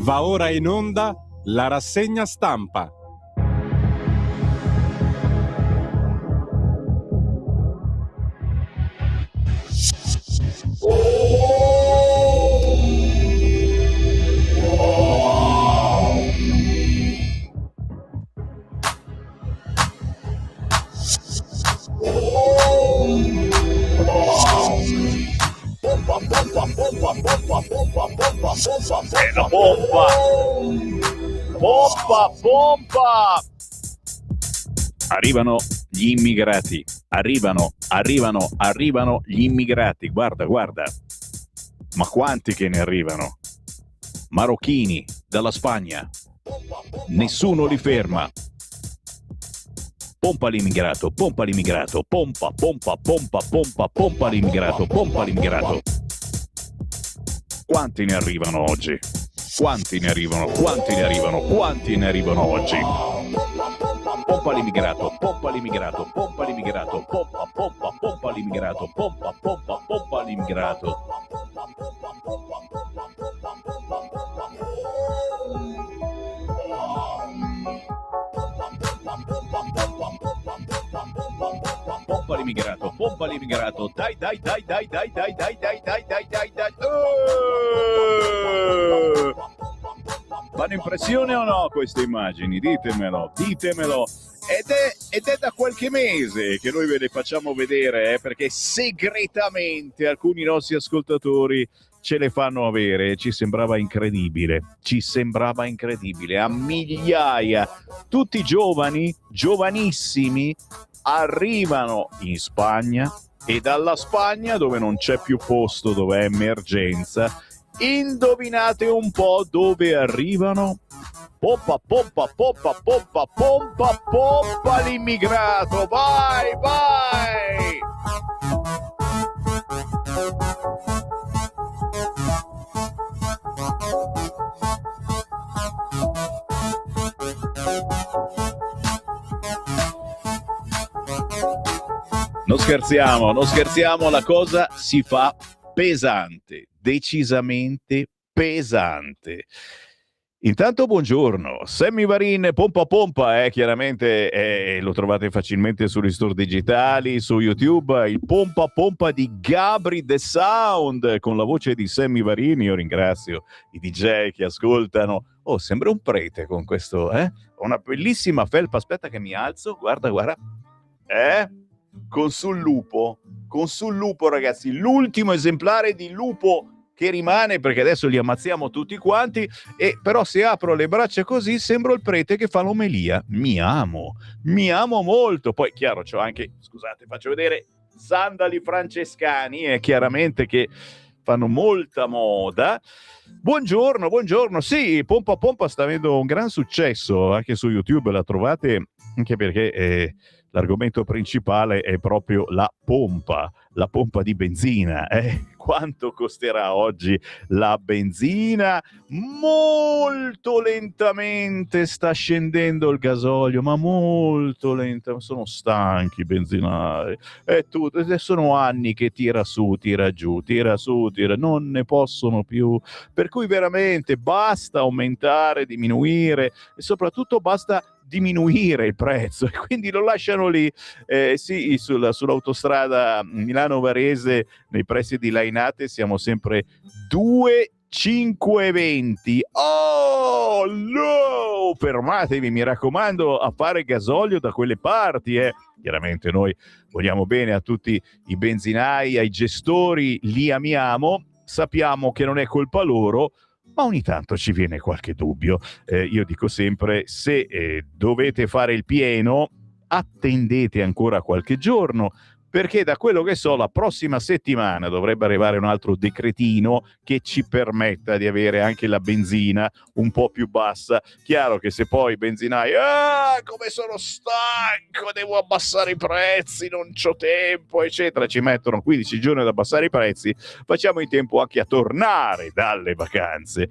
Va ora in onda la rassegna stampa. È la pompa! Pompa, pompa! Arrivano gli immigrati, arrivano gli immigrati, guarda, ma quanti che ne arrivano? Marocchini dalla Spagna, nessuno li ferma. Pompa l'immigrato, pompa, l'immigrato. Quanti ne arrivano oggi? Quanti ne arrivano oggi? Pompa l'immigrato, pompa l'immigrato, pompa l'immigrato. Pompa l'immigrato, dai. Fanno impressione o no queste immagini? Ditemelo. Ed è da qualche mese che noi ve le facciamo vedere, perché segretamente alcuni nostri ascoltatori ce le fanno avere. Ci sembrava incredibile, a migliaia, tutti giovani, giovanissimi, arrivano in Spagna, e dalla Spagna, dove non c'è più posto, dove è emergenza, indovinate un po' dove arrivano? Pompa l'immigrato, vai! Non scherziamo, la cosa si fa pesante, decisamente pesante. Intanto buongiorno, Sammy Varin, pompa, chiaramente lo trovate facilmente sugli store digitali, su YouTube, il pompa di Gabri The Sound, con la voce di Sammy Varin. Io ringrazio i DJ che ascoltano. Oh, sembra un prete con questo, una bellissima felpa, aspetta che mi alzo, guarda, con sul lupo, ragazzi, l'ultimo esemplare di lupo che rimane, perché adesso li ammazziamo tutti quanti, e però se apro le braccia così sembro il prete che fa l'omelia. Mi amo molto. Poi chiaro, c'ho anche, scusate, faccio vedere, sandali francescani, chiaramente, che fanno molta moda. Buongiorno, sì, pompa sta avendo un gran successo anche su YouTube, la trovate anche perché l'argomento principale è proprio la pompa di benzina. Quanto costerà oggi la benzina? Molto lentamente sta scendendo il gasolio, ma molto lentamente. Sono stanchi i benzinai. Sono anni che tira su, tira giù, non ne possono più. Per cui veramente basta aumentare, diminuire, e soprattutto basta diminuire il prezzo, e quindi lo lasciano lì, sì, sull'autostrada Milano-Varese, nei pressi di Lainate, siamo sempre 2,520. Oh no! Fermatevi, mi raccomando, a fare gasolio da quelle parti, Chiaramente noi vogliamo bene a tutti i benzinai, ai gestori, li amiamo, sappiamo che non è colpa loro, ma ogni tanto ci viene qualche dubbio. Io dico sempre, se dovete fare il pieno, attendete ancora qualche giorno, perché da quello che so la prossima settimana dovrebbe arrivare un altro decretino che ci permetta di avere anche la benzina un po' più bassa. Chiaro che se poi i benzinai, come sono stanco, devo abbassare i prezzi, non c'ho tempo, eccetera, ci mettono 15 giorni ad abbassare i prezzi, facciamo in tempo anche a tornare dalle vacanze.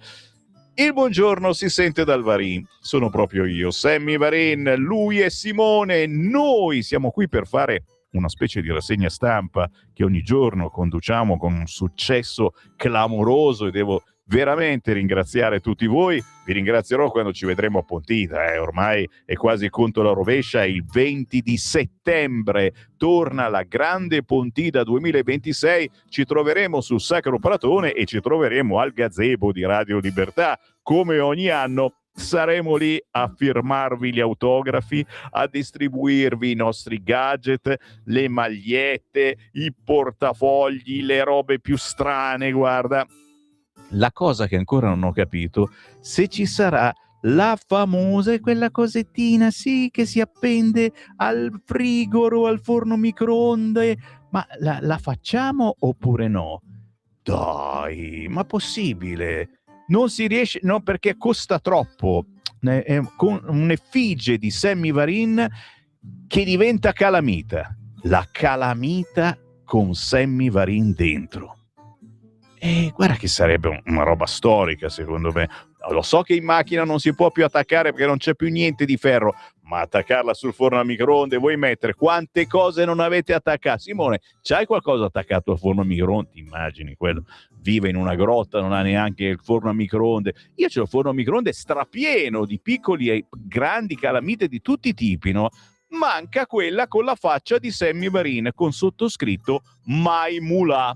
Il buongiorno si sente dal Varin, sono proprio io, Sammy Varin, lui è Simone, noi siamo qui per fare una specie di rassegna stampa che ogni giorno conduciamo con un successo clamoroso, e devo veramente ringraziare tutti voi. Vi ringrazierò quando ci vedremo a Pontida, ormai è quasi conto la rovescia. Il 20 di settembre torna la grande Pontida 2026. Ci troveremo sul Sacro Pratone e ci troveremo al gazebo di Radio Libertà. Come ogni anno saremo lì a firmarvi gli autografi, a distribuirvi i nostri gadget, le magliette, i portafogli, le robe più strane. Guarda, la cosa che ancora non ho capito, se ci sarà la famosa, quella cosettina, sì, che si appende al frigoro, al forno microonde, ma la facciamo oppure no? Dai, ma possibile? Non si riesce, no, perché costa troppo. È con un'effigie di Sammy Varin che diventa calamita. La calamita con Sammy Varin dentro. E guarda che sarebbe una roba storica, secondo me. Lo so che in macchina non si può più attaccare perché non c'è più niente di ferro, ma attaccarla sul forno a microonde, vuoi mettere quante cose non avete attaccato? Simone, c'hai qualcosa attaccato al forno a microonde? Immagini, quello vive in una grotta, non ha neanche il forno a microonde. Io c'ho il forno a microonde strapieno di piccoli e grandi calamite di tutti i tipi, no? Manca quella con la faccia di Sammy Varin con sottoscritto Mai Mulà.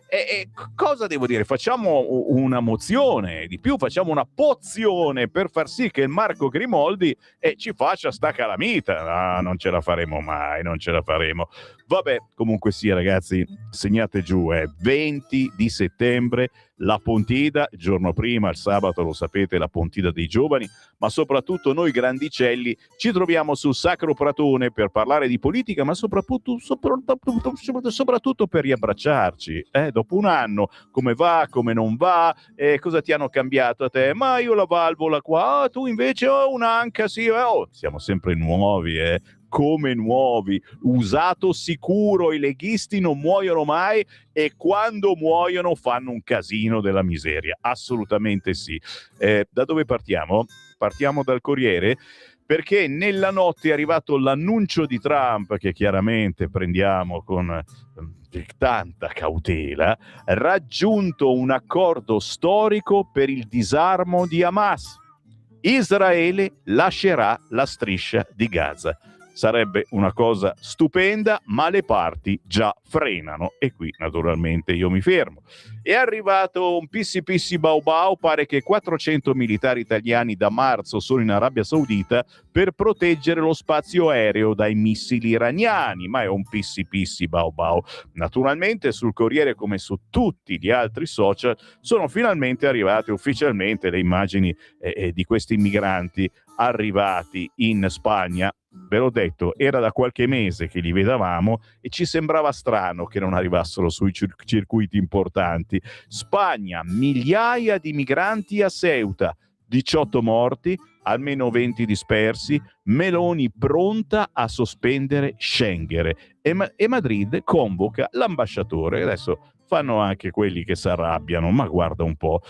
E cosa devo dire? Facciamo una mozione, di più facciamo una pozione per far sì che il Marco Grimoldi ci faccia sta calamita. No, non ce la faremo mai, non ce la faremo. Vabbè, comunque sia, ragazzi, segnate giù, 20 di settembre la Pontida, il giorno prima, il sabato, lo sapete, la Pontida dei giovani, ma soprattutto noi grandicelli ci troviamo sul Sacro Pratone per parlare di politica, ma soprattutto per riabbracciarci. Dopo un anno, come va, come non va, cosa ti hanno cambiato a te? Ma io la valvola qua, tu invece ho un'anca, sì, siamo sempre nuovi, come nuovi, usato sicuro, i leghisti non muoiono mai e quando muoiono fanno un casino della miseria, assolutamente sì. Da dove partiamo? Partiamo dal Corriere, perché nella notte è arrivato l'annuncio di Trump, che chiaramente prendiamo con tanta cautela, raggiunto un accordo storico per il disarmo di Hamas. Israele lascerà la striscia di Gaza. Sarebbe una cosa stupenda, ma le parti già frenano e qui naturalmente io mi fermo. È arrivato un pissi bau bau, pare che 400 militari italiani da marzo sono in Arabia Saudita per proteggere lo spazio aereo dai missili iraniani, ma è un pissi bau bau. Naturalmente sul Corriere, come su tutti gli altri social, sono finalmente arrivate ufficialmente le immagini di questi migranti arrivati in Spagna. Ve l'ho detto, era da qualche mese che li vedavamo e ci sembrava strano che non arrivassero sui circuiti importanti. Spagna, migliaia di migranti a Ceuta, 18 morti, almeno 20 dispersi, Meloni pronta a sospendere Schengen e Madrid convoca l'ambasciatore. Adesso fanno anche quelli che si arrabbiano, ma guarda un po'.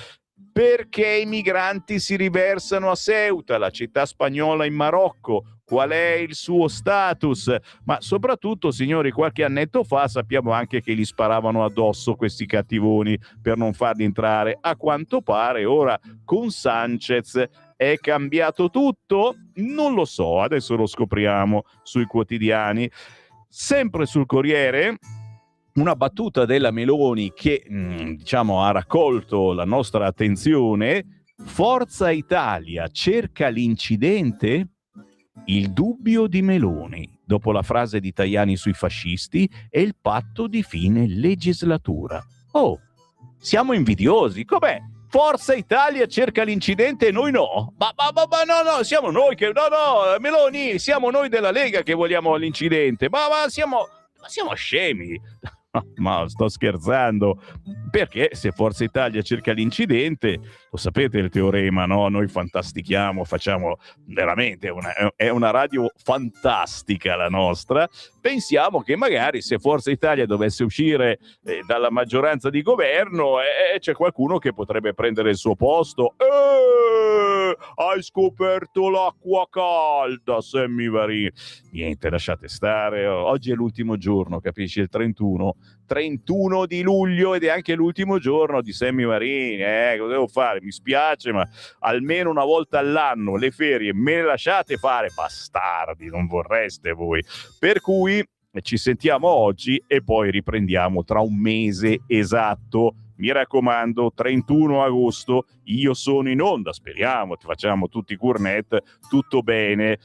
Perché i migranti si riversano a Ceuta, la città spagnola in Marocco? Qual è il suo status? Ma soprattutto, signori, qualche annetto fa sappiamo anche che gli sparavano addosso questi cattivoni per non farli entrare. A quanto pare ora con Sanchez è cambiato tutto? Non lo so, adesso lo scopriamo sui quotidiani. Sempre sul Corriere, una battuta della Meloni che diciamo ha raccolto la nostra attenzione. Forza Italia cerca l'incidente? Il dubbio di Meloni dopo la frase di Tajani sui fascisti e il patto di fine legislatura. Oh, siamo invidiosi, com'è? Forza Italia cerca l'incidente e noi no? Ma no, siamo noi che... No, Meloni, siamo noi della Lega che vogliamo l'incidente. Ma siamo scemi. Ma sto scherzando, perché se Forza Italia cerca l'incidente, lo sapete il teorema, no? Noi fantastichiamo, facciamo veramente è una radio fantastica la nostra. Pensiamo che magari se Forza Italia dovesse uscire dalla maggioranza di governo c'è qualcuno che potrebbe prendere il suo posto. hai scoperto l'acqua calda, Sammy Varin. Niente, lasciate stare, oggi è l'ultimo giorno, capisci, il 31 di luglio, ed è anche l'ultimo giorno di Sammy Varin. Cosa devo fare? Mi spiace, ma almeno una volta all'anno le ferie me le lasciate fare, bastardi, non vorreste voi. Per cui ci sentiamo oggi e poi riprendiamo tra un mese esatto. Mi raccomando, 31 agosto io sono in onda, speriamo, ti facciamo tutti i Cournet, tutto bene.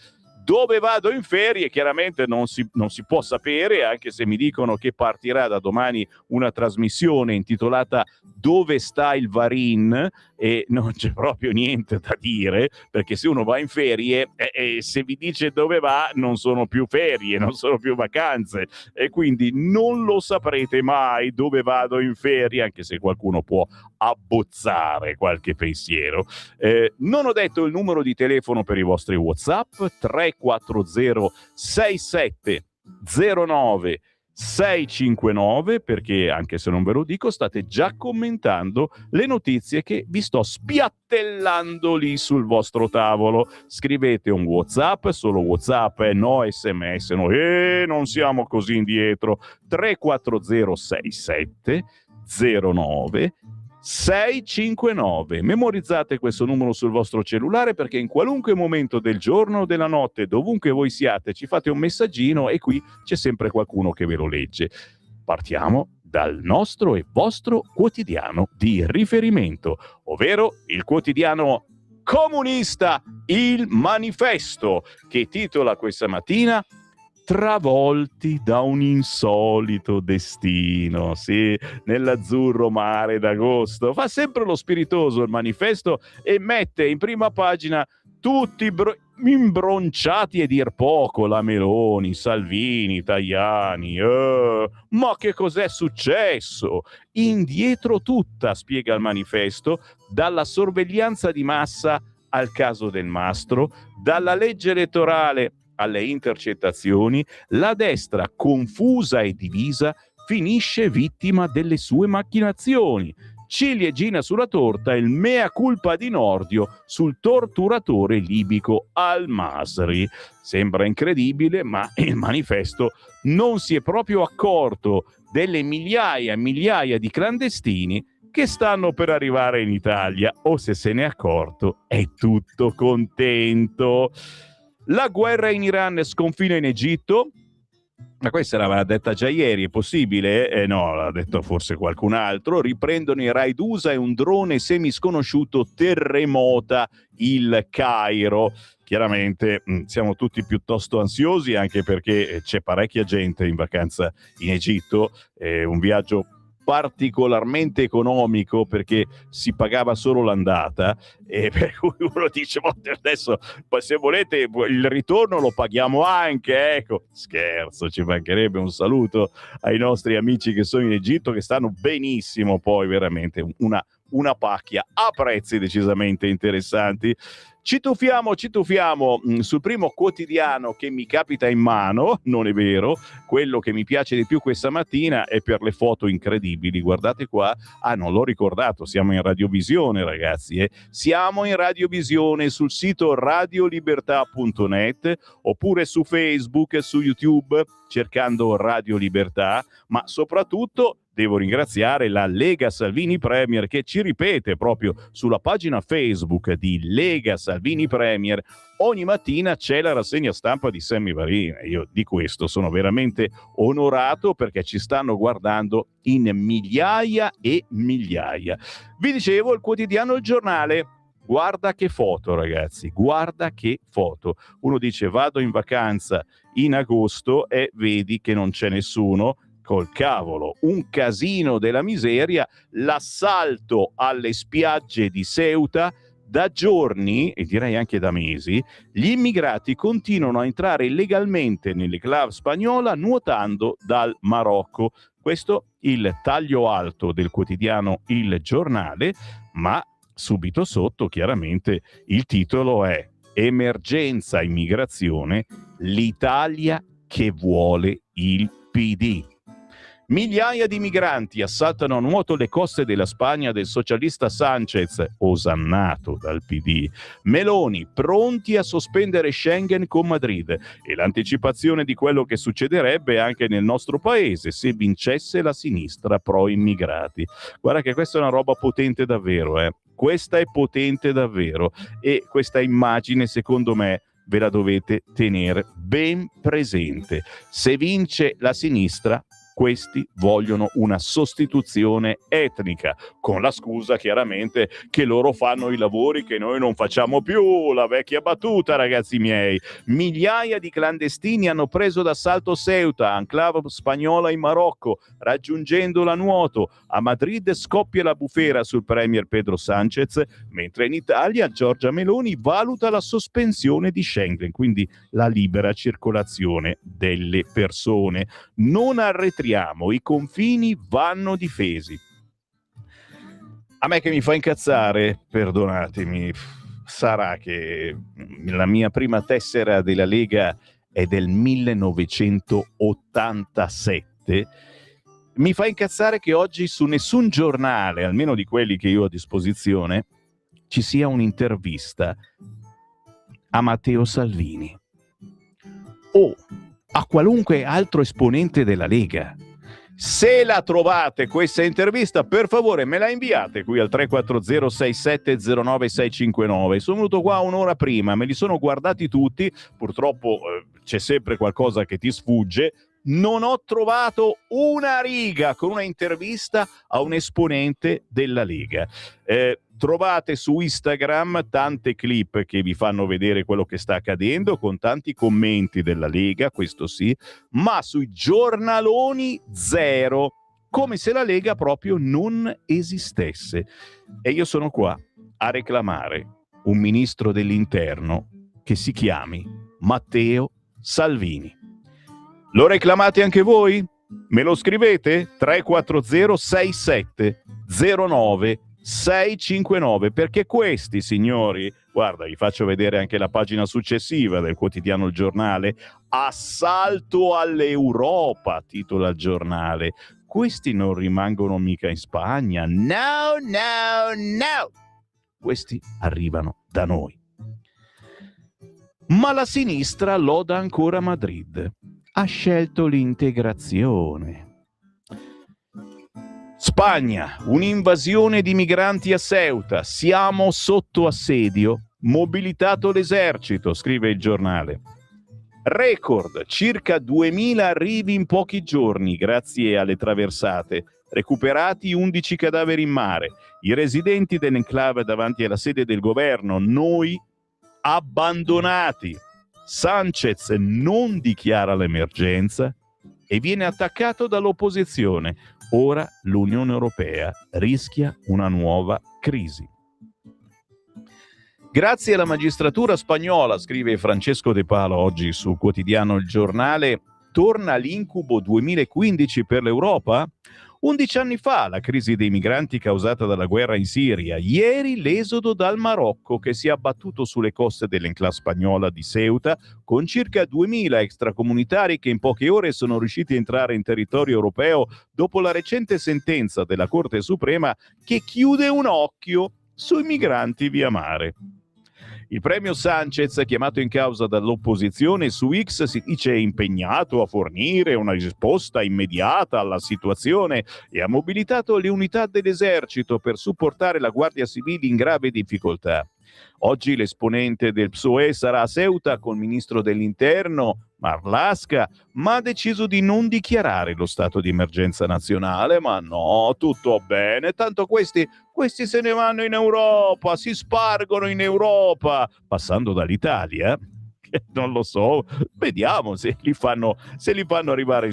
Dove vado in ferie chiaramente non si può sapere, anche se mi dicono che partirà da domani una trasmissione intitolata Dove sta il Varin, e non c'è proprio niente da dire, perché se uno va in ferie se vi dice dove va non sono più ferie, non sono più vacanze, e quindi non lo saprete mai dove vado in ferie, anche se qualcuno può abbozzare qualche pensiero. Non ho detto il numero di telefono per i vostri WhatsApp: 340 67 09 659, perché anche se non ve lo dico state già commentando le notizie che vi sto spiattellando lì sul vostro tavolo. Scrivete un WhatsApp, solo WhatsApp, no SMS, no, non siamo così indietro. 340 67 09 659. Memorizzate questo numero sul vostro cellulare, perché in qualunque momento del giorno o della notte, dovunque voi siate, ci fate un messaggino e qui c'è sempre qualcuno che ve lo legge. Partiamo dal nostro e vostro quotidiano di riferimento, ovvero il quotidiano comunista Il Manifesto, che titola questa mattina Travolti da un insolito destino. Sì, nell'azzurro mare d'agosto. Fa sempre lo spiritoso Il Manifesto e mette in prima pagina tutti imbronciati, e dir poco, la Meloni, Salvini, Tajani. Ma che cos'è successo? Indietro tutta, spiega Il Manifesto, dalla sorveglianza di massa al caso del Mastro, dalla legge elettorale alle intercettazioni, la destra, confusa e divisa, finisce vittima delle sue macchinazioni. Ciliegina sulla torta il mea culpa di Nordio sul torturatore libico al-Masri. Sembra incredibile, ma Il Manifesto non si è proprio accorto delle migliaia e migliaia di clandestini che stanno per arrivare in Italia, o se se n'è accorto è tutto contento. La guerra in Iran sconfina in Egitto. Ma questa l'aveva detta già ieri, è possibile? No, l'ha detto forse qualcun altro. Riprendono i raid USA e un drone semisconosciuto terremota il Cairo. Chiaramente siamo tutti piuttosto ansiosi, anche perché c'è parecchia gente in vacanza in Egitto, un viaggio particolarmente economico perché si pagava solo l'andata, e per cui uno dice adesso se volete il ritorno lo paghiamo anche, ecco. Scherzo, ci mancherebbe. Un saluto ai nostri amici che sono in Egitto, che stanno benissimo, poi veramente una pacchia a prezzi decisamente interessanti. Ci tuffiamo sul primo quotidiano che mi capita in mano. Non è vero, quello che mi piace di più questa mattina è per le foto incredibili. Guardate qua, non l'ho ricordato, siamo in radiovisione, ragazzi, siamo in radiovisione sul sito radiolibertà.net, oppure su Facebook e su YouTube cercando Radio Libertà, ma soprattutto devo ringraziare la Lega Salvini Premier, che ci ripete proprio sulla pagina Facebook di Lega Salvini Premier: ogni mattina c'è la rassegna stampa di Sammy Varin. Io di questo sono veramente onorato, perché ci stanno guardando in migliaia e migliaia. Vi dicevo, il quotidiano Il Giornale. Guarda che foto, ragazzi, guarda che foto. Uno dice vado in vacanza in agosto e vedi che non c'è nessuno. Col cavolo, un casino della miseria, l'assalto alle spiagge di Ceuta. Da giorni, e direi anche da mesi, gli immigrati continuano a entrare illegalmente nell'enclave spagnola nuotando dal Marocco. Questo il taglio alto del quotidiano Il Giornale, ma subito sotto chiaramente il titolo è Emergenza immigrazione, l'Italia che vuole il PD. Migliaia di migranti assaltano a nuoto le coste della Spagna del socialista Sanchez, osannato dal PD. Meloni pronti a sospendere Schengen con Madrid e l'anticipazione di quello che succederebbe anche nel nostro paese se vincesse la sinistra pro-immigrati. Guarda che questa è una roba potente davvero, Questa è potente davvero e questa immagine, secondo me, ve la dovete tenere ben presente. Se vince la sinistra, questi vogliono una sostituzione etnica, con la scusa chiaramente che loro fanno i lavori che noi non facciamo più, la vecchia battuta, ragazzi miei. Migliaia di clandestini hanno preso d'assalto Ceuta, enclave spagnola in Marocco, raggiungendola a nuoto. A Madrid scoppia la bufera sul premier Pedro Sanchez, mentre in Italia Giorgia Meloni valuta la sospensione di Schengen, quindi la libera circolazione delle persone. Non arretriamo, i confini vanno difesi. A me che mi fa incazzare, perdonatemi, sarà che la mia prima tessera della Lega è del 1987. Mi fa incazzare che oggi su nessun giornale, almeno di quelli che io ho a disposizione, ci sia un'intervista a Matteo Salvini o a qualunque altro esponente della Lega. Se la trovate questa intervista, per favore me la inviate qui al 340 6709 659. Sono venuto qua un'ora prima, me li sono guardati tutti, purtroppo c'è sempre qualcosa che ti sfugge. Non ho trovato una riga con una intervista a un esponente della Lega. Trovate su Instagram tante clip che vi fanno vedere quello che sta accadendo, con tanti commenti della Lega, questo sì, ma sui giornaloni zero, come se la Lega proprio non esistesse. E io sono qua a reclamare un ministro dell'interno che si chiami Matteo Salvini. Lo reclamate anche voi? Me lo scrivete? 340 6709 659, perché questi signori, guarda, vi faccio vedere anche la pagina successiva del quotidiano Il Giornale, assalto all'Europa, titola il giornale. Questi non rimangono mica in Spagna, no, questi arrivano da noi. Ma la sinistra loda ancora Madrid, ha scelto l'integrazione. Spagna, un'invasione di migranti a Ceuta, siamo sotto assedio, mobilitato l'esercito, scrive il giornale. Record, circa 2000 arrivi in pochi giorni grazie alle traversate, recuperati 11 cadaveri in mare, i residenti dell'enclave davanti alla sede del governo, noi abbandonati. Sanchez non dichiara l'emergenza e viene attaccato dall'opposizione. Ora l'Unione Europea rischia una nuova crisi. Grazie alla magistratura spagnola, scrive Francesco De Palo oggi sul quotidiano Il Giornale, torna l'incubo 2015 per l'Europa? 11 anni fa la crisi dei migranti causata dalla guerra in Siria, ieri l'esodo dal Marocco che si è abbattuto sulle coste dell'enclave spagnola di Ceuta con circa 2000 extracomunitari che in poche ore sono riusciti a entrare in territorio europeo dopo la recente sentenza della Corte Suprema che chiude un occhio sui migranti via mare. Il premio Sanchez, chiamato in causa dall'opposizione, su X si dice impegnato a fornire una risposta immediata alla situazione e ha mobilitato le unità dell'esercito per supportare la Guardia Civile in grave difficoltà. Oggi l'esponente del PSOE sarà a Ceuta con il ministro dell'interno Marlaska, ma ha deciso di non dichiarare lo stato di emergenza nazionale. Ma no, tutto bene, tanto questi se ne vanno in Europa, si spargono in Europa, passando dall'Italia. Non lo so, vediamo se li fanno arrivare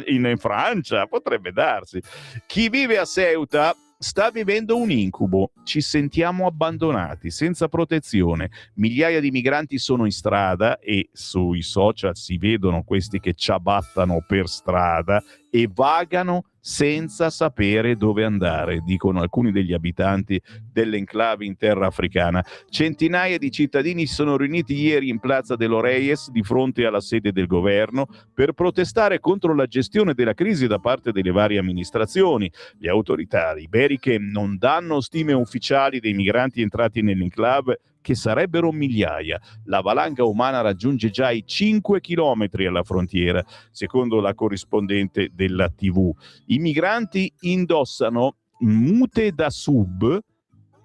in Francia, potrebbe darsi. Chi vive a Ceuta sta vivendo un incubo, ci sentiamo abbandonati, senza protezione, migliaia di migranti sono in strada e sui social si vedono questi che ciabattano per strada e vagano senza sapere dove andare, dicono alcuni degli abitanti dell'enclave in terra africana. Centinaia di cittadini si sono riuniti ieri in Plaza de los Reyes di fronte alla sede del governo per protestare contro la gestione della crisi da parte delle varie amministrazioni. Le autorità iberiche non danno stime ufficiali dei migranti entrati nell'enclave, che sarebbero migliaia. La valanga umana raggiunge già i 5 chilometri alla frontiera, secondo la corrispondente della TV. I migranti indossano mute da sub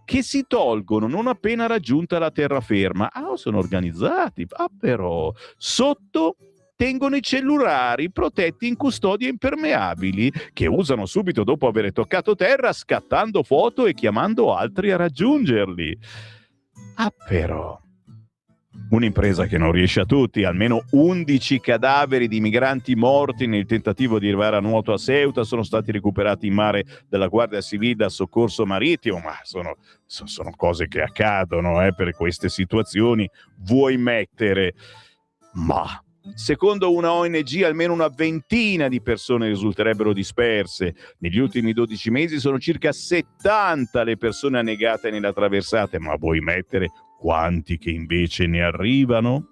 che si tolgono non appena raggiunta la terraferma. Sono organizzati, però sotto tengono i cellulari protetti in custodie impermeabili che usano subito dopo aver toccato terra, scattando foto e chiamando altri a raggiungerli. Però un'impresa che non riesce a tutti. Almeno 11 cadaveri di migranti morti nel tentativo di arrivare a nuoto a Ceuta sono stati recuperati in mare dalla Guardia Civile da soccorso marittimo, ma sono cose che accadono per queste situazioni. Vuoi mettere? Ma secondo una ONG almeno una ventina di persone risulterebbero disperse. Negli ultimi 12 mesi sono circa 70 le persone annegate nella traversata, ma vuoi mettere quanti che invece ne arrivano?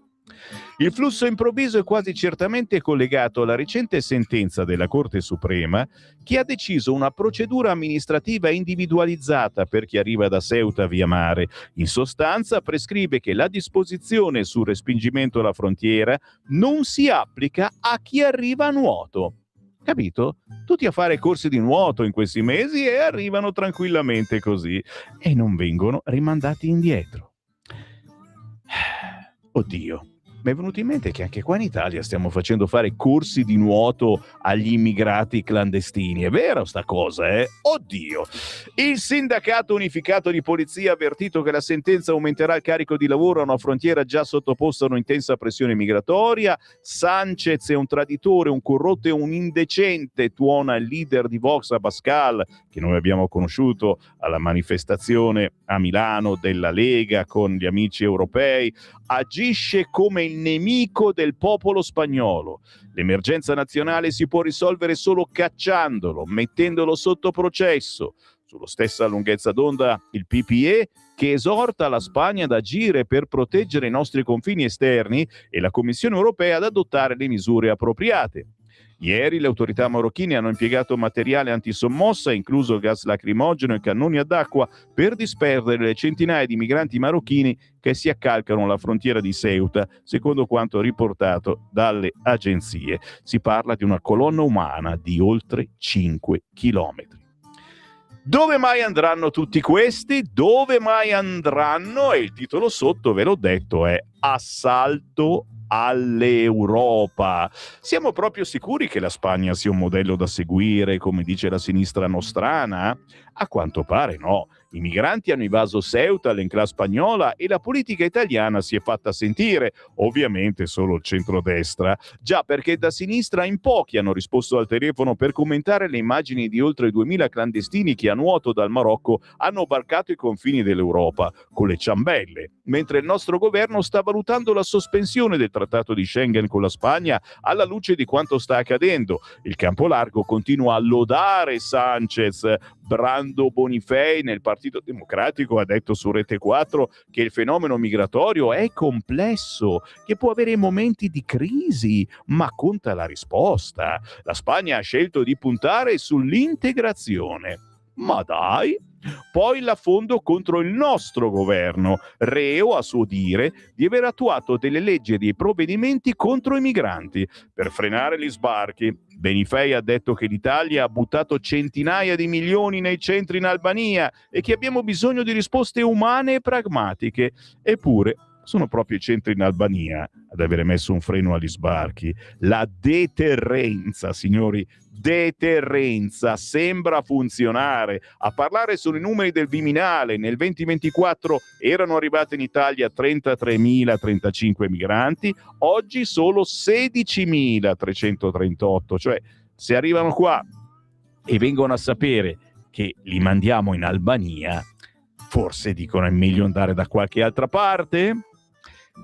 Il flusso improvviso è quasi certamente collegato alla recente sentenza della Corte Suprema che ha deciso una procedura amministrativa individualizzata per chi arriva da Ceuta via mare. In sostanza prescrive che la disposizione sul respingimento alla frontiera non si applica a chi arriva a nuoto. Capito? Tutti a fare corsi di nuoto in questi mesi e arrivano tranquillamente così e non vengono rimandati indietro. Oddio, mi è venuto in mente che anche qua in Italia stiamo facendo fare corsi di nuoto agli immigrati clandestini. È vero sta cosa, Oddio! Il sindacato unificato di polizia ha avvertito che la sentenza aumenterà il carico di lavoro a una frontiera già sottoposta a un'intensa pressione migratoria. Sanchez è un traditore, un corrotto e un indecente, tuona il leader di Vox Abascal, che noi abbiamo conosciuto alla manifestazione a Milano della Lega con gli amici europei. Agisce come il nemico del popolo spagnolo. L'emergenza nazionale si può risolvere solo cacciandolo, mettendolo sotto processo. Sulla stessa lunghezza d'onda il PPE, che esorta la Spagna ad agire per proteggere i nostri confini esterni e la Commissione europea ad adottare le misure appropriate. Ieri le autorità marocchine hanno impiegato materiale antisommossa, incluso gas lacrimogeno e cannoni ad acqua, per disperdere le centinaia di migranti marocchini che si accalcano alla frontiera di Ceuta, secondo quanto riportato dalle agenzie. Si parla di una colonna umana di oltre 5 chilometri. Dove mai andranno tutti questi? Dove mai andranno? E il titolo sotto, ve l'ho detto, è Assalto all'Europa. Siamo proprio sicuri che la Spagna sia un modello da seguire, come dice la sinistra nostrana? A quanto pare no. I migranti hanno invaso Ceuta, l'enclave spagnola, e la politica italiana si è fatta sentire, ovviamente solo il centrodestra. Già, perché da sinistra in pochi hanno risposto al telefono per commentare le immagini di oltre 2000 clandestini che a nuoto dal Marocco hanno varcato i confini dell'Europa con le ciambelle, mentre il nostro governo sta valutando la sospensione del trattato di Schengen con la Spagna alla luce di quanto sta accadendo. Il campo largo continua a lodare Sanchez. Brando Bonifei nel Partito Democratico ha detto su Rete 4 che il fenomeno migratorio è complesso, che può avere momenti di crisi, ma conta la risposta. La Spagna ha scelto di puntare sull'integrazione. Ma dai! Poi l'affondo contro il nostro governo, reo a suo dire di aver attuato delle leggi e dei provvedimenti contro i migranti per frenare gli sbarchi. Benifei ha detto che l'Italia ha buttato centinaia di milioni nei centri in Albania e che abbiamo bisogno di risposte umane e pragmatiche. Eppure sono proprio i centri in Albania ad avere messo un freno agli sbarchi. La deterrenza, signori, deterrenza sembra funzionare. A parlare sono i numeri del Viminale. Nel 2024 erano arrivati in Italia 33.035 migranti, oggi solo 16.338. Cioè, se arrivano qua e vengono a sapere che li mandiamo in Albania, forse dicono è meglio andare da qualche altra parte?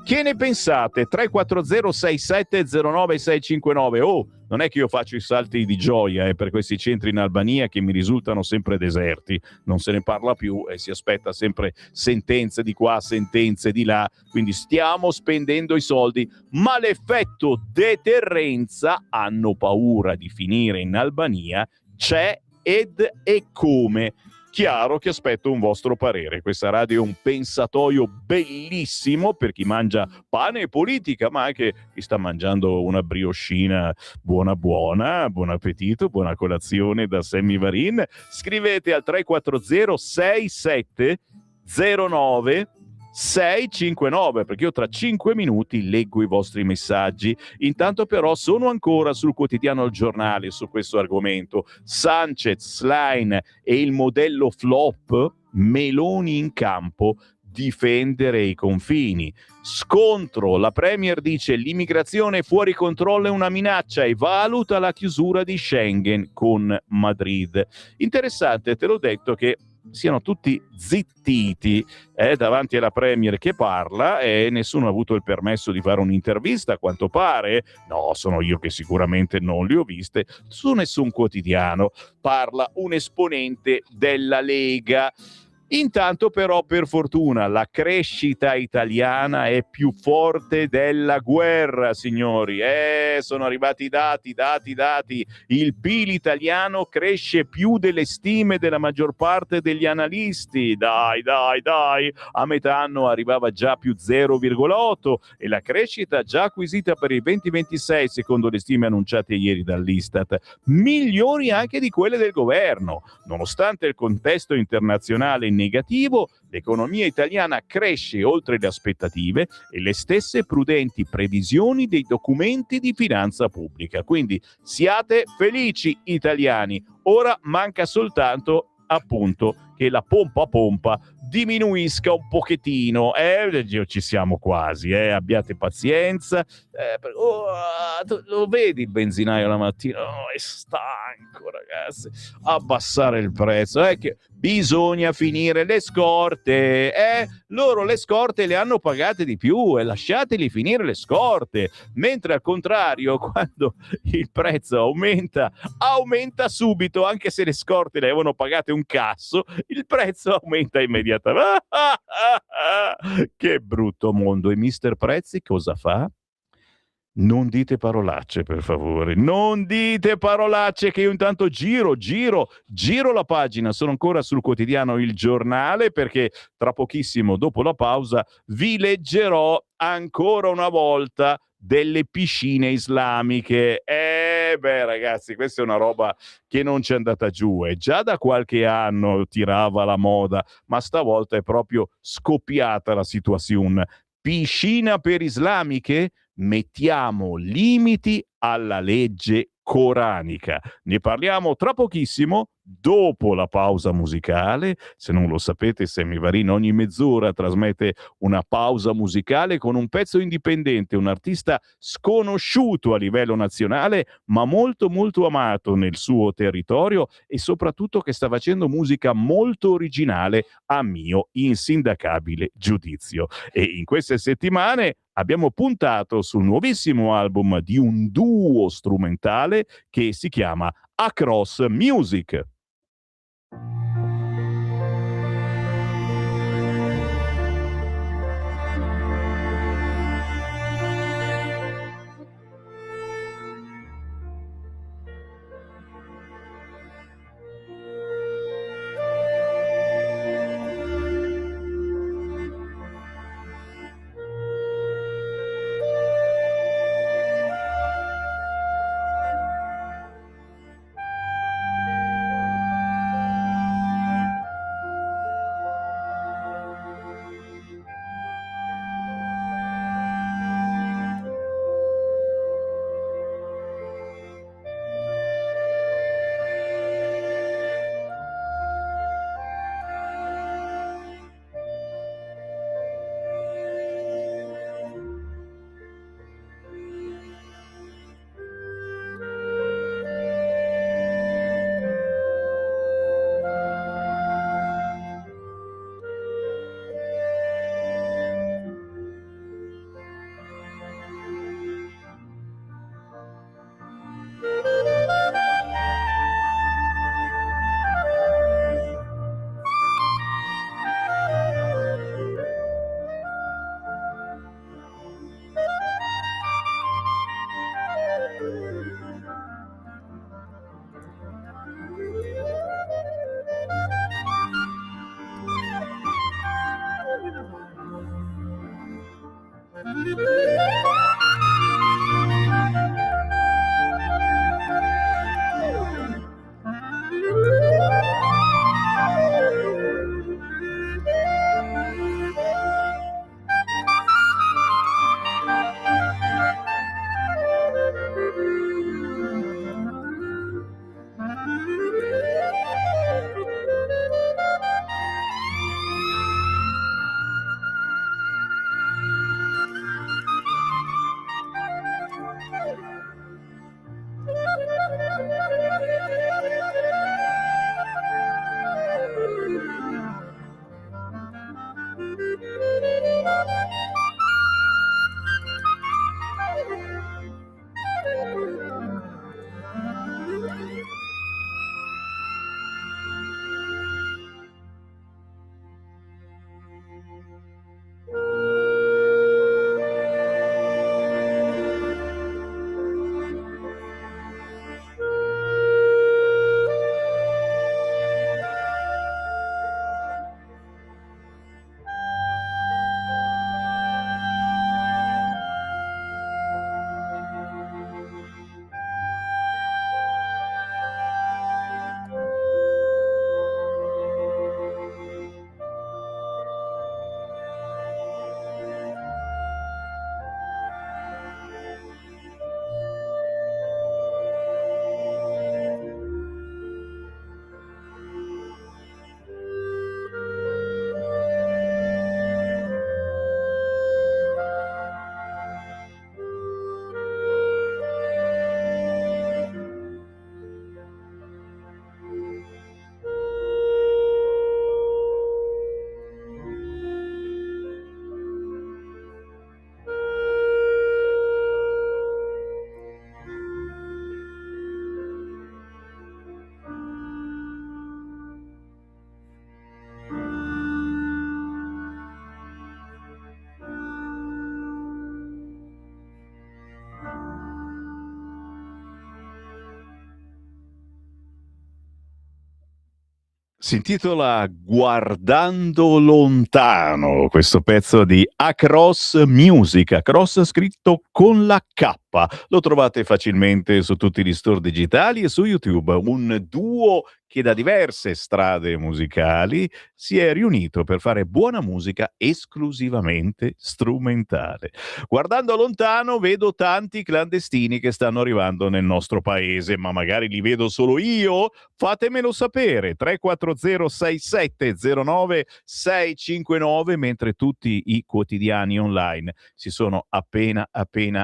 Che ne pensate? 340 6709 659. Oh, non è che io faccio i salti di gioia per questi centri in Albania che mi risultano sempre deserti, non se ne parla più e si aspetta sempre sentenze di qua, sentenze di là, quindi stiamo spendendo i soldi, ma l'effetto deterrenza, hanno paura di finire in Albania, c'è ed e come. Chiaro che aspetto un vostro parere. Questa radio è un pensatoio bellissimo per chi mangia pane e politica, ma anche chi sta mangiando una brioscina buona, buon appetito, buona colazione da Sammy Varin. Scrivete al 340 6709 659, perché io tra 5 minuti leggo i vostri messaggi. Intanto però sono ancora sul quotidiano Il Giornale su questo argomento. Sanchez, Schlein e il modello flop, Meloni in campo, difendere i confini. Scontro, la Premier dice l'immigrazione fuori controllo è una minaccia e valuta la chiusura di Schengen con Madrid. Interessante, te l'ho detto, che siano tutti zittiti davanti alla Premier che parla e nessuno ha avuto il permesso di fare un'intervista, a quanto pare. No, sono io che sicuramente non le ho viste. Su nessun quotidiano parla un esponente della Lega. Intanto però, per fortuna, la crescita italiana è più forte della guerra, signori. Sono arrivati i dati. Il PIL italiano cresce più delle stime della maggior parte degli analisti. Dai. A metà anno arrivava già più 0,8 e la crescita già acquisita per il 2026, secondo le stime annunciate ieri dall'Istat, migliori anche di quelle del governo. Nonostante il contesto internazionale negativo, l'economia italiana cresce oltre le aspettative e le stesse prudenti previsioni dei documenti di finanza pubblica. Quindi siate felici, italiani. Ora manca soltanto, appunto, che la pompa diminuisca un pochettino. Ci siamo quasi, abbiate pazienza. Lo vedi il benzinaio la mattina? Oh, è stanco, ragazzi. Abbassare il prezzo, che bisogna finire le scorte. Loro le scorte le hanno pagate di più e lasciateli finire le scorte. Mentre al contrario, quando il prezzo aumenta subito, anche se le scorte le avevano pagate un cazzo, il prezzo aumenta immediatamente. Che brutto mondo. E Mister Prezzi cosa fa? Non dite parolacce, per favore. Non dite parolacce, che io intanto giro la pagina. Sono ancora sul quotidiano Il Giornale, perché tra pochissimo, dopo la pausa, vi leggerò ancora una volta delle piscine islamiche. Ragazzi, questa è una roba che non ci è andata giù. Già da qualche anno tirava la moda, ma stavolta è proprio scoppiata la situazione. Piscina per islamiche? Mettiamo limiti alla legge coranica. Ne parliamo tra pochissimo, dopo la pausa musicale. Se non lo sapete, Sammy Varin ogni mezz'ora trasmette una pausa musicale con un pezzo indipendente, un artista sconosciuto a livello nazionale, ma molto molto amato nel suo territorio e soprattutto che sta facendo musica molto originale, a mio insindacabile giudizio. E in queste settimane abbiamo puntato sul nuovissimo album di un duo strumentale che si chiama Across Music. Si intitola Guardando lontano, questo pezzo di Across Music, Across scritto con la K. Lo trovate facilmente su tutti gli store digitali e su YouTube, un duo che da diverse strade musicali si è riunito per fare buona musica esclusivamente strumentale. Guardando lontano vedo tanti clandestini che stanno arrivando nel nostro paese, ma magari li vedo solo io? Fatemelo sapere, 340-6709-659, mentre tutti i quotidiani online si sono appena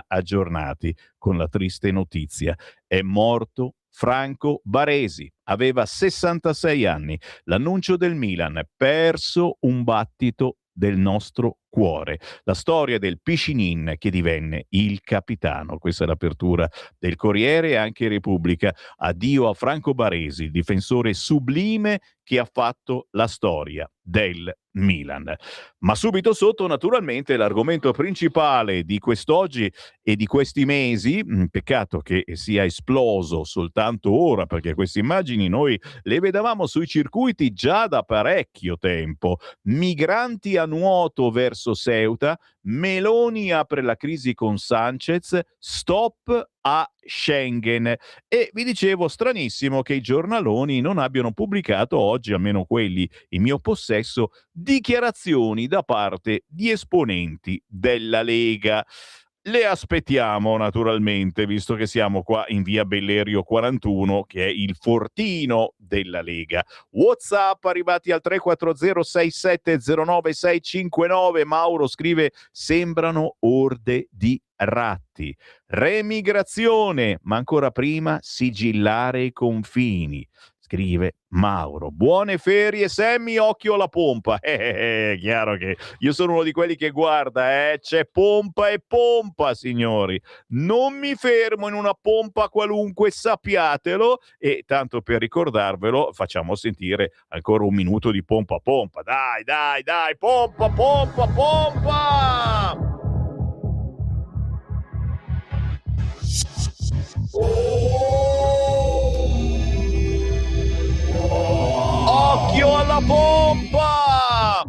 aggiornati con la triste notizia. È morto Franco Baresi, aveva 66 anni. L'annuncio del Milan, perso un battito del nostro cuore. La storia del Piscinin che divenne il capitano. Questa è l'apertura del Corriere e anche Repubblica. Addio a Franco Baresi, il difensore sublime che ha fatto la storia del Milan. Ma subito sotto, naturalmente, l'argomento principale di quest'oggi e di questi mesi, peccato che sia esploso soltanto ora, perché queste immagini noi le vedevamo sui circuiti già da parecchio tempo. Migranti a nuoto verso Ceuta, Meloni apre la crisi con Sanchez, stop a Schengen. E vi dicevo, stranissimo che i giornaloni non abbiano pubblicato oggi, almeno quelli in mio possesso, dichiarazioni da parte di esponenti della Lega. Le aspettiamo naturalmente, visto che siamo qua in via Bellerio 41, che è il fortino della Lega. WhatsApp arrivati al 340-6709-659. Mauro scrive: sembrano orde di ratti. Remigrazione, ma ancora prima sigillare i confini. Scrive Mauro. Buone ferie, Sammy, occhio alla pompa. Chiaro che io sono uno di quelli che guarda, c'è pompa e pompa, signori. Non mi fermo in una pompa qualunque, sappiatelo. E tanto per ricordarvelo, facciamo sentire ancora un minuto di pompa pompa. Dai, pompa, pompa, pompa! Occhio alla pompa!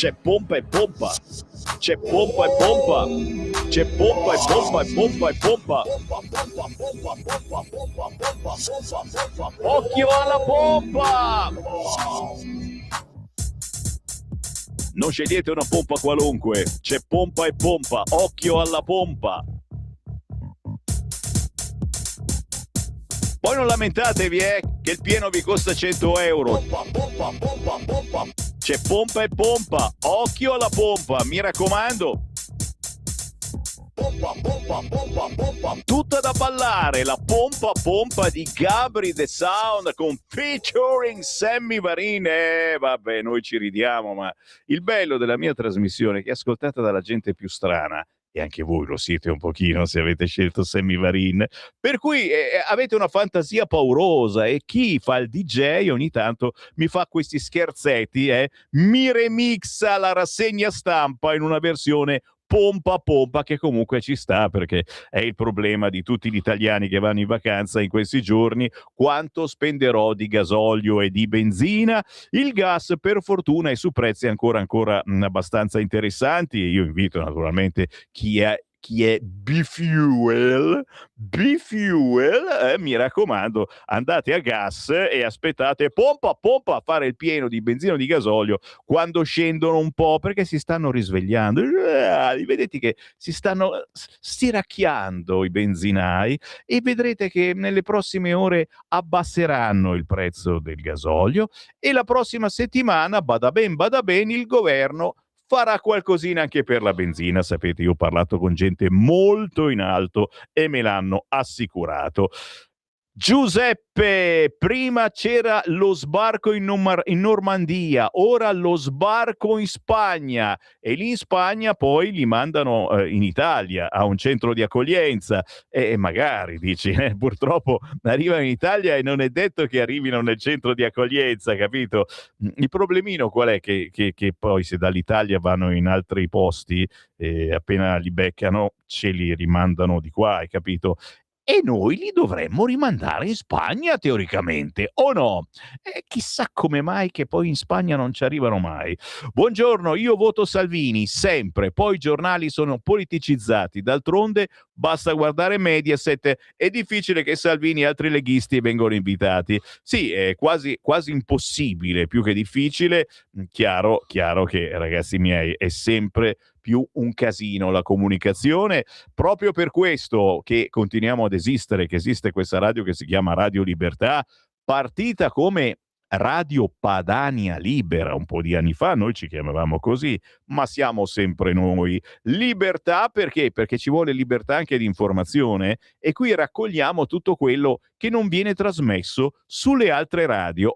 c'è pompa e pompa, c'è pompa e pompa, c'è pompa e pompa e pompa e pompa. Occhio alla pompa! Non scegliete una pompa qualunque, c'è pompa e pompa, occhio alla pompa. Poi non lamentatevi, che il pieno vi costa 100 euro. C'è pompa e pompa, occhio alla pompa, mi raccomando. Tutta da ballare, la pompa pompa di Gabri The Sound con featuring Sammy Varin. Vabbè, noi ci ridiamo, ma il bello della mia trasmissione è che è ascoltata dalla gente più strana. E anche voi lo siete un pochino se avete scelto Sammy Varin, per cui avete una fantasia paurosa e chi fa il DJ ogni tanto mi fa questi scherzetti, mi remixa la rassegna stampa in una versione pompa pompa, che comunque ci sta, perché è il problema di tutti gli italiani che vanno in vacanza in questi giorni: quanto spenderò di gasolio e di benzina. Il gas per fortuna è su prezzi ancora abbastanza interessanti. Io invito naturalmente chi è bifuel, mi raccomando, andate a gas e aspettate pompa pompa a fare il pieno di benzina o di gasolio quando scendono un po', perché si stanno risvegliando. Vedete che si stanno stiracchiando i benzinai e vedrete che nelle prossime ore abbasseranno il prezzo del gasolio e la prossima settimana, bada ben, il governo farà qualcosina anche per la benzina. Sapete, io ho parlato con gente molto in alto e me l'hanno assicurato. Giuseppe, prima c'era lo sbarco in Normandia, ora lo sbarco in Spagna, e lì in Spagna poi li mandano in Italia a un centro di accoglienza e magari dici purtroppo arrivano in Italia e non è detto che arrivino nel centro di accoglienza, capito? Il problemino qual è? Che poi se dall'Italia vanno in altri posti, appena li beccano ce li rimandano di qua, hai capito? E noi li dovremmo rimandare in Spagna teoricamente, o no? Chissà come mai che poi in Spagna non ci arrivano mai. Buongiorno, io voto Salvini sempre, poi i giornali sono politicizzati, d'altronde basta guardare Mediaset, è difficile che Salvini e altri leghisti vengano invitati. Sì, è quasi impossibile, più che difficile. Chiaro che, ragazzi miei, è sempre più un casino la comunicazione, proprio per questo che continuiamo ad esistere, che esiste questa radio che si chiama Radio Libertà, partita come Radio Padania Libera un po' di anni fa, noi ci chiamavamo così, ma siamo sempre noi. Libertà perché? Perché ci vuole libertà anche di informazione, e qui raccogliamo tutto quello che non viene trasmesso sulle altre radio,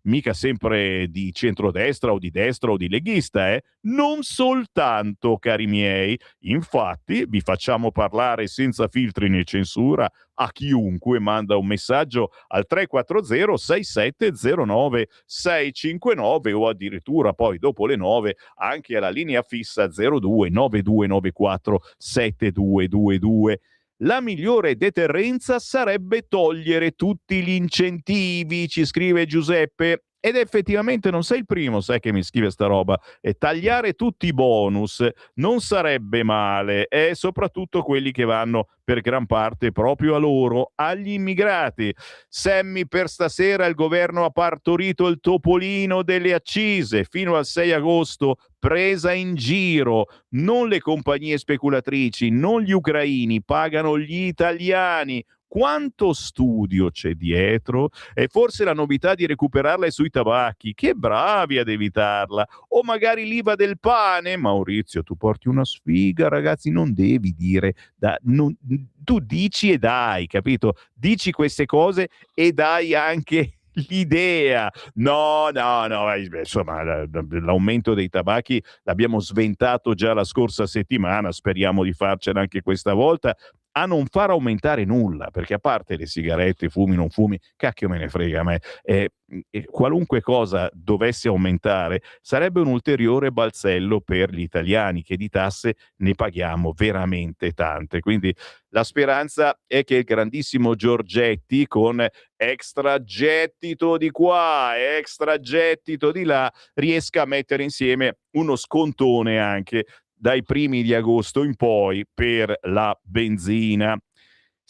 mica sempre di centrodestra o di destra o di leghista, non soltanto, cari miei. Infatti vi facciamo parlare senza filtri né censura a chiunque manda un messaggio al 340 6709 659 o addirittura poi dopo le 9 anche alla linea fissa 02 9294 7222. La migliore deterrenza sarebbe togliere tutti gli incentivi, ci scrive Giuseppe. Ed effettivamente non sei il primo, sai, che mi scrive sta roba. E tagliare tutti i bonus non sarebbe male, e soprattutto quelli che vanno per gran parte proprio a loro, agli immigrati. Sammy, per stasera il governo ha partorito il topolino delle accise fino al 6 agosto, presa in giro. Non le compagnie speculatrici, non gli ucraini, pagano gli italiani. Quanto studio c'è dietro? E forse la novità di recuperarla sui tabacchi, che bravi ad evitarla. O magari l'IVA del pane. Maurizio, tu porti una sfiga, ragazzi, non devi dire, tu dici e dai, capito? Dici queste cose e dai anche l'idea. No, insomma, l'aumento dei tabacchi l'abbiamo sventato già la scorsa settimana, speriamo di farcela anche questa volta. a non far aumentare nulla, perché a parte le sigarette, fumi, non fumi, cacchio me ne frega a me, qualunque cosa dovesse aumentare sarebbe un ulteriore balzello per gli italiani, che di tasse ne paghiamo veramente tante. Quindi la speranza è che il grandissimo Giorgetti, con extra gettito di qua, extra gettito di là, riesca a mettere insieme uno scontone anche dai primi di agosto in poi per la benzina.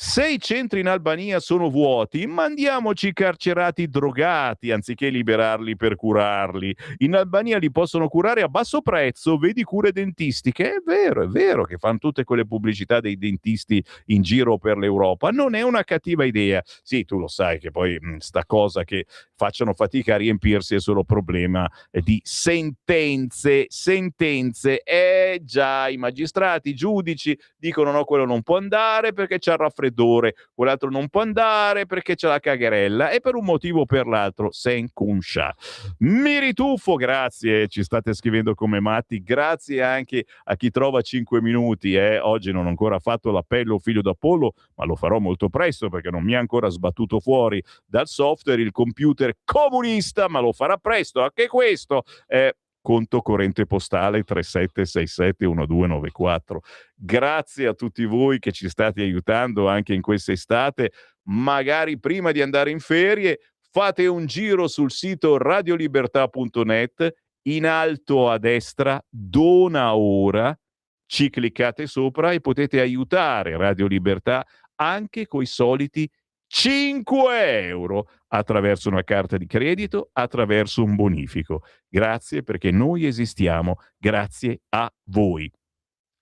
Se i centri in Albania sono vuoti, mandiamoci i carcerati drogati anziché liberarli per curarli. In Albania li possono curare a basso prezzo, vedi cure dentistiche. È vero che fanno tutte quelle pubblicità dei dentisti in giro per l'Europa. Non è una cattiva idea. Sì, tu lo sai che poi sta cosa che facciano fatica a riempirsi è solo problema di sentenze. Già, i magistrati, i giudici dicono no, quello non può andare perché c'ha il raffreddore, quell'altro non può andare perché c'è la cagherella, e per un motivo o per l'altro sen conscia. Mi rituffo, grazie, ci state scrivendo come matti, grazie anche a chi trova 5 minuti. Oggi non ho ancora fatto l'appello figlio d'Apollo, ma lo farò molto presto perché non mi ha ancora sbattuto fuori dal software il computer comunista, ma lo farà presto anche questo. Conto corrente postale 37671294. Grazie a tutti voi che ci state aiutando anche in quest'estate. Magari prima di andare in ferie fate un giro sul sito radiolibertà.net, in alto a destra dona ora, ci cliccate sopra e potete aiutare Radio Libertà anche coi soliti 5 euro attraverso una carta di credito, attraverso un bonifico. Grazie, perché noi esistiamo grazie a voi.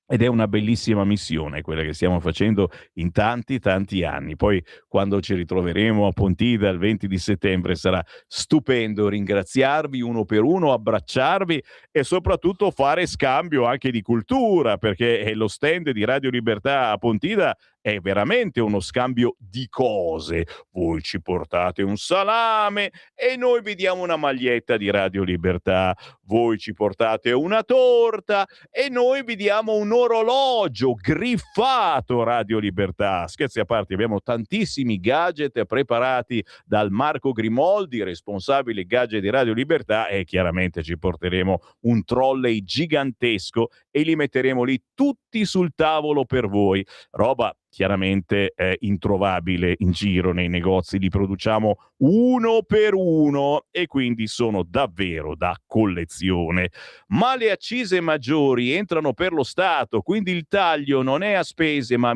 Ed è una bellissima missione quella che stiamo facendo in tanti anni. Poi quando ci ritroveremo a Pontida il 20 di settembre sarà stupendo ringraziarvi uno per uno, abbracciarvi e soprattutto fare scambio anche di cultura, perché lo stand di Radio Libertà a Pontida è veramente uno scambio di cose. Voi ci portate un salame e noi vi diamo una maglietta di Radio Libertà. Voi ci portate una torta e noi vi diamo un orologio griffato Radio Libertà. Scherzi a parte, abbiamo tantissimi gadget preparati dal Marco Grimoldi, responsabile gadget di Radio Libertà, e chiaramente ci porteremo un trolley gigantesco e li metteremo lì tutti sul tavolo per voi. Roba chiaramente introvabile in giro nei negozi, li produciamo uno per uno e quindi sono davvero da collezione. Ma le accise maggiori entrano per lo Stato, quindi il taglio non è a spese ma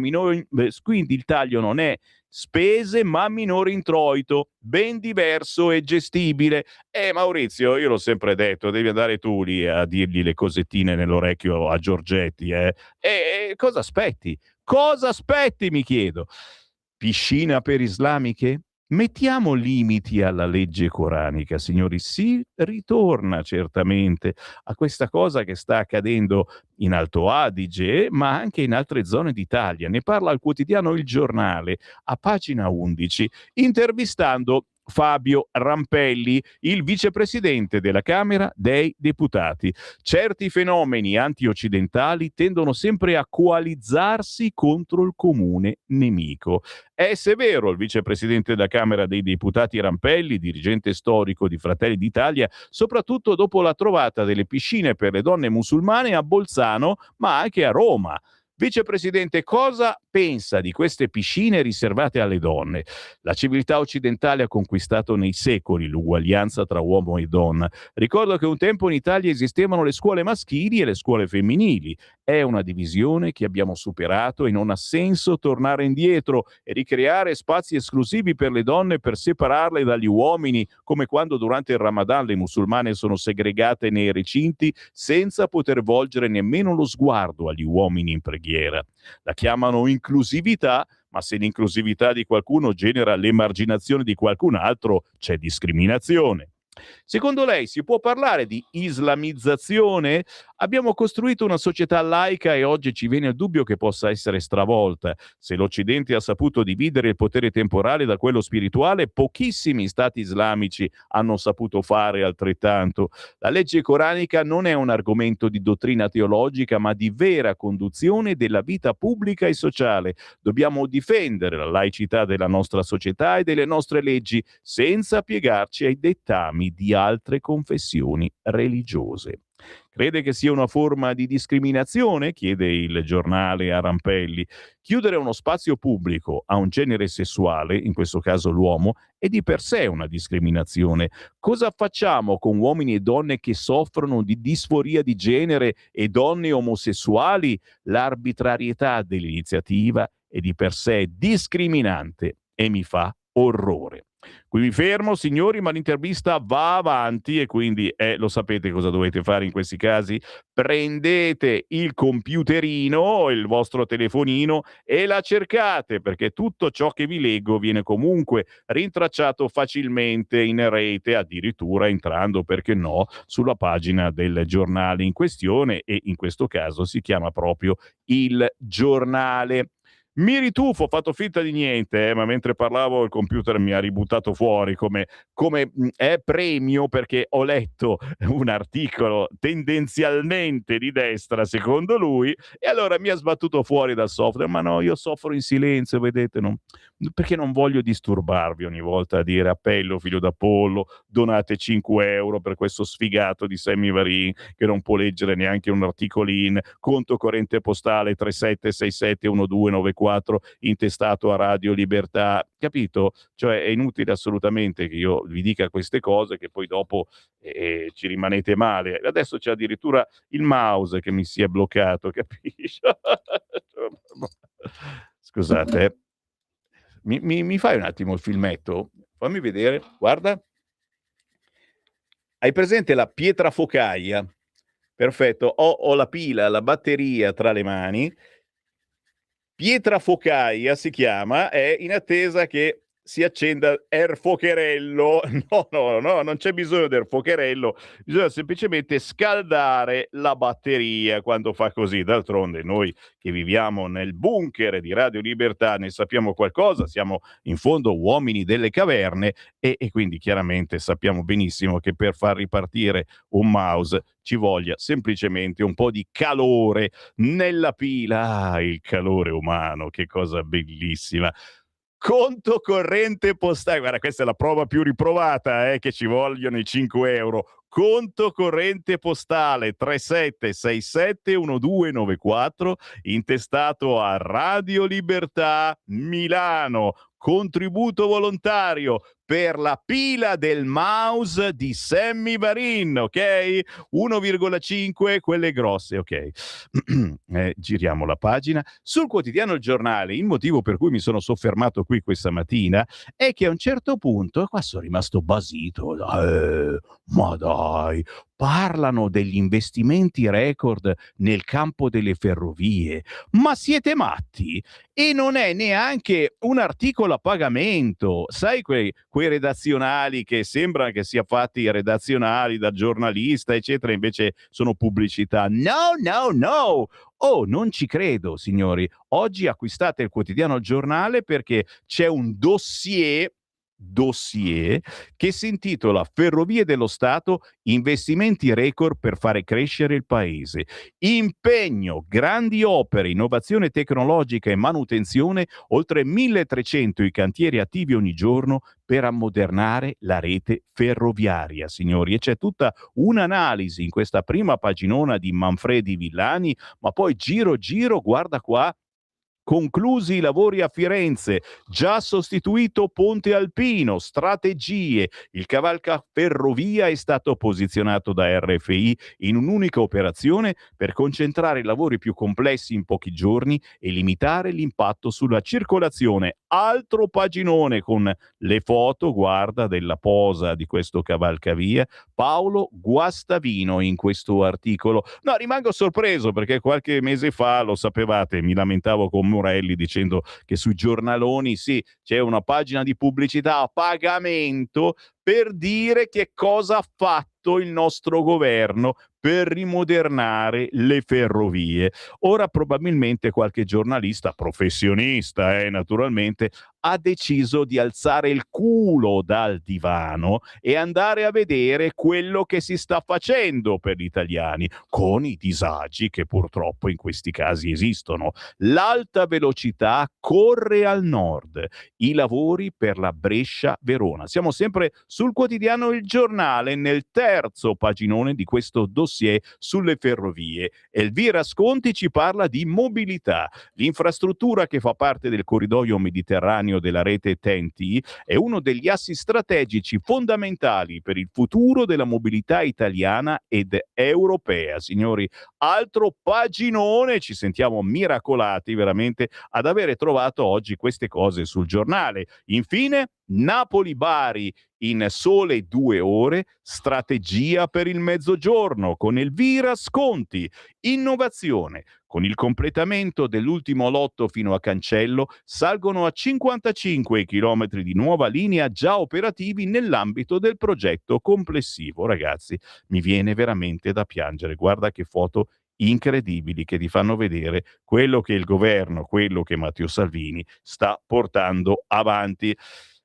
quindi il taglio non è spese ma minore introito, ben diverso e gestibile. Maurizio, io l'ho sempre detto, devi andare tu lì a dirgli le cosettine nell'orecchio a Giorgetti. Cosa aspetti? Cosa aspetti, mi chiedo? Piscina per islamiche? Mettiamo limiti alla legge coranica, signori. Si ritorna certamente a questa cosa che sta accadendo in Alto Adige, ma anche in altre zone d'Italia. Ne parla il quotidiano Il Giornale, a pagina 11, intervistando Fabio Rampelli, il vicepresidente della Camera dei Deputati. Certi fenomeni antioccidentali tendono sempre a coalizzarsi contro il comune nemico. È severo il vicepresidente della Camera dei Deputati Rampelli, dirigente storico di Fratelli d'Italia, soprattutto dopo la trovata delle piscine per le donne musulmane a Bolzano, ma anche a Roma. Vicepresidente, cosa pensa di queste piscine riservate alle donne? La civiltà occidentale ha conquistato nei secoli l'uguaglianza tra uomo e donna. Ricordo che un tempo in Italia esistevano le scuole maschili e le scuole femminili. È una divisione che abbiamo superato e non ha senso tornare indietro e ricreare spazi esclusivi per le donne per separarle dagli uomini, come quando durante il Ramadan le musulmane sono segregate nei recinti senza poter volgere nemmeno lo sguardo agli uomini in preghiera. La chiamano inclusività, ma se l'inclusività di qualcuno genera l'emarginazione di qualcun altro, c'è discriminazione. Secondo lei si può parlare di islamizzazione? Abbiamo costruito una società laica e oggi ci viene il dubbio che possa essere stravolta. Se l'Occidente ha saputo dividere il potere temporale da quello spirituale, pochissimi stati islamici hanno saputo fare altrettanto. La legge coranica non è un argomento di dottrina teologica, ma di vera conduzione della vita pubblica e sociale. Dobbiamo difendere la laicità della nostra società e delle nostre leggi senza piegarci ai dettami di altre confessioni religiose. Crede che sia una forma di discriminazione? Chiede il giornale a Rampelli. Chiudere uno spazio pubblico a un genere sessuale, in questo caso l'uomo, è di per sé una discriminazione. Cosa facciamo con uomini e donne che soffrono di disforia di genere e donne omosessuali? L'arbitrarietà dell'iniziativa è di per sé discriminante e mi fa orrore. Qui mi fermo, signori, ma l'intervista va avanti e quindi lo sapete cosa dovete fare in questi casi? Prendete il computerino, il vostro telefonino e la cercate, perché tutto ciò che vi leggo viene comunque rintracciato facilmente in rete, addirittura entrando, perché no, sulla pagina del giornale in questione, e in questo caso si chiama proprio Il Giornale. Mi ritufo, ho fatto finta di niente, ma mentre parlavo il computer mi ha ributtato fuori come è premio, perché ho letto un articolo tendenzialmente di destra secondo lui, e allora mi ha sbattuto fuori dal software. Ma no, io soffro in silenzio, vedete, perché non voglio disturbarvi ogni volta a dire appello figlio d'Apollo, donate 5 euro per questo sfigato di Sammy Varin che non può leggere neanche un articolin, conto corrente postale 37671294 intestato a Radio Libertà, capito? Cioè è inutile assolutamente che io vi dica queste cose che poi dopo ci rimanete male. Adesso c'è addirittura il mouse che mi si è bloccato, capisci? Scusate, mi fai un attimo il filmetto? Fammi vedere, guarda. Hai presente la pietra focaia? Perfetto, ho la pila, la batteria tra le mani. Pietra focaia si chiama, è in attesa che si accenda il focherello. No, non c'è bisogno del focherello, bisogna semplicemente scaldare la batteria quando fa così. D'altronde noi che viviamo nel bunker di Radio Libertà ne sappiamo qualcosa, siamo in fondo uomini delle caverne e quindi chiaramente sappiamo benissimo che per far ripartire un mouse ci voglia semplicemente un po' di calore nella pila. Ah, il calore umano, che cosa bellissima. Conto corrente postale, guarda, questa è la prova più riprovata, che ci vogliono i 5 euro. Conto corrente postale 37671294, intestato a Radio Libertà Milano. Contributo volontario per la pila del mouse di Sammy Varin, ok? 1,5, quelle grosse, ok. Giriamo la pagina. Sul quotidiano Il Giornale, il motivo per cui mi sono soffermato qui questa mattina è che a un certo punto, qua sono rimasto basito, ma dai, parlano degli investimenti record nel campo delle ferrovie. Ma siete matti? E non è neanche un articolo a pagamento. Sai quei redazionali che sembra che sia fatti redazionali da giornalista, eccetera, invece sono pubblicità. No! Oh, non ci credo, signori. Oggi acquistate il quotidiano Il Giornale perché c'è un dossier che si intitola Ferrovie dello Stato, investimenti record per fare crescere il paese. Impegno, grandi opere, innovazione tecnologica e manutenzione, oltre 1300 i cantieri attivi ogni giorno per ammodernare la rete ferroviaria, signori. E c'è tutta un'analisi in questa prima paginona di Manfredi Villani, ma poi giro, guarda qua. Conclusi i lavori a Firenze, già sostituito Ponte Alpino, strategie. Il cavalcaferrovia è stato posizionato da RFI in un'unica operazione per concentrare i lavori più complessi in pochi giorni e limitare l'impatto sulla circolazione. Altro paginone con le foto, guarda, della posa di questo cavalcavia. Paolo Guastavino in questo articolo. No, rimango sorpreso perché qualche mese fa, lo sapevate, mi lamentavo con Morelli dicendo che sui giornaloni sì, c'è una pagina di pubblicità a pagamento per dire che cosa ha fatto il nostro governo per rimodernare le ferrovie. Ora probabilmente qualche giornalista professionista, naturalmente, ha deciso di alzare il culo dal divano e andare a vedere quello che si sta facendo per gli italiani, con i disagi che purtroppo in questi casi esistono. L'alta velocità corre al nord, i lavori per la Brescia-Verona. Siamo sempre sul quotidiano Il Giornale, nel terzo paginone di questo dossier sulle ferrovie. Elvira Sconti ci parla di mobilità. L'infrastruttura che fa parte del corridoio mediterraneo della rete TEN-T è uno degli assi strategici fondamentali per il futuro della mobilità italiana ed europea. Signori, altro paginone, ci sentiamo miracolati veramente ad avere trovato oggi queste cose sul giornale. Infine, Napoli-Bari in sole 2 ore, strategia per il mezzogiorno con Elvira Sconti, innovazione. Con il completamento dell'ultimo lotto fino a Cancello salgono a 55 chilometri di nuova linea già operativi nell'ambito del progetto complessivo. Ragazzi, mi viene veramente da piangere. Guarda che foto incredibili che ti fanno vedere quello che il governo, quello che Matteo Salvini sta portando avanti.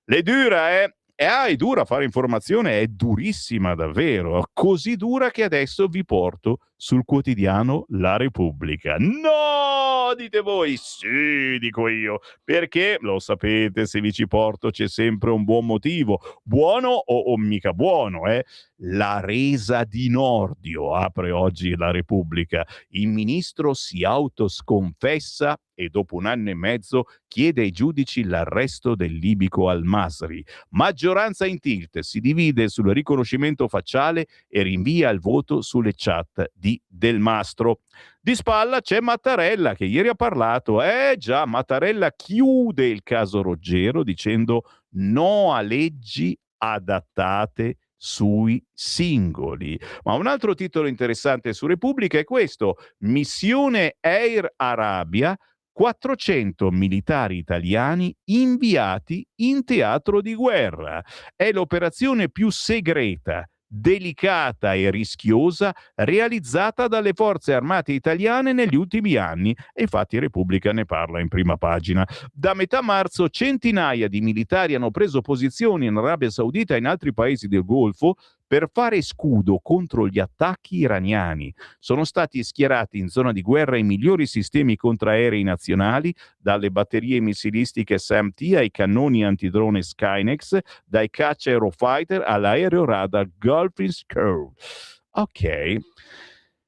Le dura, eh? È dura fare informazione, è durissima davvero, così dura che adesso vi porto sul quotidiano La Repubblica. No, dite voi, sì, dico io, perché lo sapete, se vi ci porto c'è sempre un buon motivo, buono o mica buono, eh? La resa di Nordio, apre oggi La Repubblica. Il ministro si autosconfessa e dopo 1 anno e mezzo chiede ai giudici l'arresto del libico Al-Masri. Maggioranza in tilt, si divide sul riconoscimento facciale e rinvia il voto sulle chat di Del Mastro. Di spalla c'è Mattarella che ieri ha parlato. Già, Mattarella chiude il caso Roggero dicendo no a leggi adattate sui singoli. Ma un altro titolo interessante su Repubblica è questo: missione Air Arabia, 400 militari italiani inviati in teatro di guerra. È l'operazione più segreta, delicata e rischiosa realizzata dalle forze armate italiane negli ultimi anni, e infatti Repubblica ne parla in prima pagina. Da metà marzo centinaia di militari hanno preso posizioni in Arabia Saudita e in altri paesi del Golfo per fare scudo contro gli attacchi iraniani. Sono stati schierati in zona di guerra i migliori sistemi contraerei nazionali, dalle batterie missilistiche SAM-T ai cannoni antidrone Skynex, dai caccia Eurofighter all'aereo radar Gulfstream Curve. Ok.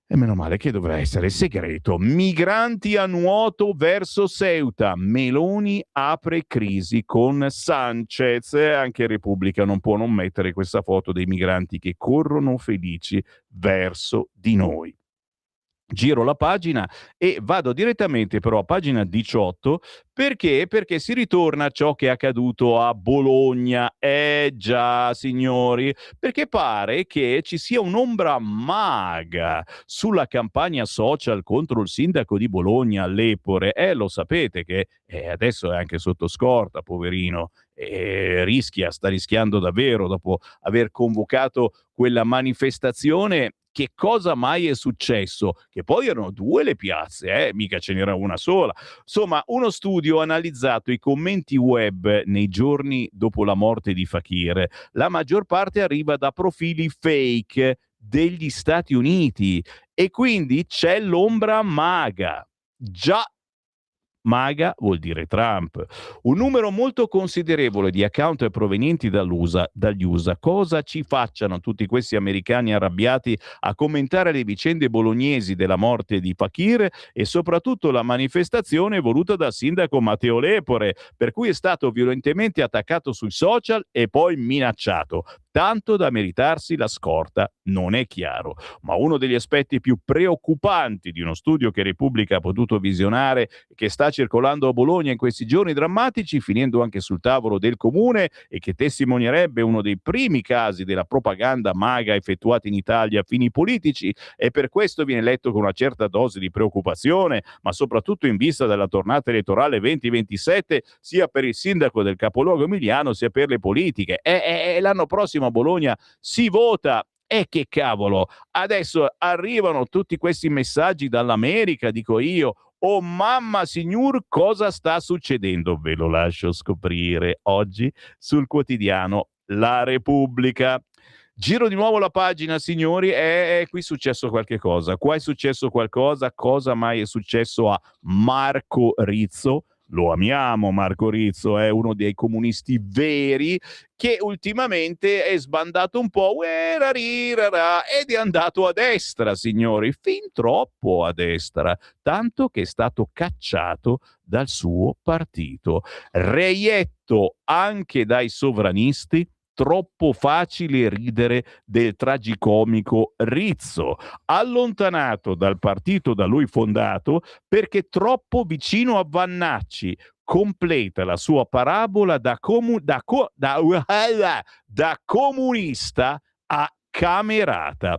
E meno male che dovrà essere segreto. Migranti a nuoto verso Ceuta. Meloni apre crisi con Sanchez. Anche Repubblica non può non mettere questa foto dei migranti che corrono felici verso di noi. Giro la pagina e vado direttamente però a pagina 18 perché si ritorna a ciò che è accaduto a Bologna. Già, signori, perché pare che ci sia un'ombra maga sulla campagna social contro il sindaco di Bologna, Lepore. Lo sapete che adesso è anche sotto scorta, poverino, sta rischiando davvero dopo aver convocato quella manifestazione. Che cosa mai è successo? Che poi erano 2 le piazze, mica ce n'era una sola. Insomma, uno studio ha analizzato i commenti web nei giorni dopo la morte di Fakir. La maggior parte arriva da profili fake degli Stati Uniti e quindi c'è l'ombra maga. Già, MAGA vuol dire Trump. Un numero molto considerevole di account provenienti dagli USA. Cosa ci facciano tutti questi americani arrabbiati a commentare le vicende bolognesi della morte di Fakir e soprattutto la manifestazione voluta dal sindaco Matteo Lepore, per cui è stato violentemente attaccato sui social e poi minacciato. tanto da meritarsi la scorta non è chiaro. Ma uno degli aspetti più preoccupanti di uno studio che Repubblica ha potuto visionare e che sta circolando a Bologna in questi giorni drammatici, finendo anche sul tavolo del comune e che testimonierebbe uno dei primi casi della propaganda maga effettuata in Italia a fini politici, e per questo viene letto con una certa dose di preoccupazione, ma soprattutto in vista della tornata elettorale 2027, sia per il sindaco del capoluogo emiliano sia per le politiche. L'anno prossimo a Bologna si vota. E che cavolo, adesso arrivano tutti questi messaggi dall'America, dico io. Oh mamma signor, cosa sta succedendo? Ve lo lascio scoprire oggi sul quotidiano La Repubblica. Giro di nuovo la pagina, signori, e qui è successo qualche cosa. Qua è successo qualcosa. Cosa mai è successo a Marco Rizzo? Lo amiamo Marco Rizzo, è uno dei comunisti veri che ultimamente è sbandato un po' ed è andato a destra, signori, fin troppo a destra, tanto che è stato cacciato dal suo partito. Reietto anche dai sovranisti. Troppo facile ridere del tragicomico Rizzo, allontanato dal partito da lui fondato perché troppo vicino a Vannacci. Completa la sua parabola da comunista a camerata.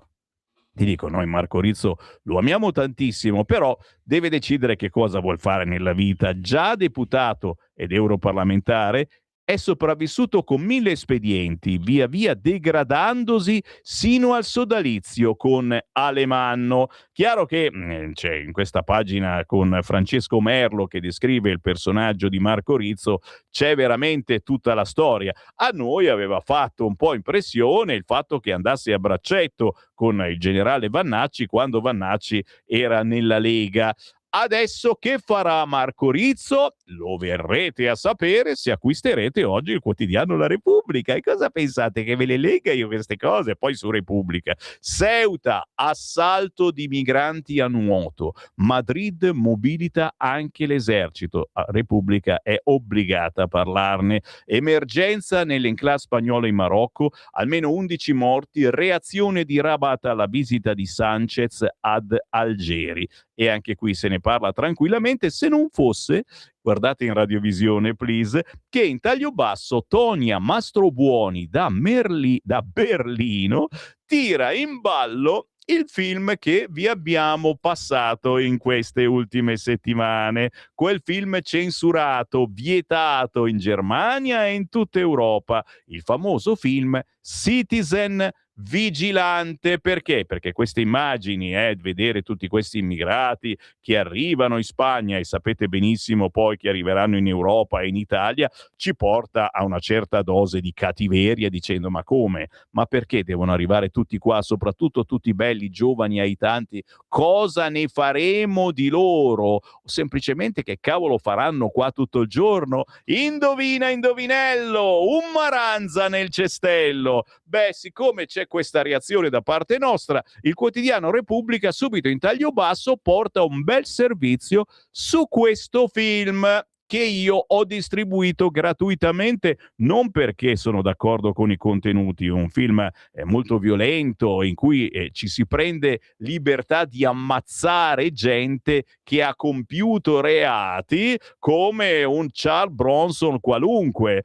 Ti dico, noi Marco Rizzo lo amiamo tantissimo, però deve decidere che cosa vuol fare nella vita. Già deputato ed europarlamentare, è sopravvissuto con 1000 espedienti, via via degradandosi sino al sodalizio con Alemanno. Chiaro che c'è in questa pagina con Francesco Merlo che descrive il personaggio di Marco Rizzo, c'è veramente tutta la storia. A noi aveva fatto un po' impressione il fatto che andasse a braccetto con il generale Vannacci quando Vannacci era nella Lega. Adesso che farà Marco Rizzo? Lo verrete a sapere se acquisterete oggi il quotidiano La Repubblica. E cosa pensate che ve le lega io queste cose? Poi su Repubblica. Ceuta, assalto di migranti a nuoto. Madrid mobilita anche l'esercito. Repubblica è obbligata a parlarne. Emergenza nell'enclave spagnolo in Marocco. Almeno 11 morti. Reazione di Rabat alla visita di Sanchez ad Algeri. E anche qui se ne parla tranquillamente, se non fosse, guardate in radiovisione please, che in taglio basso Tonia Mastrobuoni da Berlino tira in ballo il film che vi abbiamo passato in queste ultime settimane, quel film censurato, vietato in Germania e in tutta Europa, il famoso film Citizen Vigilante. Perché? Perché queste immagini, vedere tutti questi immigrati che arrivano in Spagna e sapete benissimo poi che arriveranno in Europa e in Italia, ci porta a una certa dose di cattiveria dicendo ma come? Ma perché devono arrivare tutti qua, soprattutto tutti belli, giovani, aitanti? Cosa ne faremo di loro? O semplicemente che cavolo faranno qua tutto il giorno? Indovina, indovinello, un maranza nel cestello. Beh, siccome c'è questa reazione da parte nostra, il quotidiano Repubblica subito in taglio basso porta un bel servizio su questo film che io ho distribuito gratuitamente, non perché sono d'accordo con i contenuti, un film molto violento in cui ci si prende libertà di ammazzare gente che ha compiuto reati come un Charles Bronson qualunque,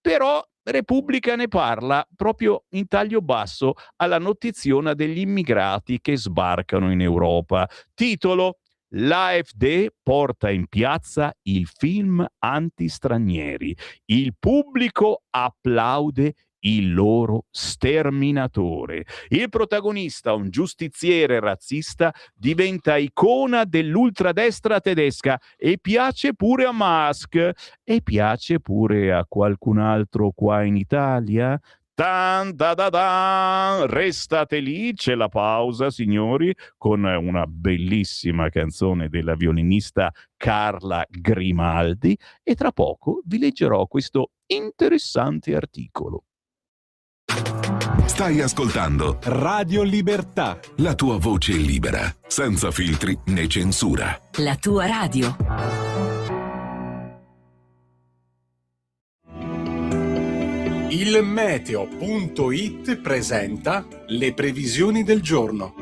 però Repubblica ne parla proprio in taglio basso alla notiziona degli immigrati che sbarcano in Europa. Titolo: l'AfD porta in piazza il film anti-stranieri. Il pubblico applaude il loro sterminatore. Il protagonista, un giustiziere razzista, diventa icona dell'ultradestra tedesca e piace pure a Musk e piace pure a qualcun altro qua in Italia. Tan, da, da, da. Restate lì, c'è la pausa, signori, con una bellissima canzone della violinista Carla Grimaldi e tra poco vi leggerò questo interessante articolo. Stai ascoltando Radio Libertà. la tua voce libera, senza filtri né censura. La tua radio. Il meteo.it presenta le previsioni del giorno.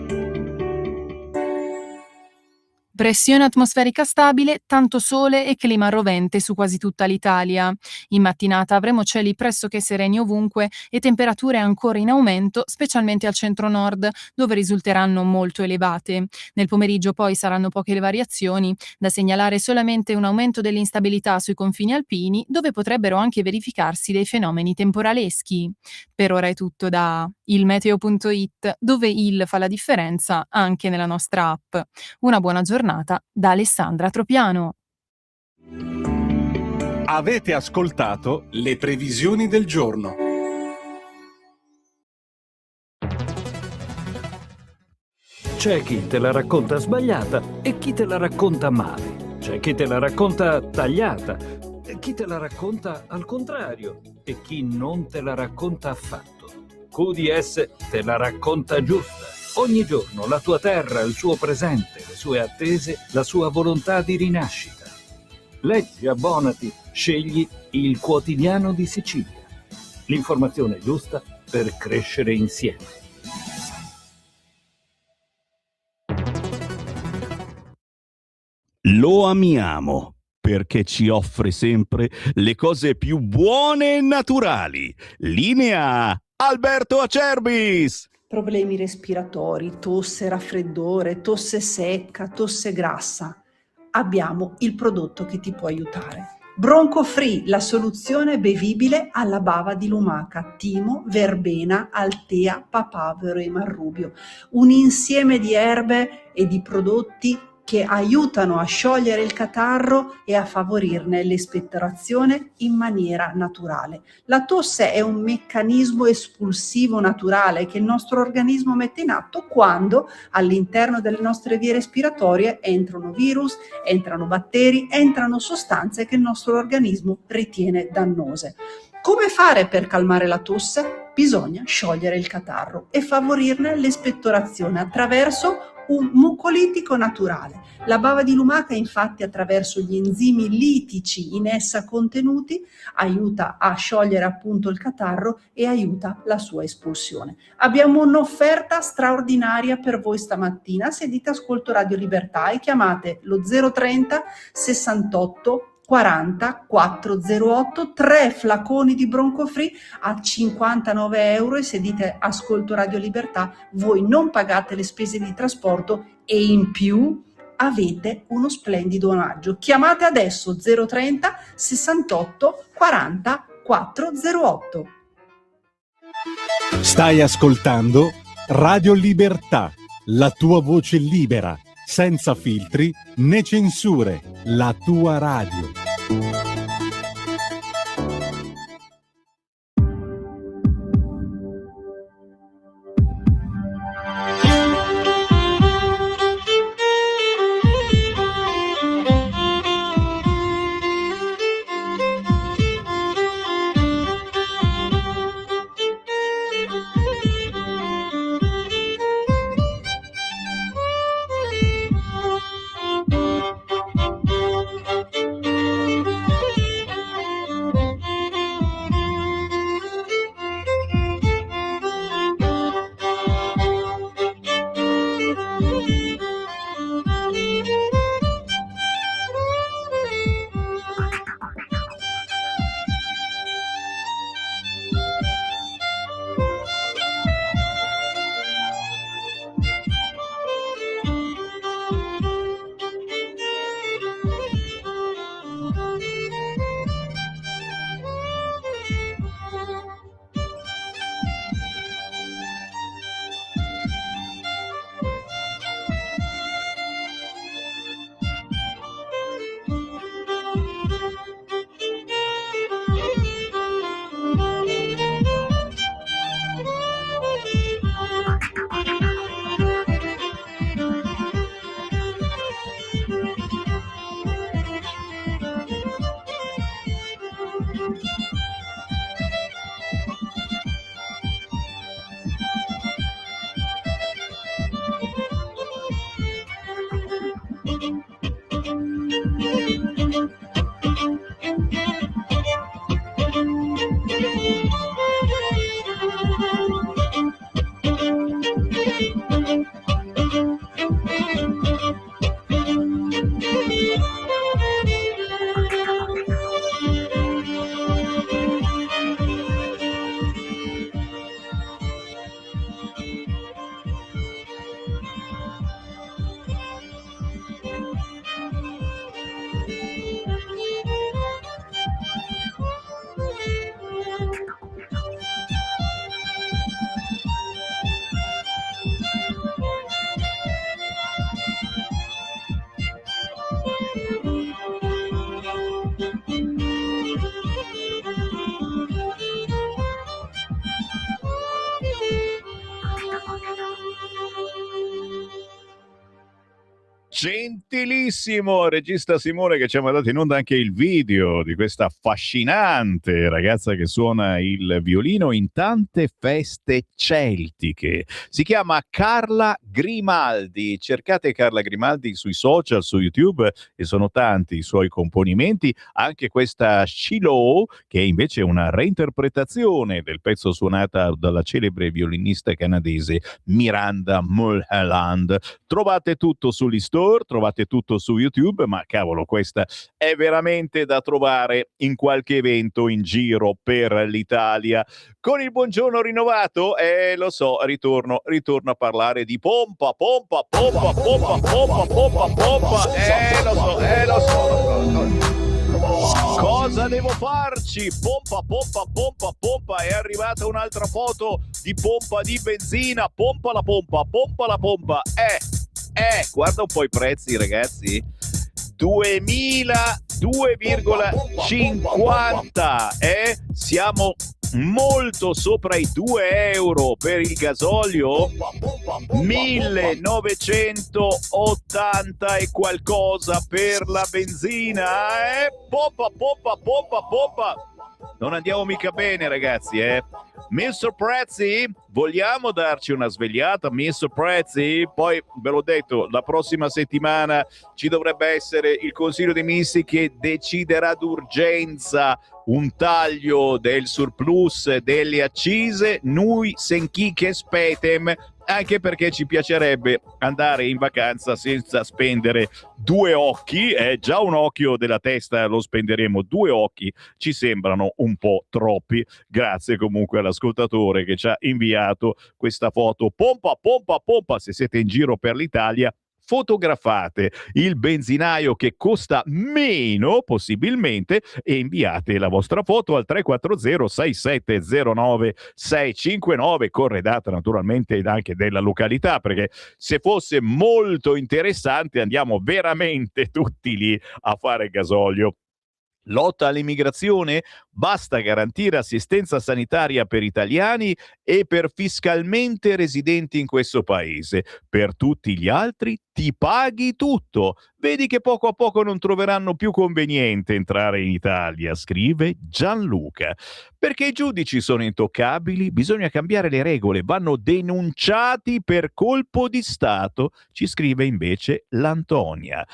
Pressione atmosferica stabile, tanto sole e clima rovente su quasi tutta l'Italia. In mattinata avremo cieli pressoché sereni ovunque e temperature ancora in aumento, specialmente al centro-nord, dove risulteranno molto elevate. Nel pomeriggio poi saranno poche le variazioni, da segnalare solamente un aumento dell'instabilità sui confini alpini, dove potrebbero anche verificarsi dei fenomeni temporaleschi. Per ora è tutto da ilmeteo.it, dove il fa la differenza anche nella nostra app. Una buona giornata da Alessandra Tropiano. Avete ascoltato le previsioni del giorno. C'è chi te la racconta sbagliata e chi te la racconta male. C'è chi te la racconta tagliata e chi te la racconta al contrario e chi non te la racconta affatto. QDS te la racconta giusta. Ogni giorno la tua terra, il suo presente, le sue attese, la sua volontà di rinascita. Leggi, abbonati, scegli il Quotidiano di Sicilia. L'informazione giusta per crescere insieme. Lo amiamo perché ci offre sempre le cose più buone e naturali. Linea Alberto Acerbis. Problemi respiratori, tosse, raffreddore, tosse secca, tosse grassa. Abbiamo il prodotto che ti può aiutare. Bronco Free, la soluzione bevibile alla bava di lumaca, timo, verbena, altea, papavero e marrubio. Un insieme di erbe e di prodotti che aiutano a sciogliere il catarro e a favorirne l'espettorazione in maniera naturale. La tosse è un meccanismo espulsivo naturale che il nostro organismo mette in atto quando all'interno delle nostre vie respiratorie entrano virus, entrano batteri, entrano sostanze che il nostro organismo ritiene dannose. Come fare per calmare la tosse? Bisogna sciogliere il catarro e favorirne l'espettorazione attraverso un mucolitico naturale. La bava di lumaca, infatti, attraverso gli enzimi litici in essa contenuti, aiuta a sciogliere appunto il catarro e aiuta la sua espulsione. Abbiamo un'offerta straordinaria per voi stamattina. Se dite ascolto Radio Libertà e chiamate lo 030 68 40 408, 3 flaconi di Bronco Free a 59 euro, e se dite ascolto Radio Libertà voi non pagate le spese di trasporto e in più avete uno splendido omaggio. Chiamate adesso 030 68 40 408. Stai ascoltando Radio Libertà, la tua voce libera, senza filtri né censure, la tua radio. Gentilissimo regista Simone, che ci ha mandato in onda anche il video di questa affascinante ragazza che suona il violino in tante feste celtiche. Si chiama Carla Grimaldi. Cercate Carla Grimaldi sui social, su YouTube, e sono tanti i suoi componimenti. Anche questa Shiloh, che è invece una reinterpretazione del pezzo suonata dalla celebre violinista canadese Miranda Mulholland. Trovate tutto sugli store, trovate tutto su YouTube, ma cavolo, questa è veramente da trovare in qualche evento in giro per l'Italia. Con il buongiorno rinnovato, lo so, ritorno a parlare di pompa, lo so. Cosa devo farci? Pompa. È arrivata un'altra foto di pompa di benzina. Pompa la pompa. Guarda un po' i prezzi, ragazzi. 2,50. Siamo molto sopra i 2 euro per il gasolio, 1980 e qualcosa per la benzina. Pompa. Non andiamo mica bene, ragazzi, Mr. Prezzi, vogliamo darci una svegliata, Mr. Prezzi? Poi ve l'ho detto, la prossima settimana ci dovrebbe essere il Consiglio dei Ministri che deciderà d'urgenza un taglio del surplus delle accise. Noi senchi che spetem, anche perché ci piacerebbe andare in vacanza senza spendere 2 occhi, già un occhio della testa lo spenderemo, 2 occhi ci sembrano un po' troppi. Grazie comunque all'ascoltatore che ci ha inviato questa foto. Pompa, se siete in giro per l'Italia, fotografate il benzinaio che costa meno possibilmente e inviate la vostra foto al 340 6709 659, corredata naturalmente anche della località, perché se fosse molto interessante andiamo veramente tutti lì a fare gasolio. Lotta all'immigrazione? Basta garantire assistenza sanitaria per italiani e per fiscalmente residenti in questo paese. Per tutti gli altri ti paghi tutto. Vedi che poco a poco non troveranno più conveniente entrare in Italia, scrive Gianluca. Perché i giudici sono intoccabili, bisogna cambiare le regole, vanno denunciati per colpo di Stato, ci scrive invece l'Antonia.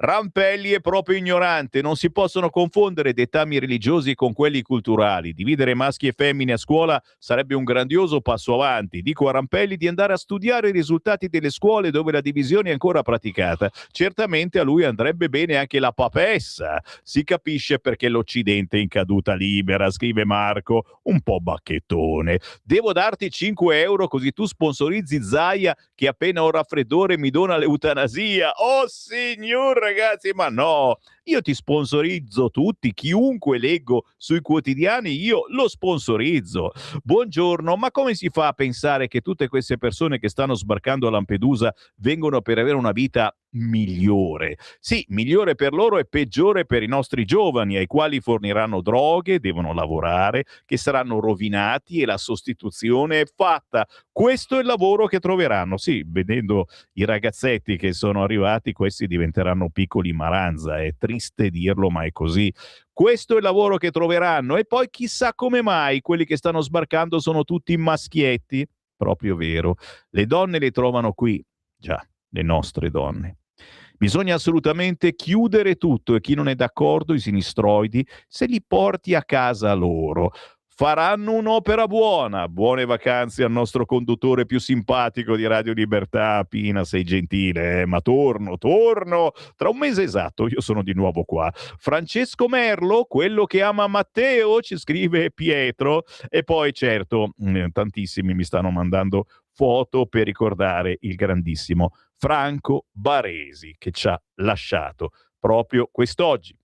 Rampelli è proprio ignorante, non si possono confondere dettami religiosi con quelli culturali. Dividere maschi e femmine a scuola sarebbe un grandioso passo avanti. Dico a Rampelli di andare a studiare i risultati delle scuole dove la divisione è ancora praticata. Certamente a lui andrebbe bene anche la papessa. Si capisce perché l'Occidente è in caduta libera, scrive Marco, un po' bacchettone. Devo darti 5 euro così tu sponsorizzi Zaia che appena ho raffreddore mi dona l'eutanasia. Oh signor ragazzi, ma no, io ti sponsorizzo tutti, chiunque leggo sui quotidiani io lo sponsorizzo. Buongiorno, ma come si fa a pensare che tutte queste persone che stanno sbarcando a Lampedusa vengono per avere una vita migliore? Sì, migliore per loro e peggiore per i nostri giovani, ai quali forniranno droghe, devono lavorare, che saranno rovinati e la sostituzione è fatta. Questo è il lavoro che troveranno. Sì, vedendo i ragazzetti che sono arrivati, questi diventeranno piccoli Maranza, è triste dirlo ma è così. Questo è il lavoro che troveranno e poi chissà come mai quelli che stanno sbarcando sono tutti maschietti. Proprio vero, le donne le trovano qui, già, le nostre donne. Bisogna assolutamente chiudere tutto e chi non è d'accordo, i sinistroidi, se li porti a casa loro. Faranno un'opera buona. Buone vacanze al nostro conduttore più simpatico di Radio Libertà. Pina, sei gentile, ma torno. Tra un mese esatto, io sono di nuovo qua. Francesco Merlo, quello che ama Matteo, ci scrive Pietro. E poi, certo, tantissimi mi stanno mandando foto per ricordare il grandissimo Franco Baresi, che ci ha lasciato proprio quest'oggi.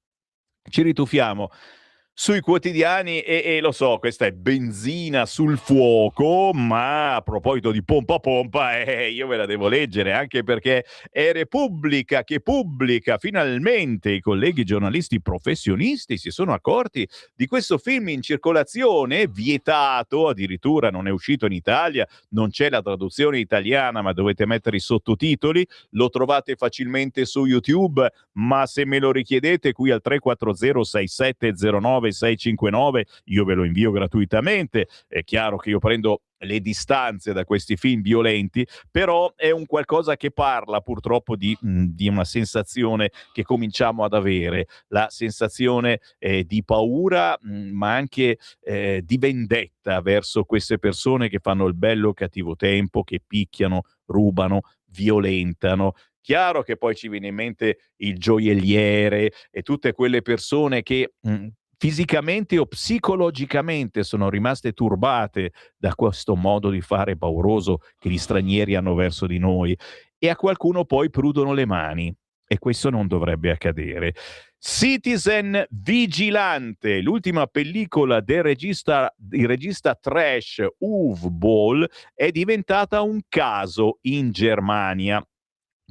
Ci rituffiamo. sui quotidiani e lo so, questa è benzina sul fuoco, ma a proposito di pompa pompa, io ve la devo leggere anche perché è Repubblica che pubblica finalmente, i colleghi giornalisti professionisti si sono accorti di questo film in circolazione, vietato, addirittura non è uscito in Italia, non c'è la traduzione italiana, ma dovete mettere i sottotitoli, lo trovate facilmente su YouTube, ma se me lo richiedete qui al 340 6709 659 io ve lo invio gratuitamente. È chiaro che io prendo le distanze da questi film violenti, però è un qualcosa che parla purtroppo di una sensazione che cominciamo ad avere, la sensazione di paura, ma anche di vendetta verso queste persone che fanno il bello o cattivo tempo, che picchiano, rubano, violentano. Chiaro che poi ci viene in mente il gioielliere e tutte quelle persone che fisicamente o psicologicamente sono rimaste turbate da questo modo di fare pauroso che gli stranieri hanno verso di noi, e a qualcuno poi prudono le mani, e questo non dovrebbe accadere. Citizen Vigilante, l'ultima pellicola il regista trash Uwe Boll, è diventata un caso in Germania.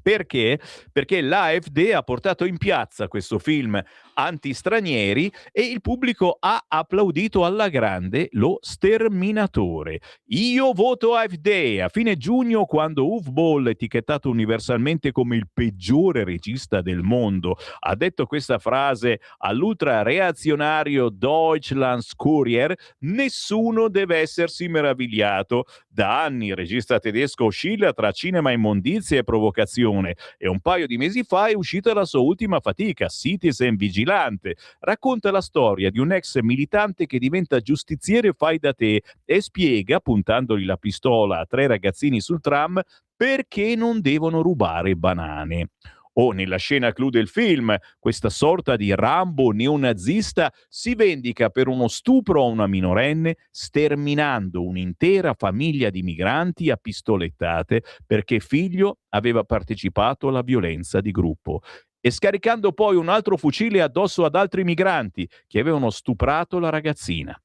Perché? Perché l'AfD ha portato in piazza questo film anti-stranieri e il pubblico ha applaudito alla grande Lo Sterminatore. Io voto AfD. A fine giugno, quando Uwe Boll, etichettato universalmente come il peggiore regista del mondo, ha detto questa frase all'ultra reazionario Deutschlandskurier, nessuno deve essersi meravigliato. Da anni il regista tedesco oscilla tra cinema immondizie e provocazione, e un paio di mesi fa è uscita la sua ultima fatica, Citizen Vigilante. Racconta la storia di un ex militante che diventa giustiziere fai da te e spiega, puntandogli la pistola a 3 ragazzini sul tram, perché non devono rubare banane. Nella scena clou del film, questa sorta di Rambo neonazista si vendica per uno stupro a una minorenne, sterminando un'intera famiglia di migranti a pistolettate perché figlio aveva partecipato alla violenza di gruppo, e scaricando poi un altro fucile addosso ad altri migranti che avevano stuprato la ragazzina.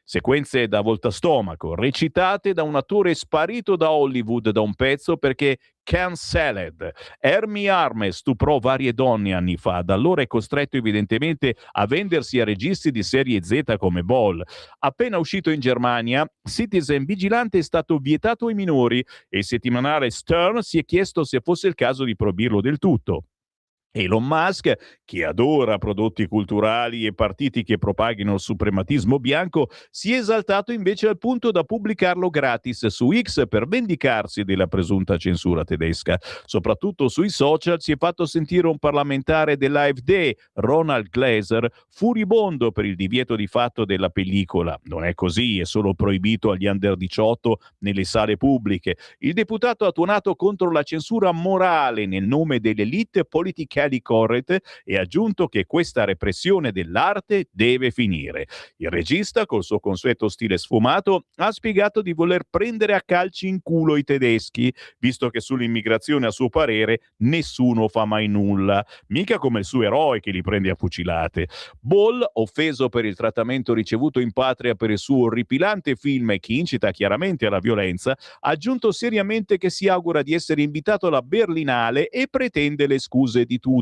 Sequenze da voltastomaco, recitate da un attore sparito da Hollywood da un pezzo perché cancelled. Hermie Armes stuprò varie donne anni fa, da allora è costretto evidentemente a vendersi a registi di serie Z come Boll. Appena uscito in Germania, Citizen Vigilante è stato vietato ai minori e il settimanale Stern si è chiesto se fosse il caso di proibirlo del tutto. Elon Musk, che adora prodotti culturali e partiti che propaghino il suprematismo bianco, si è esaltato invece al punto da pubblicarlo gratis su X per vendicarsi della presunta censura tedesca. Soprattutto sui social si è fatto sentire un parlamentare dell'AfD, Ronald Glaser, furibondo per il divieto di fatto della pellicola. Non è così, è solo proibito agli under 18 nelle sale pubbliche. Il deputato ha tuonato contro la censura morale nel nome dell'elite politically correct e ha aggiunto che questa repressione dell'arte deve finire. Il regista, col suo consueto stile sfumato, ha spiegato di voler prendere a calci in culo i tedeschi, visto che sull'immigrazione, a suo parere, nessuno fa mai nulla, mica come il suo eroe che li prende a fucilate. Boll, offeso per il trattamento ricevuto in patria per il suo orripilante film che incita chiaramente alla violenza, ha aggiunto seriamente che si augura di essere invitato alla Berlinale e pretende le scuse di tutti.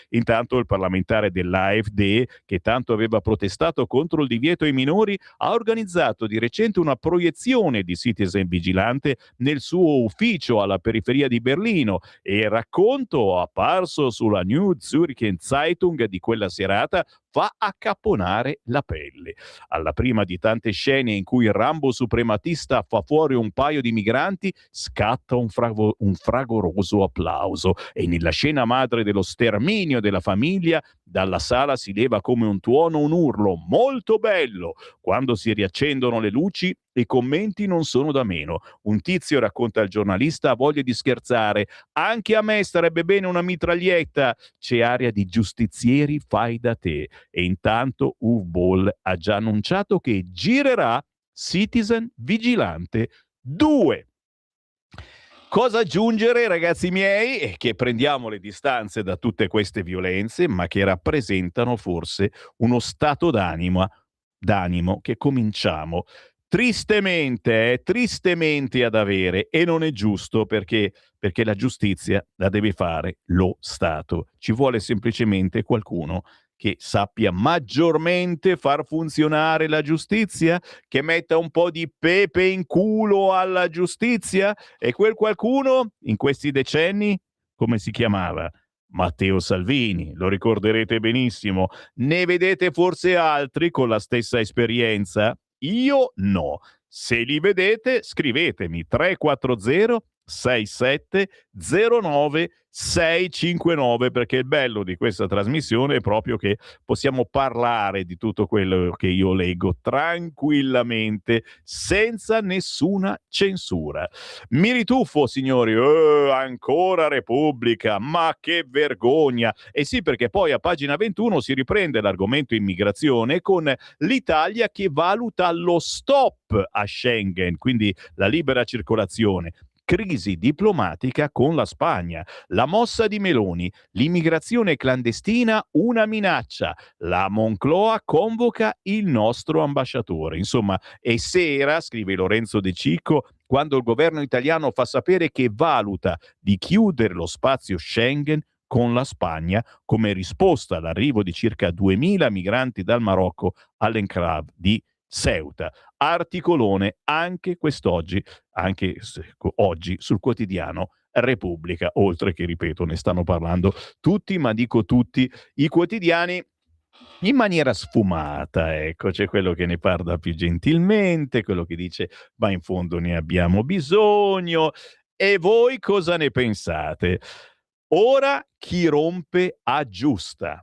Intanto il parlamentare dell'AfD, che tanto aveva protestato contro il divieto ai minori, ha organizzato di recente una proiezione di Citizen Vigilante nel suo ufficio alla periferia di Berlino, e il racconto apparso sulla New Zürcher Zeitung di quella serata fa accapponare la pelle. Alla prima di tante scene in cui il Rambo suprematista fa fuori un paio di migranti, scatta un fragoroso applauso, e nella scena madre dello sterminio della famiglia, dalla sala si leva come un tuono un urlo molto bello. Quando si riaccendono le luci, i commenti non sono da meno. Un tizio racconta al giornalista: ha voglia di scherzare, anche a me starebbe bene una mitraglietta, c'è aria di giustizieri fai da te. E intanto Uwe Boll ha già annunciato che girerà Citizen Vigilante 2. Cosa aggiungere, ragazzi miei? È che prendiamo le distanze da tutte queste violenze, ma che rappresentano forse uno stato d'animo che cominciamo tristemente ad avere, e non è giusto perché la giustizia la deve fare lo Stato. Ci vuole semplicemente qualcuno che sappia maggiormente far funzionare la giustizia, che metta un po' di pepe in culo alla giustizia, e quel qualcuno in questi decenni come si chiamava? Matteo Salvini, lo ricorderete benissimo. Ne vedete forse altri con la stessa esperienza? Io no. Se li vedete, scrivetemi 340 6709 659, perché il bello di questa trasmissione è proprio che possiamo parlare di tutto quello che io leggo tranquillamente, senza nessuna censura. Mi rituffo, signori, ancora Repubblica, ma che vergogna! E sì, perché poi a pagina 21 si riprende l'argomento immigrazione con l'Italia che valuta lo stop a Schengen, quindi la libera circolazione. Crisi diplomatica con la Spagna, la mossa di Meloni, l'immigrazione clandestina una minaccia, la Moncloa convoca il nostro ambasciatore. Insomma, è sera, scrive Lorenzo De Cicco, quando il governo italiano fa sapere che valuta di chiudere lo spazio Schengen con la Spagna come risposta all'arrivo di circa 2000 migranti dal Marocco all'enclave di Ceuta. Articolone anche quest'oggi, oggi sul quotidiano Repubblica, oltre che, ripeto, ne stanno parlando tutti, ma dico tutti, i quotidiani in maniera sfumata. Ecco, c'è quello che ne parla più gentilmente, quello che dice ma in fondo ne abbiamo bisogno. E voi cosa ne pensate? Ora chi rompe aggiusta.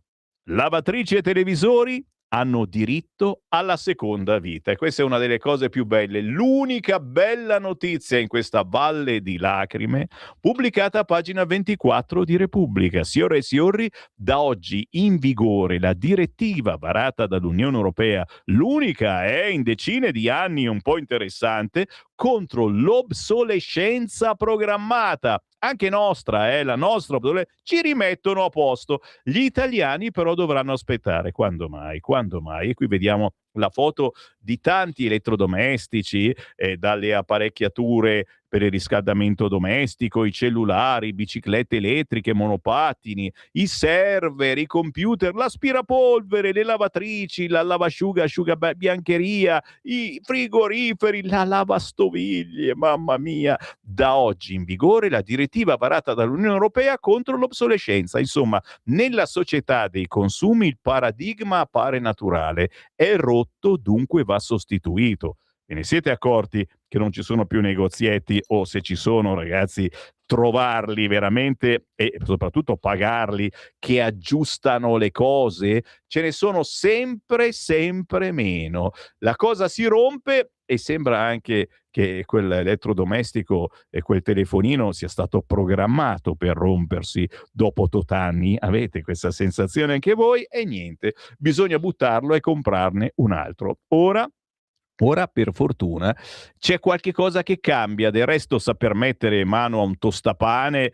Lavatrici e televisori hanno diritto alla seconda vita, e questa è una delle cose più belle, l'unica bella notizia in questa valle di lacrime, pubblicata a pagina 24 di Repubblica. Signore e signori, da oggi in vigore la direttiva varata dall'Unione Europea, l'unica in decine di anni, un po' interessante, contro l'obsolescenza programmata. Anche nostra, la nostra, ci rimettono a posto. Gli italiani però dovranno aspettare. Quando mai? Quando mai? E qui vediamo la foto di tanti elettrodomestici, dalle apparecchiature per il riscaldamento domestico, i cellulari, biciclette elettriche, monopattini, i server, i computer, l'aspirapolvere, le lavatrici, la lavasciuga, biancheria, i frigoriferi, la lavastoviglie, mamma mia. Da oggi in vigore la direttiva varata dall'Unione Europea contro l'obsolescenza. Insomma, nella società dei consumi il paradigma appare naturale. È rotto, dunque va sostituito. Ve ne siete accorti che non ci sono più negozietti, o se ci sono, ragazzi, trovarli veramente e soprattutto pagarli, che aggiustano le cose? Ce ne sono sempre meno. La cosa si rompe e sembra anche che quell'elettrodomestico e quel telefonino sia stato programmato per rompersi dopo 8 anni. Avete questa sensazione anche voi? E niente, bisogna buttarlo e comprarne un altro. Ora, per fortuna, c'è qualche cosa che cambia. Del resto, saper mettere mano a un tostapane,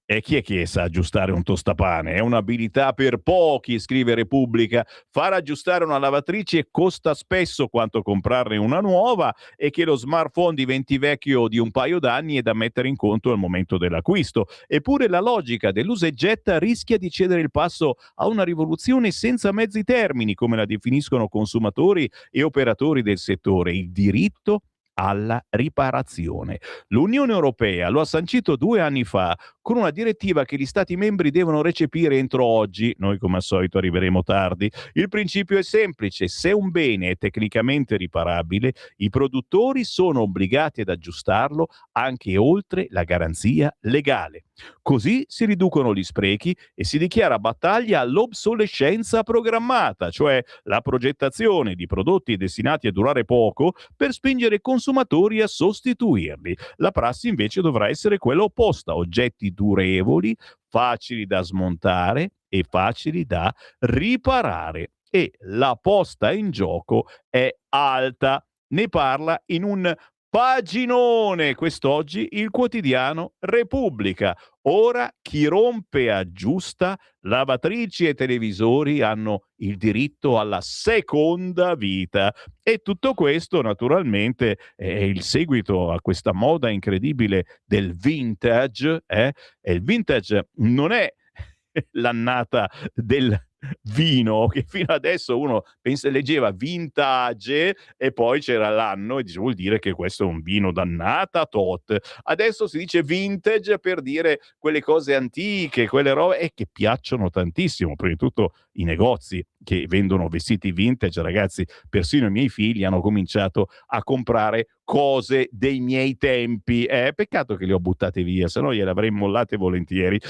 e chi è che sa aggiustare un tostapane? È un'abilità per pochi, scrive Repubblica. Far aggiustare una lavatrice costa spesso quanto comprarne una nuova, e che lo smartphone diventi vecchio di un paio d'anni è da mettere in conto al momento dell'acquisto. Eppure la logica dell'usa e getta rischia di cedere il passo a una rivoluzione senza mezzi termini, come la definiscono consumatori e operatori del settore: il diritto alla riparazione. L'Unione Europea lo ha sancito 2 anni fa con una direttiva che gli Stati membri devono recepire entro oggi. Noi, come al solito, arriveremo tardi. Il principio è semplice: se un bene è tecnicamente riparabile, i produttori sono obbligati ad aggiustarlo anche oltre la garanzia legale. Così si riducono gli sprechi e si dichiara battaglia all'obsolescenza programmata, cioè la progettazione di prodotti destinati a durare poco per spingere i consumatori a sostituirli. La prassi invece dovrà essere quella opposta: oggetti durevoli, facili da smontare e facili da riparare. E la posta in gioco è alta. Ne parla in un Paginone, quest'oggi il quotidiano Repubblica. Ora chi rompe aggiusta, lavatrici e televisori hanno il diritto alla seconda vita. E tutto questo naturalmente è il seguito a questa moda incredibile del vintage. E il vintage non è l'annata del vino, che fino adesso uno leggeva vintage e poi c'era l'anno e vuol dire che questo è un vino d'annata tot. Adesso si dice vintage per dire quelle cose antiche, quelle robe che piacciono tantissimo. Prima di tutto i negozi che vendono vestiti vintage, ragazzi, persino i miei figli hanno cominciato a comprare cose dei miei tempi. Peccato che le ho buttate via, se no gliele avrei mollate volentieri.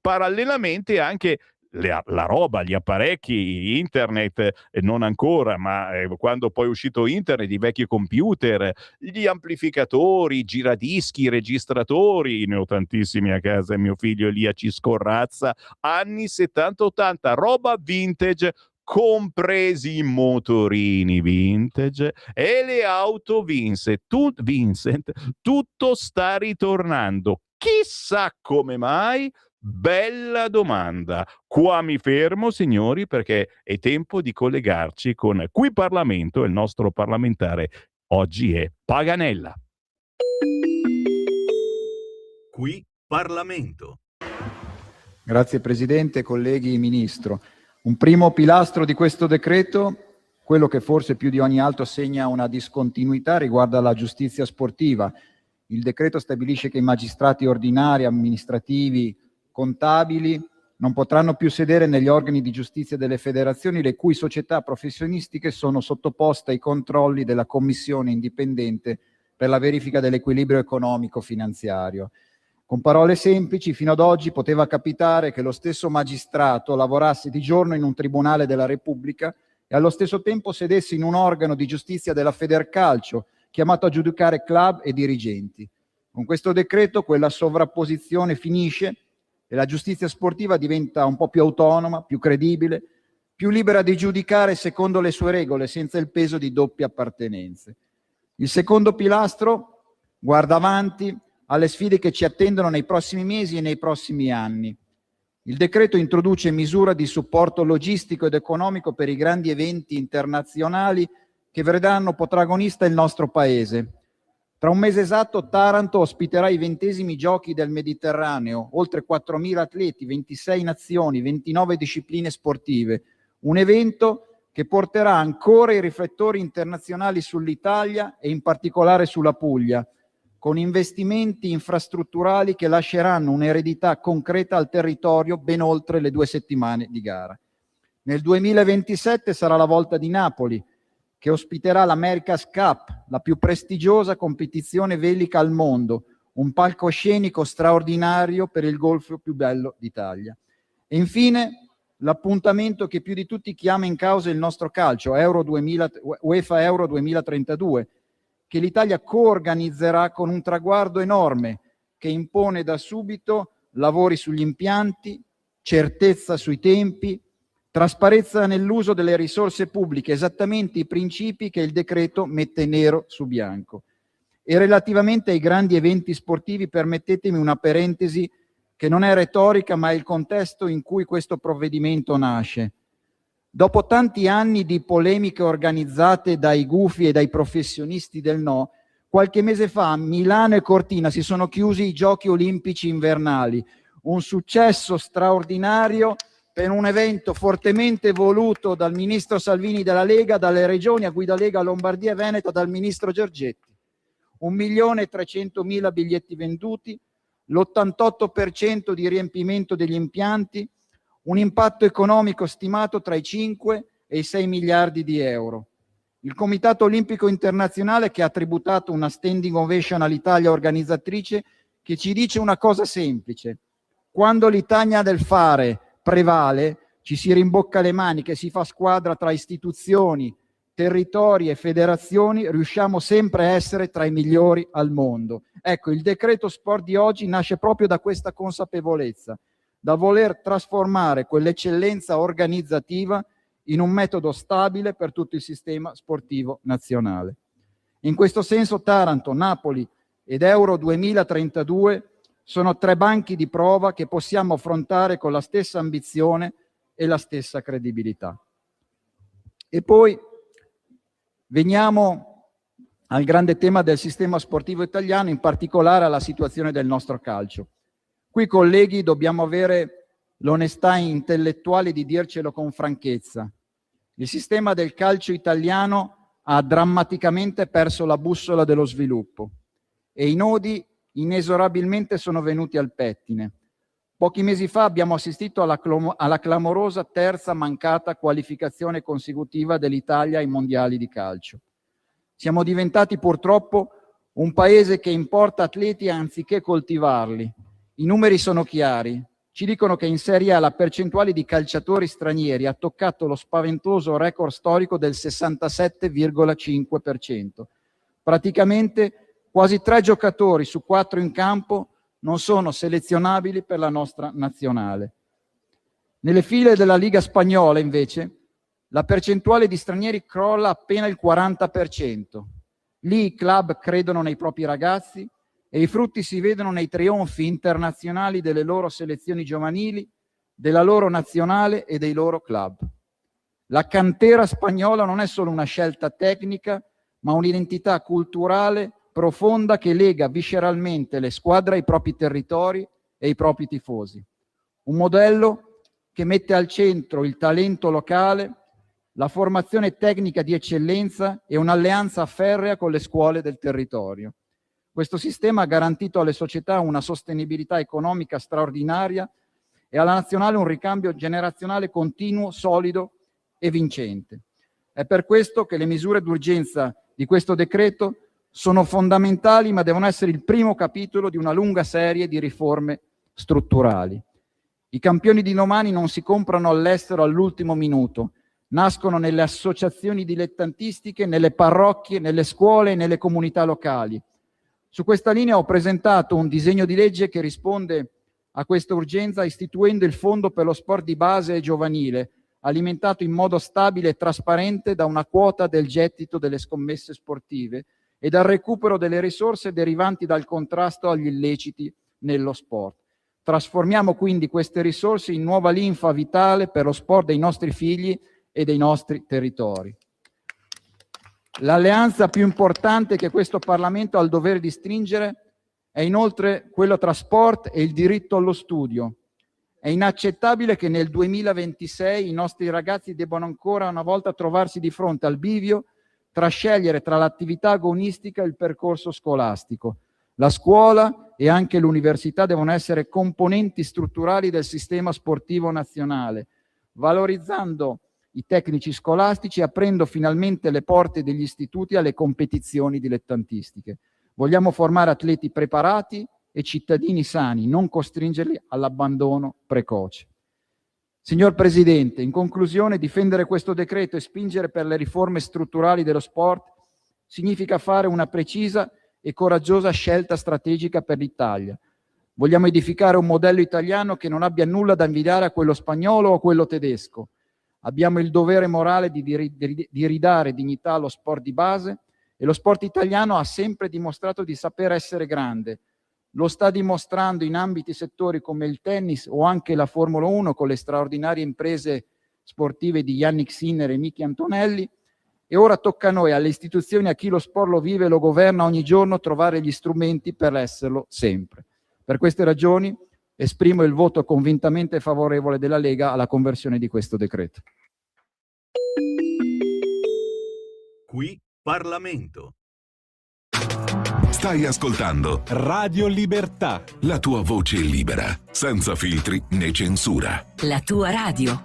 Parallelamente anche la roba, gli apparecchi, internet, non ancora, ma quando poi è uscito internet, i vecchi computer, gli amplificatori, i giradischi, i registratori, ne ho tantissimi a casa, mio figlio Elia ci scorrazza, anni 70-80, roba vintage, compresi i motorini vintage e le auto Vincent, tutto sta ritornando. Chissà come mai? Bella domanda. Qua mi fermo, signori, perché è tempo di collegarci con Qui Parlamento. Il nostro parlamentare oggi è Paganella. Qui Parlamento. Grazie Presidente, colleghi, Ministro. Un primo pilastro di questo decreto, quello che forse più di ogni altro segna una discontinuità, riguarda la giustizia sportiva. Il decreto stabilisce che i magistrati ordinari, amministrativi, contabili non potranno più sedere negli organi di giustizia delle federazioni le cui società professionistiche sono sottoposte ai controlli della Commissione indipendente per la verifica dell'equilibrio economico-finanziario. Con parole semplici, fino ad oggi poteva capitare che lo stesso magistrato lavorasse di giorno in un tribunale della Repubblica e allo stesso tempo sedesse in un organo di giustizia della Federcalcio chiamato a giudicare club e dirigenti. Con questo decreto quella sovrapposizione finisce e la giustizia sportiva diventa un po' più autonoma, più credibile, più libera di giudicare secondo le sue regole, senza il peso di doppie appartenenze. Il secondo pilastro guarda avanti alle sfide che ci attendono nei prossimi mesi e nei prossimi anni. Il decreto introduce misure di supporto logistico ed economico per i grandi eventi internazionali che vedranno protagonista il nostro Paese. Tra un mese esatto Taranto ospiterà i 20esimi Giochi del Mediterraneo, oltre 4.000 atleti, 26 nazioni, 29 discipline sportive. Un evento che porterà ancora i riflettori internazionali sull'Italia e in particolare sulla Puglia, con investimenti infrastrutturali che lasceranno un'eredità concreta al territorio ben oltre le 2 settimane di gara. Nel 2027 sarà la volta di Napoli, che ospiterà l'America's Cup, la più prestigiosa competizione velica al mondo, un palcoscenico straordinario per il golf più bello d'Italia. E infine l'appuntamento che più di tutti chiama in causa il nostro calcio, UEFA Euro 2032, che l'Italia coorganizzerà con un traguardo enorme che impone da subito lavori sugli impianti, certezza sui tempi, trasparenza nell'uso delle risorse pubbliche, esattamente i principi che il decreto mette nero su bianco. E relativamente ai grandi eventi sportivi, permettetemi una parentesi che non è retorica, ma è il contesto in cui questo provvedimento nasce. Dopo tanti anni di polemiche organizzate dai gufi e dai professionisti del no, qualche mese fa a Milano e Cortina si sono chiusi i Giochi Olimpici invernali, un successo straordinario per un evento fortemente voluto dal ministro Salvini della Lega, dalle regioni a guida Lega Lombardia e Veneto, dal ministro Giorgetti. 1.300.000 biglietti venduti, l'88% di riempimento degli impianti, un impatto economico stimato tra i 5 e i 6 miliardi di euro. Il Comitato Olimpico Internazionale, che ha tributato una standing ovation all'Italia organizzatrice, che ci dice una cosa semplice: quando l'Italia del fare prevale, ci si rimbocca le maniche, si fa squadra tra istituzioni, territori e federazioni, riusciamo sempre a essere tra i migliori al mondo. Ecco, il decreto sport di oggi nasce proprio da questa consapevolezza, da voler trasformare quell'eccellenza organizzativa in un metodo stabile per tutto il sistema sportivo nazionale. In questo senso Taranto, Napoli ed Euro 2032 sono 3 banchi di prova che possiamo affrontare con la stessa ambizione e la stessa credibilità. E poi veniamo al grande tema del sistema sportivo italiano, in particolare alla situazione del nostro calcio. Qui, colleghi, dobbiamo avere l'onestà intellettuale di dircelo con franchezza. Il sistema del calcio italiano ha drammaticamente perso la bussola dello sviluppo e i nodi inesorabilmente sono venuti al pettine. Pochi mesi fa abbiamo assistito alla clamorosa terza mancata qualificazione consecutiva dell'Italia ai mondiali di calcio. Siamo diventati purtroppo un paese che importa atleti anziché coltivarli. I numeri sono chiari. Ci dicono che in Serie A la percentuale di calciatori stranieri ha toccato lo spaventoso record storico del 67,5%. Praticamente quasi 3 giocatori su 4 in campo non sono selezionabili per la nostra nazionale. Nelle file della Liga spagnola, invece, la percentuale di stranieri crolla appena il 40%. Lì i club credono nei propri ragazzi e i frutti si vedono nei trionfi internazionali delle loro selezioni giovanili, della loro nazionale e dei loro club. La cantera spagnola non è solo una scelta tecnica, ma un'identità culturale profonda che lega visceralmente le squadre ai propri territori e ai propri tifosi. Un modello che mette al centro il talento locale, la formazione tecnica di eccellenza e un'alleanza ferrea con le scuole del territorio. Questo sistema ha garantito alle società una sostenibilità economica straordinaria e alla nazionale un ricambio generazionale continuo, solido e vincente. È per questo che le misure d'urgenza di questo decreto sono fondamentali, ma devono essere il primo capitolo di una lunga serie di riforme strutturali. I campioni di domani non si comprano all'estero all'ultimo minuto, nascono nelle associazioni dilettantistiche, nelle parrocchie, nelle scuole e nelle comunità locali. Su questa linea ho presentato un disegno di legge che risponde a questa urgenza istituendo il Fondo per lo sport di base e giovanile, alimentato in modo stabile e trasparente da una quota del gettito delle scommesse sportive e dal recupero delle risorse derivanti dal contrasto agli illeciti nello sport. Trasformiamo quindi queste risorse in nuova linfa vitale per lo sport dei nostri figli e dei nostri territori. L'alleanza più importante che questo Parlamento ha il dovere di stringere è inoltre quella tra sport e il diritto allo studio. È inaccettabile che nel 2026 i nostri ragazzi debbano ancora una volta trovarsi di fronte al bivio tra scegliere tra l'attività agonistica e il percorso scolastico. La scuola e anche l'università devono essere componenti strutturali del sistema sportivo nazionale, valorizzando i tecnici scolastici e aprendo finalmente le porte degli istituti alle competizioni dilettantistiche. Vogliamo formare atleti preparati e cittadini sani, non costringerli all'abbandono precoce. Signor Presidente, in conclusione, difendere questo decreto e spingere per le riforme strutturali dello sport significa fare una precisa e coraggiosa scelta strategica per l'Italia. Vogliamo edificare un modello italiano che non abbia nulla da invidiare a quello spagnolo o a quello tedesco. Abbiamo il dovere morale di ridare dignità allo sport di base e lo sport italiano ha sempre dimostrato di saper essere grande. Lo sta dimostrando in ambiti settori come il tennis o anche la Formula 1 con le straordinarie imprese sportive di Yannick Sinner e Miki Antonelli. E ora tocca a noi, alle istituzioni, a chi lo sport lo vive e lo governa ogni giorno, trovare gli strumenti per esserlo sempre. Per queste ragioni esprimo il voto convintamente favorevole della Lega alla conversione di questo decreto. Qui Parlamento. Stai ascoltando Radio Libertà. la tua voce libera, senza filtri né censura. La tua radio.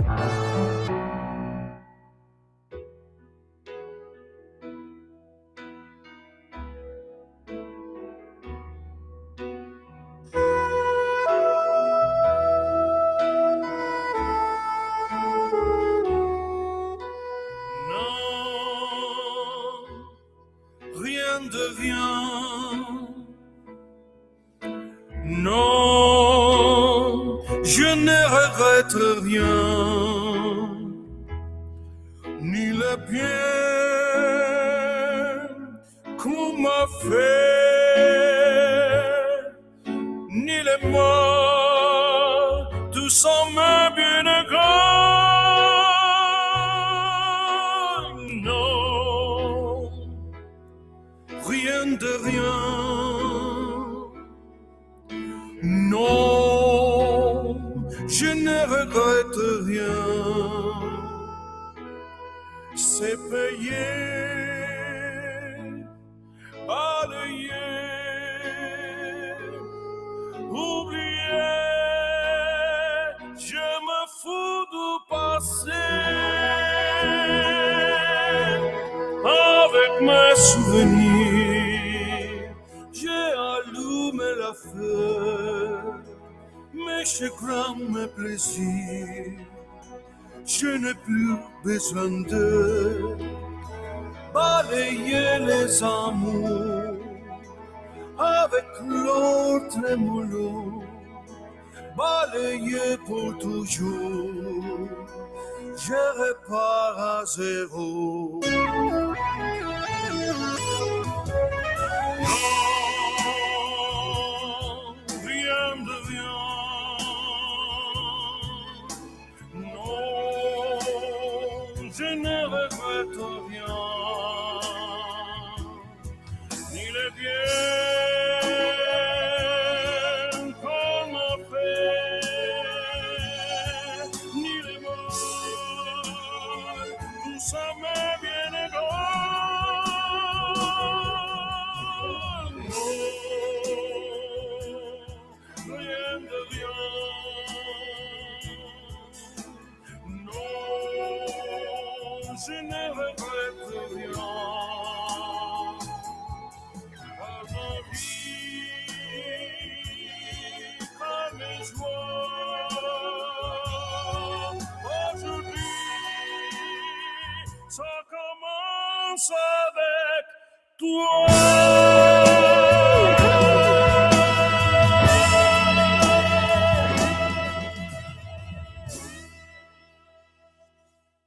Rien de devient. Non, je ne regrette rien, ni le bien qu'on m'a fait, ni les morts, tout sans me bien grand. Non, rien de rien. Non, je ne regrette rien. C'est payé, balayé, oublié. Je me fous du passé. Avec mes souvenirs, j'ai allumé la feu. Mes chagrins, mes plaisirs, je n'ai plus besoin de balayer les amours avec l'autre mollo, balayer pour toujours, je repars à zéro. Je ne regrette rien, ni les biens qu'on m'a fait, ni les morts, tout ça m'est bien égal. Non, rien de rien. Je ne regrette rien. À ma vie, à mes joies, aujourd'hui, ça commence avec toi.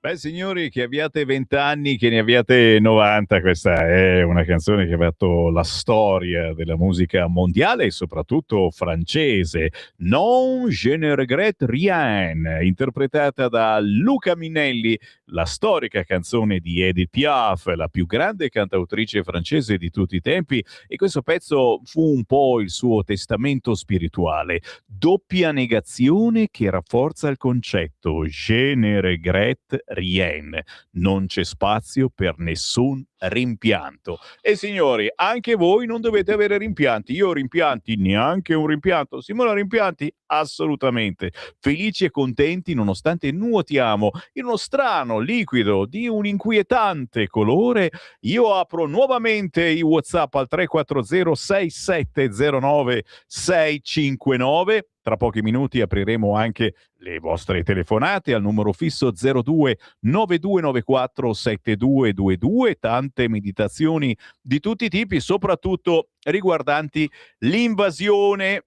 Beh, signori, che abbiate 20 anni, che ne abbiate 90, questa è una canzone che ha fatto la storia della musica mondiale e soprattutto francese. Non je ne regrette rien, interpretata da Luca Minelli, la storica canzone di Edith Piaf, la più grande cantautrice francese di tutti i tempi, e questo pezzo fu un po' il suo testamento spirituale. Doppia negazione che rafforza il concetto. Je ne regrette rien. Non c'è spazio per nessun rimpianto. E signori, anche voi non dovete avere rimpianti. Io ho rimpianti, neanche un rimpianto. Simona, rimpianti? Assolutamente. Felici e contenti nonostante nuotiamo in uno strano liquido di un inquietante colore. Io apro nuovamente i WhatsApp al 340 6709 659. Tra pochi minuti apriremo anche le vostre telefonate al numero fisso 02 9294 7222. Tante meditazioni di tutti i tipi, soprattutto riguardanti l'invasione.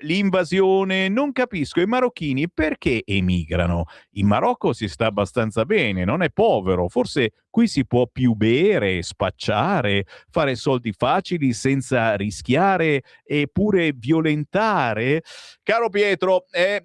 Non capisco i marocchini perché emigrano. In Marocco si sta abbastanza bene, non è povero, forse qui si può più bere, spacciare, fare soldi facili senza rischiare e pure violentare. Caro Pietro, a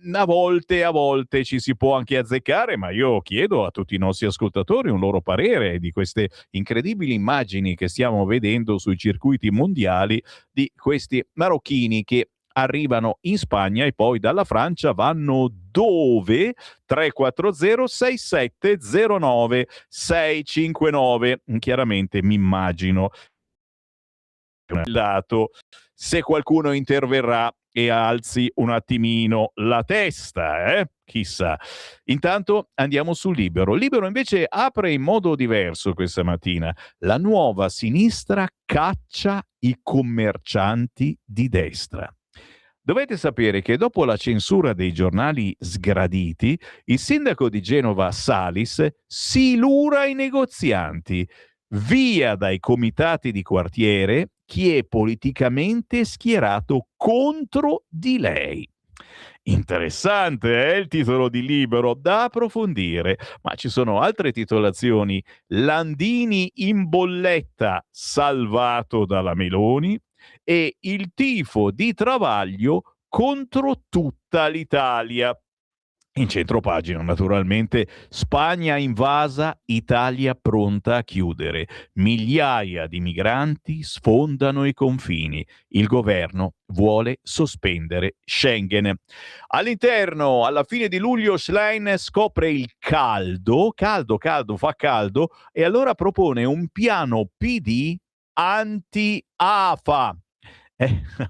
volte ci si può anche azzeccare, ma io chiedo a tutti i nostri ascoltatori un loro parere di queste incredibili immagini che stiamo vedendo sui circuiti mondiali di questi marocchini che arrivano in Spagna e poi dalla Francia vanno dove? 340 6709 659. Chiaramente mi immagino dato se qualcuno interverrà e alzi un attimino la testa, chissà. Intanto andiamo sul Libero. Libero invece apre in modo diverso questa mattina. La nuova sinistra caccia i commercianti di destra. Dovete sapere che dopo la censura dei giornali sgraditi, il sindaco di Genova Salis silura i negozianti. Via dai comitati di quartiere chi è politicamente schierato contro di lei. Interessante, il titolo di Libero, da approfondire, ma ci sono altre titolazioni. Landini in bolletta, salvato dalla Meloni, e il tifo di Travaglio contro tutta l'Italia. In centropagina, naturalmente, Spagna invasa, Italia pronta a chiudere. Migliaia di migranti sfondano i confini. Il governo vuole sospendere Schengen. All'interno, alla fine di luglio, Schlein scopre il caldo, fa caldo, e allora propone un piano PD anti-AFA.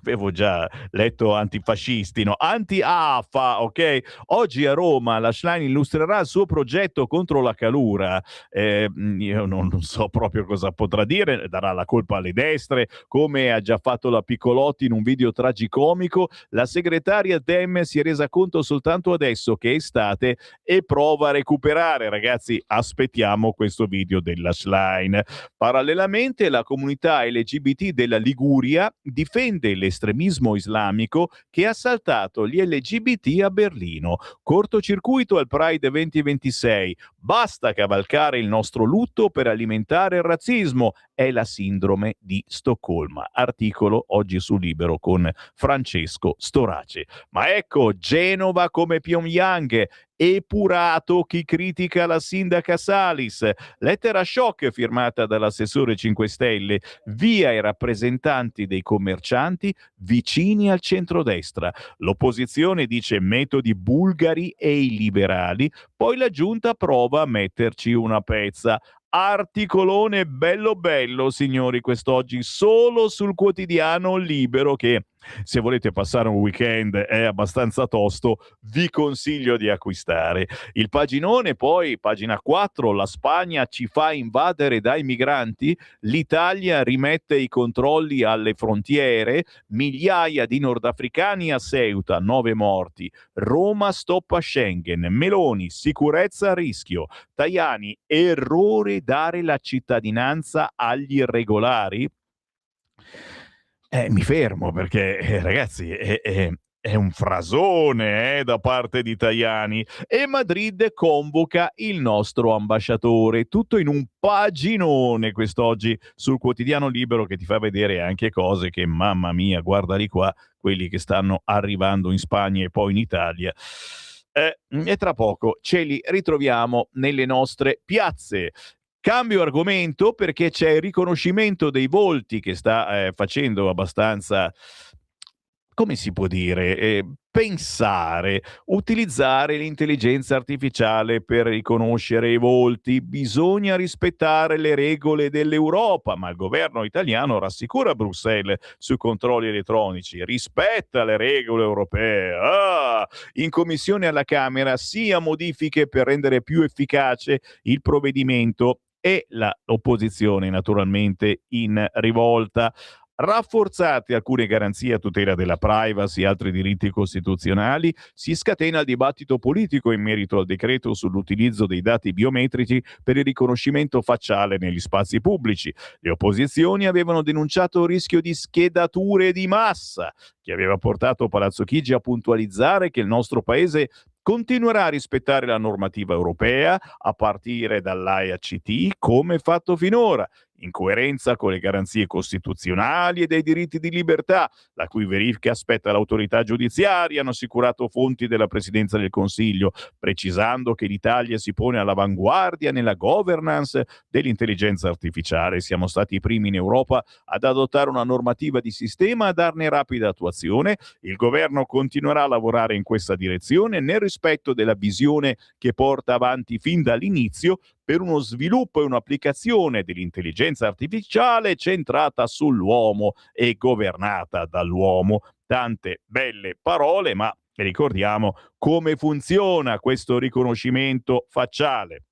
Avevo già letto antifascisti, no? Anti-AFA, ok? Oggi a Roma la Schlein illustrerà il suo progetto contro la calura. Io non so proprio cosa potrà dire, darà la colpa alle destre, come ha già fatto la Piccolotti in un video tragicomico. La segretaria Dem si è resa conto soltanto adesso che è estate e prova a recuperare. Ragazzi, aspettiamo questo video della Schlein. Parallelamente, la comunità LGBT della Liguria difende l'estremismo islamico che ha assaltato gli LGBT a Berlino. Cortocircuito al Pride 2026. Basta cavalcare il nostro lutto per alimentare il razzismo. È la sindrome di Stoccolma. Articolo oggi su Libero con Francesco Storace. Ma ecco, Genova come Pyongyang. Epurato chi critica la sindaca Salis. Lettera shock firmata dall'assessore 5 Stelle. Via i rappresentanti dei commercianti vicini al centrodestra. L'opposizione dice metodi bulgari e illiberali. Poi la giunta prova a metterci una pezza. Articolone bello bello, signori, quest'oggi solo sul quotidiano Libero, che se volete passare un weekend è abbastanza tosto, vi consiglio di acquistare. Il paginone poi, pagina 4, la Spagna ci fa invadere dai migranti, l'Italia rimette i controlli alle frontiere, migliaia di nordafricani a Ceuta, 9 morti, Roma stoppa Schengen, Meloni, sicurezza a rischio, Tajani, errore dare la cittadinanza agli irregolari? Mi fermo perché, ragazzi, è un frasone da parte di Tajani. E Madrid convoca il nostro ambasciatore. Tutto in un paginone quest'oggi sul quotidiano Libero, che ti fa vedere anche cose che, mamma mia, guardali qua, quelli che stanno arrivando in Spagna e poi in Italia. E tra poco ce li ritroviamo nelle nostre piazze. Cambio argomento perché c'è il riconoscimento dei volti che sta facendo abbastanza, come si può dire, pensare, utilizzare l'intelligenza artificiale per riconoscere i volti. Bisogna rispettare le regole dell'Europa, ma il governo italiano rassicura Bruxelles sui controlli elettronici. Rispetta le regole europee. In commissione alla Camera sia modifiche per rendere più efficace il provvedimento, e l'opposizione naturalmente in rivolta. Rafforzate alcune garanzie a tutela della privacy e altri diritti costituzionali, si scatena il dibattito politico in merito al decreto sull'utilizzo dei dati biometrici per il riconoscimento facciale negli spazi pubblici. Le opposizioni avevano denunciato il rischio di schedature di massa, che aveva portato Palazzo Chigi a puntualizzare che il nostro paese continuerà a rispettare la normativa europea a partire dall'AIACT come fatto finora, in coerenza con le garanzie costituzionali e dei diritti di libertà, la cui verifica aspetta l'autorità giudiziaria, hanno assicurato fonti della Presidenza del Consiglio, precisando che l'Italia si pone all'avanguardia nella governance dell'intelligenza artificiale. Siamo stati i primi in Europa ad adottare una normativa di sistema e a darne rapida attuazione. Il governo continuerà a lavorare in questa direzione nel rispetto della visione che porta avanti fin dall'inizio per uno sviluppo e un'applicazione dell'intelligenza artificiale centrata sull'uomo e governata dall'uomo. Tante belle parole, ma ricordiamo come funziona questo riconoscimento facciale.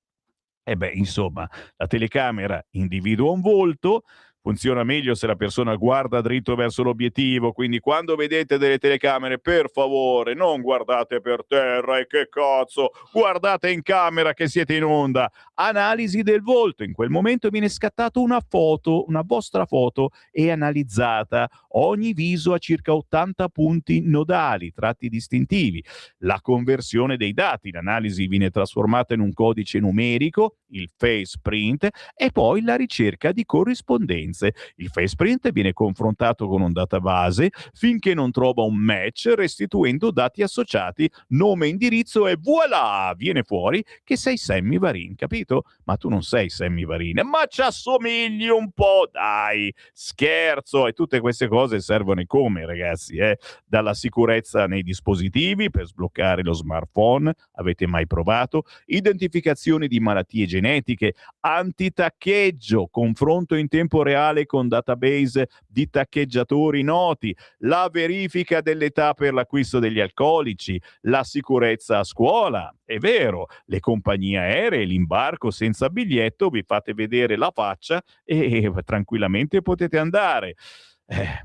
Insomma, la telecamera individua un volto, funziona meglio se la persona guarda dritto verso l'obiettivo, quindi quando vedete delle telecamere, per favore, non guardate per terra e che cazzo, guardate in camera che siete in onda. Analisi del volto, in quel momento viene scattata una foto, una vostra foto, e analizzata. Ogni viso ha circa 80 punti nodali, tratti distintivi. La conversione dei dati, l'analisi viene trasformata in un codice numerico, il face print, e poi la ricerca di corrispondenze. Il face print viene confrontato con un database finché non trova un match, restituendo dati associati, nome, indirizzo, e voilà, viene fuori che sei Sammy Varin, capito? Ma tu non sei Sammy Varin, ma ci assomigli un po', dai, scherzo. E tutte queste cose servono come, ragazzi, dalla sicurezza nei dispositivi per sbloccare lo smartphone, avete mai provato? Identificazione di malattie genetiche, antitaccheggio, confronto in tempo reale con database di taccheggiatori noti, la verifica dell'età per l'acquisto degli alcolici, la sicurezza a scuola. È vero, le compagnie aeree, l'imbarco senza biglietto, vi fate vedere la faccia e tranquillamente potete andare.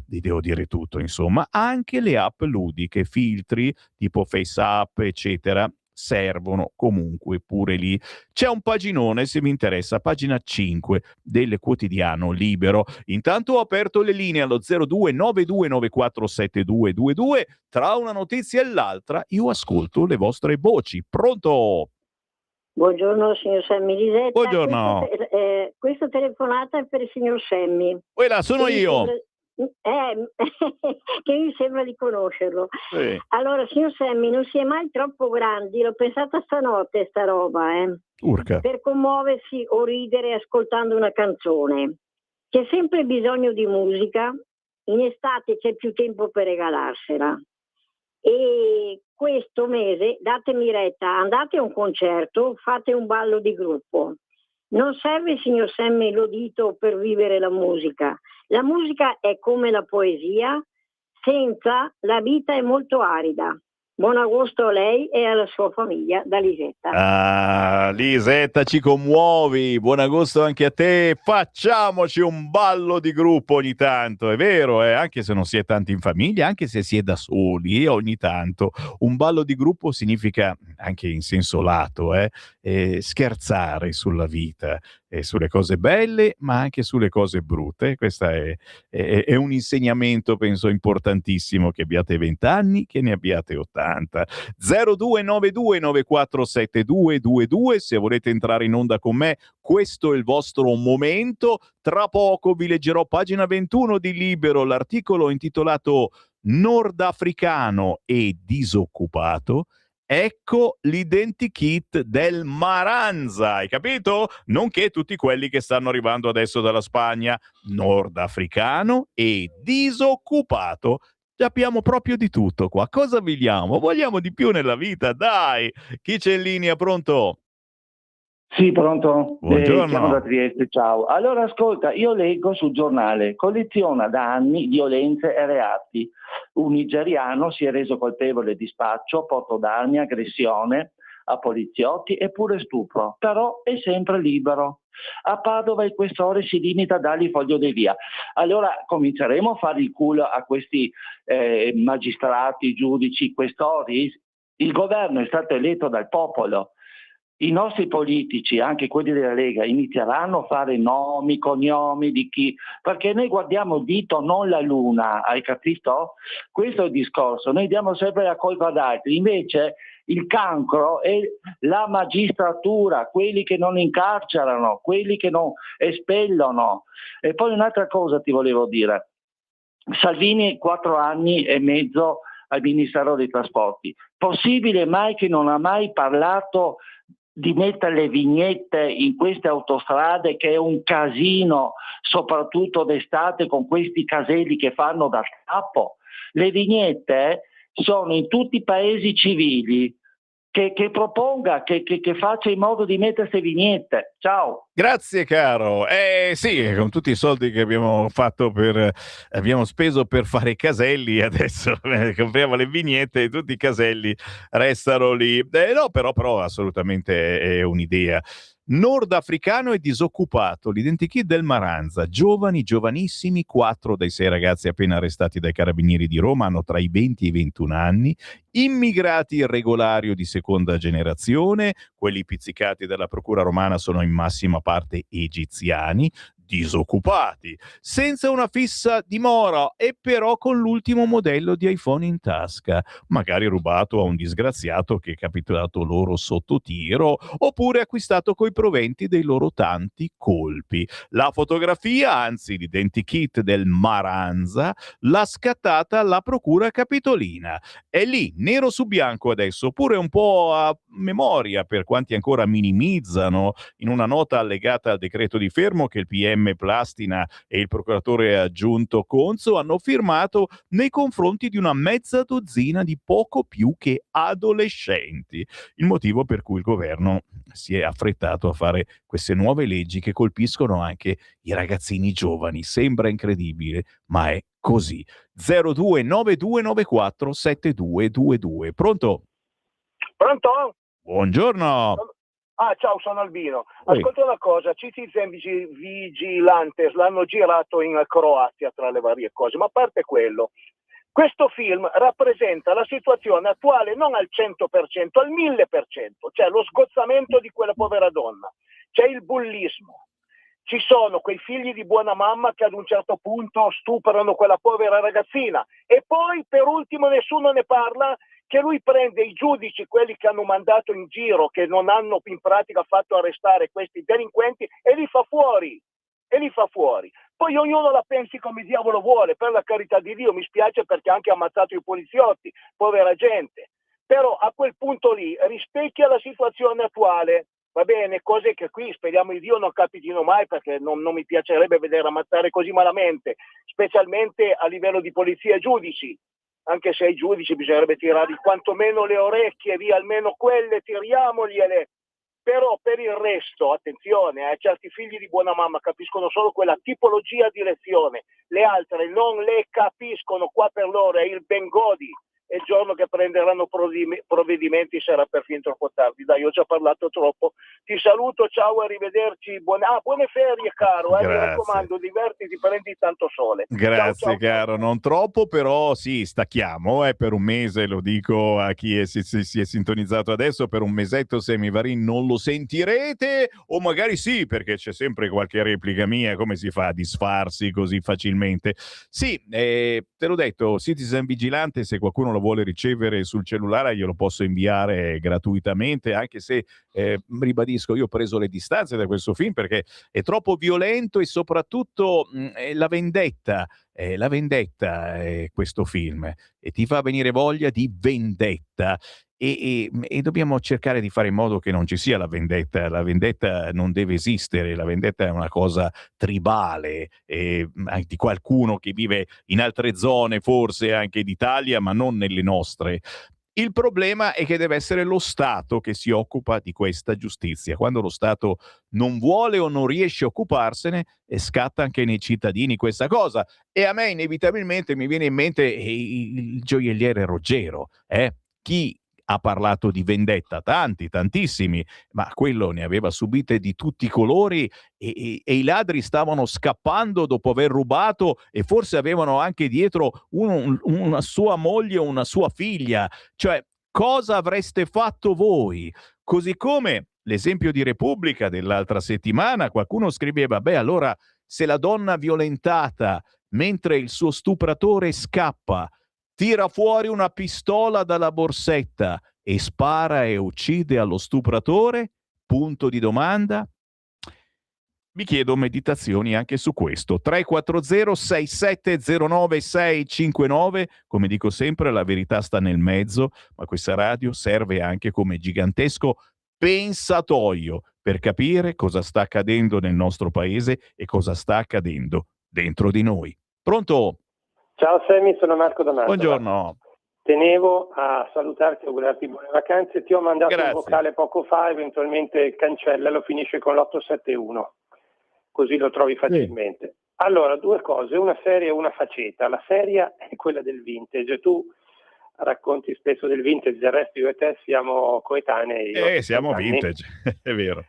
Vi devo dire tutto, insomma. Anche le app ludiche, filtri tipo FaceApp, eccetera, servono comunque pure lì. C'è un paginone, se vi interessa, pagina 5 del quotidiano Libero. Intanto ho aperto le linee allo 0292947222. Tra una notizia e l'altra io ascolto le vostre voci. Pronto? Buongiorno signor Sammy Lisetta. Buongiorno. Questa telefonata è per il signor Sammy. Quella sono io. Che mi sembra di conoscerlo. Sì. Allora, signor Sammy, non si è mai troppo grandi, l'ho pensata stanotte sta roba, Urca. per commuoversi o ridere ascoltando una canzone. C'è sempre bisogno di musica, in estate c'è più tempo per regalarsela. E questo mese, datemi retta, andate a un concerto, fate un ballo di gruppo. Non serve, signor Sammy, l'udito per vivere la musica. La musica è come la poesia, senza la vita è molto arida. Buon agosto a lei e alla sua famiglia, da Lisetta. Ah, Lisetta, ci commuovi. Buon agosto anche a te. Facciamoci un ballo di gruppo ogni tanto, è vero, anche se non si è tanti in famiglia, anche se si è da soli, ogni tanto. Un ballo di gruppo significa, anche in senso lato, scherzare sulla vita, sulle cose belle, ma anche sulle cose brutte. Questo è un insegnamento, penso, importantissimo, che abbiate 20 anni, che ne abbiate 80. 0292947222. Se volete entrare in onda con me, questo è il vostro momento. Tra poco vi leggerò pagina 21 di Libero, l'articolo intitolato Nordafricano e disoccupato. Ecco l'identikit del Maranza, hai capito? Nonché tutti quelli che stanno arrivando adesso dalla Spagna. Nordafricano e disoccupato. Abbiamo proprio di tutto qua. Cosa vogliamo? Vogliamo di più nella vita, dai! Chi c'è in linea? Pronto? Sì, pronto? Buongiorno. Chiamo da Trieste, ciao. Allora, ascolta, io leggo sul giornale, colleziona da anni violenze e reati. Un nigeriano si è reso colpevole di spaccio, porto d'armi, aggressione a poliziotti e pure stupro, però è sempre libero. A Padova il questore si limita a dargli foglio di via. Allora cominceremo a fare il culo a questi magistrati, giudici, questori. Il governo è stato eletto dal popolo. I nostri politici, anche quelli della Lega, inizieranno a fare nomi, cognomi di chi, perché noi guardiamo il dito, non la luna, hai capito? Questo è il discorso, noi diamo sempre la colpa ad altri, invece il cancro è la magistratura, quelli che non incarcerano, quelli che non espellono. E poi un'altra cosa ti volevo dire, Salvini 4 anni e mezzo al Ministero dei Trasporti, possibile mai che non ha mai parlato di mettere le vignette in queste autostrade, che è un casino, soprattutto d'estate con questi caselli che fanno da capo? Le vignette sono in tutti i paesi civili, che proponga, che faccia in modo di mettere queste vignette. Ciao. Grazie caro. Sì, con tutti i soldi che abbiamo speso per fare i caselli, adesso compriamo le vignette e tutti i caselli restano lì. No, però assolutamente è un'idea. Nordafricano e disoccupato, l'identikit del Maranza, giovani, giovanissimi, 4 dei 6 ragazzi appena arrestati dai carabinieri di Roma hanno tra i 20 e i 21 anni, immigrati irregolari o di seconda generazione, quelli pizzicati dalla procura romana sono in massima parte egiziani, disoccupati, senza una fissa dimora e però con l'ultimo modello di iPhone in tasca, magari rubato a un disgraziato che è capitato loro sotto tiro, oppure acquistato coi proventi dei loro tanti colpi. La fotografia, anzi l'identikit del Maranza, l'ha scattata la procura capitolina. È lì, nero su bianco adesso, pure un po' a memoria per quanti ancora minimizzano in una nota allegata al decreto di fermo che il PM Plastina e il procuratore aggiunto Conzo hanno firmato nei confronti di una mezza dozzina di poco più che adolescenti. Il motivo per cui il governo si è affrettato a fare queste nuove leggi che colpiscono anche i ragazzini giovani. Sembra incredibile, ma è così. 0292947222. Pronto? Pronto? Buongiorno. Ciao, sono Albino. Ascolta una cosa, Citizen Vigilantes l'hanno girato in Croazia tra le varie cose, ma a parte quello, questo film rappresenta la situazione attuale non al 100%, al 1000%, cioè lo sgozzamento di quella povera donna, c'è il bullismo, ci sono quei figli di buona mamma che ad un certo punto stuprano quella povera ragazzina e poi per ultimo nessuno ne parla, che lui prende i giudici, quelli che hanno mandato in giro, che non hanno in pratica fatto arrestare questi delinquenti e li fa fuori. Poi ognuno la pensi come diavolo vuole, per la carità di Dio, mi spiace perché ha anche ammazzato i poliziotti, povera gente. Però a quel punto lì rispecchia la situazione attuale, va bene, cose che qui speriamo di Dio non capitino mai perché non mi piacerebbe vedere ammazzare così malamente, specialmente a livello di polizia e giudici. Anche se ai giudici bisognerebbe tirargli quantomeno le orecchie via, almeno quelle tiriamogliele, però per il resto, attenzione, certi figli di buona mamma capiscono solo quella tipologia di lezione, le altre non le capiscono, qua per loro è il bengodi, e il giorno che prenderanno provvedimenti sarà perfino troppo tardi. Dai, ho già parlato troppo, ti saluto, ciao, arrivederci, buone ferie caro, mi raccomando, divertiti, prendi tanto sole. Grazie ciao, caro, non troppo, però sì, stacchiamo per un mese, lo dico a chi si è sintonizzato adesso, per un mesetto Semivarin non lo sentirete, o magari sì, perché c'è sempre qualche replica mia, come si fa a disfarsi così facilmente? Sì, te l'ho detto, Citizen Vigilante, se qualcuno lo vuole ricevere sul cellulare glielo posso inviare gratuitamente, anche se ribadisco, io ho preso le distanze da questo film perché è troppo violento e soprattutto la vendetta è questo film e ti fa venire voglia di vendetta. E dobbiamo cercare di fare in modo che non ci sia la vendetta non deve esistere, la vendetta è una cosa tribale, di qualcuno che vive in altre zone forse anche d'Italia ma non nelle nostre. Il problema è che deve essere lo Stato che si occupa di questa giustizia. Quando lo Stato non vuole o non riesce a occuparsene, scatta anche nei cittadini questa cosa. E a me inevitabilmente mi viene in mente il gioielliere Ruggero. Chi ha parlato di vendetta? Tanti, tantissimi, ma quello ne aveva subite di tutti i colori e i ladri stavano scappando dopo aver rubato e forse avevano anche dietro una sua moglie o una sua figlia. Cioè, cosa avreste fatto voi? Così come l'esempio di Repubblica dell'altra settimana, qualcuno scriveva, allora se la donna violentata mentre il suo stupratore scappa tira fuori una pistola dalla borsetta e spara e uccide allo stupratore? Punto di domanda. Vi chiedo meditazioni anche su questo. 340-6709-659. Come dico sempre, la verità sta nel mezzo, ma questa radio serve anche come gigantesco pensatoio per capire cosa sta accadendo nel nostro paese e cosa sta accadendo dentro di noi. Pronto? Ciao Semi, sono Marco da Mantova. Buongiorno. Tenevo a salutarti e augurarti buone vacanze. Ti ho mandato Grazie. un vocale poco fa, eventualmente cancellalo, finisce con l'871, così lo trovi facilmente. Sì. Allora, due cose, una seria e una faceta. La seria è quella del vintage. Tu racconti spesso del vintage, del resto io e te siamo coetanei. Siamo vintage, è vero.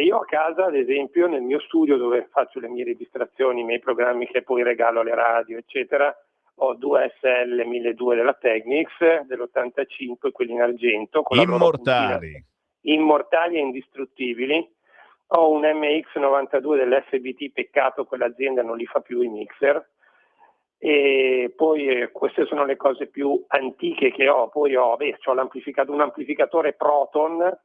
Io a casa, ad esempio, nel mio studio dove faccio le mie registrazioni, i miei programmi che poi regalo alle radio, eccetera, ho 2 SL 1200 della Technics dell'85, quelli in argento, con la loro puntina, immortali e indistruttibili. Ho un MX92 dell'FBT, peccato quell'azienda non li fa più i mixer. E poi queste sono le cose più antiche che ho. Poi ho un amplificatore Proton,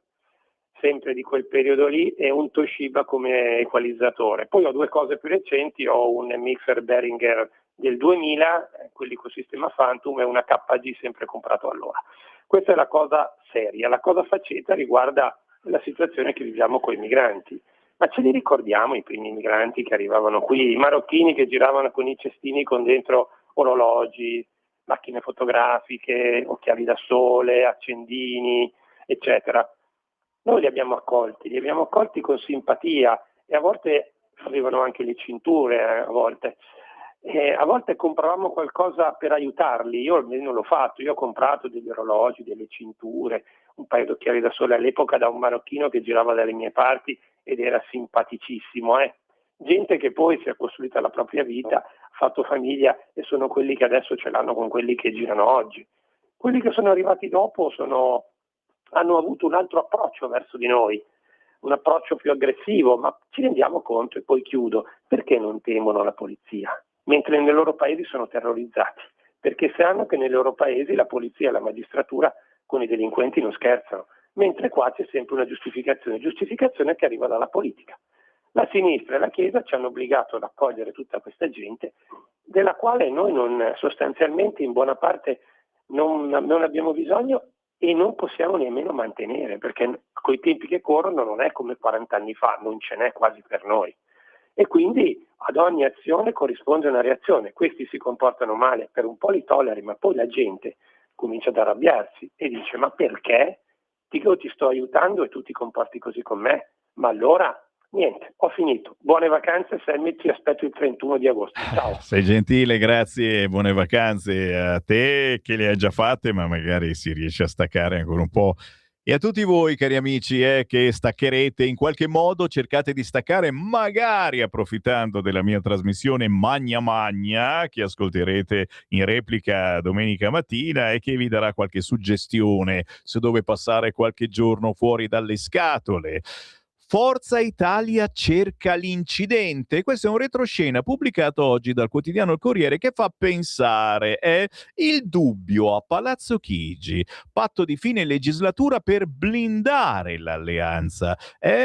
sempre di quel periodo lì, e un Toshiba come equalizzatore. Poi ho 2 cose più recenti, ho un mixer Behringer del 2000, quelli con sistema Phantom, e una KG sempre comprato allora. Questa è la cosa seria. La cosa faceta riguarda la situazione che viviamo con i migranti. Ma ce li ricordiamo i primi migranti che arrivavano qui, i marocchini che giravano con i cestini con dentro orologi, macchine fotografiche, occhiali da sole, accendini, eccetera. Noi li abbiamo accolti con simpatia, e a volte avevano anche le cinture, a volte compravamo qualcosa per aiutarli. Io almeno l'ho fatto, io ho comprato degli orologi, delle cinture, un paio d'occhiali da sole all'epoca da un marocchino che girava dalle mie parti ed era simpaticissimo. Gente che poi si è costruita la propria vita, ha fatto famiglia, e sono quelli che adesso ce l'hanno con quelli che girano oggi. Quelli che sono arrivati dopo hanno avuto un altro approccio verso di noi, un approccio più aggressivo, ma ci rendiamo conto, e poi chiudo, perché non temono la polizia, mentre nei loro paesi sono terrorizzati, perché sanno che nei loro paesi la polizia e la magistratura con i delinquenti non scherzano, mentre qua c'è sempre una giustificazione che arriva dalla politica. La sinistra e la Chiesa ci hanno obbligato ad accogliere tutta questa gente, della quale noi sostanzialmente in buona parte non abbiamo bisogno e non possiamo nemmeno mantenere, perché coi tempi che corrono non è come 40 anni fa, non ce n'è quasi per noi. E quindi ad ogni azione corrisponde una reazione. Questi si comportano male, per un po' li tolleri, ma poi la gente comincia ad arrabbiarsi e dice: ma perché? Io ti sto aiutando e tu ti comporti così con me? Ma allora, niente, ho finito. Buone vacanze, Sammy, ti aspetto il 31 di agosto. Ciao. Sei gentile, grazie, buone vacanze a te che le hai già fatte, ma magari si riesce a staccare ancora un po'. E a tutti voi, cari amici, che staccherete in qualche modo, cercate di staccare, magari approfittando della mia trasmissione Magna Magna, che ascolterete in replica domenica mattina e che vi darà qualche suggestione su dove passare qualche giorno fuori dalle scatole. Forza Italia cerca l'incidente. Questo è un retroscena pubblicato oggi dal quotidiano Il Corriere che fa pensare. È il dubbio a Palazzo Chigi. Patto di fine legislatura per blindare l'alleanza.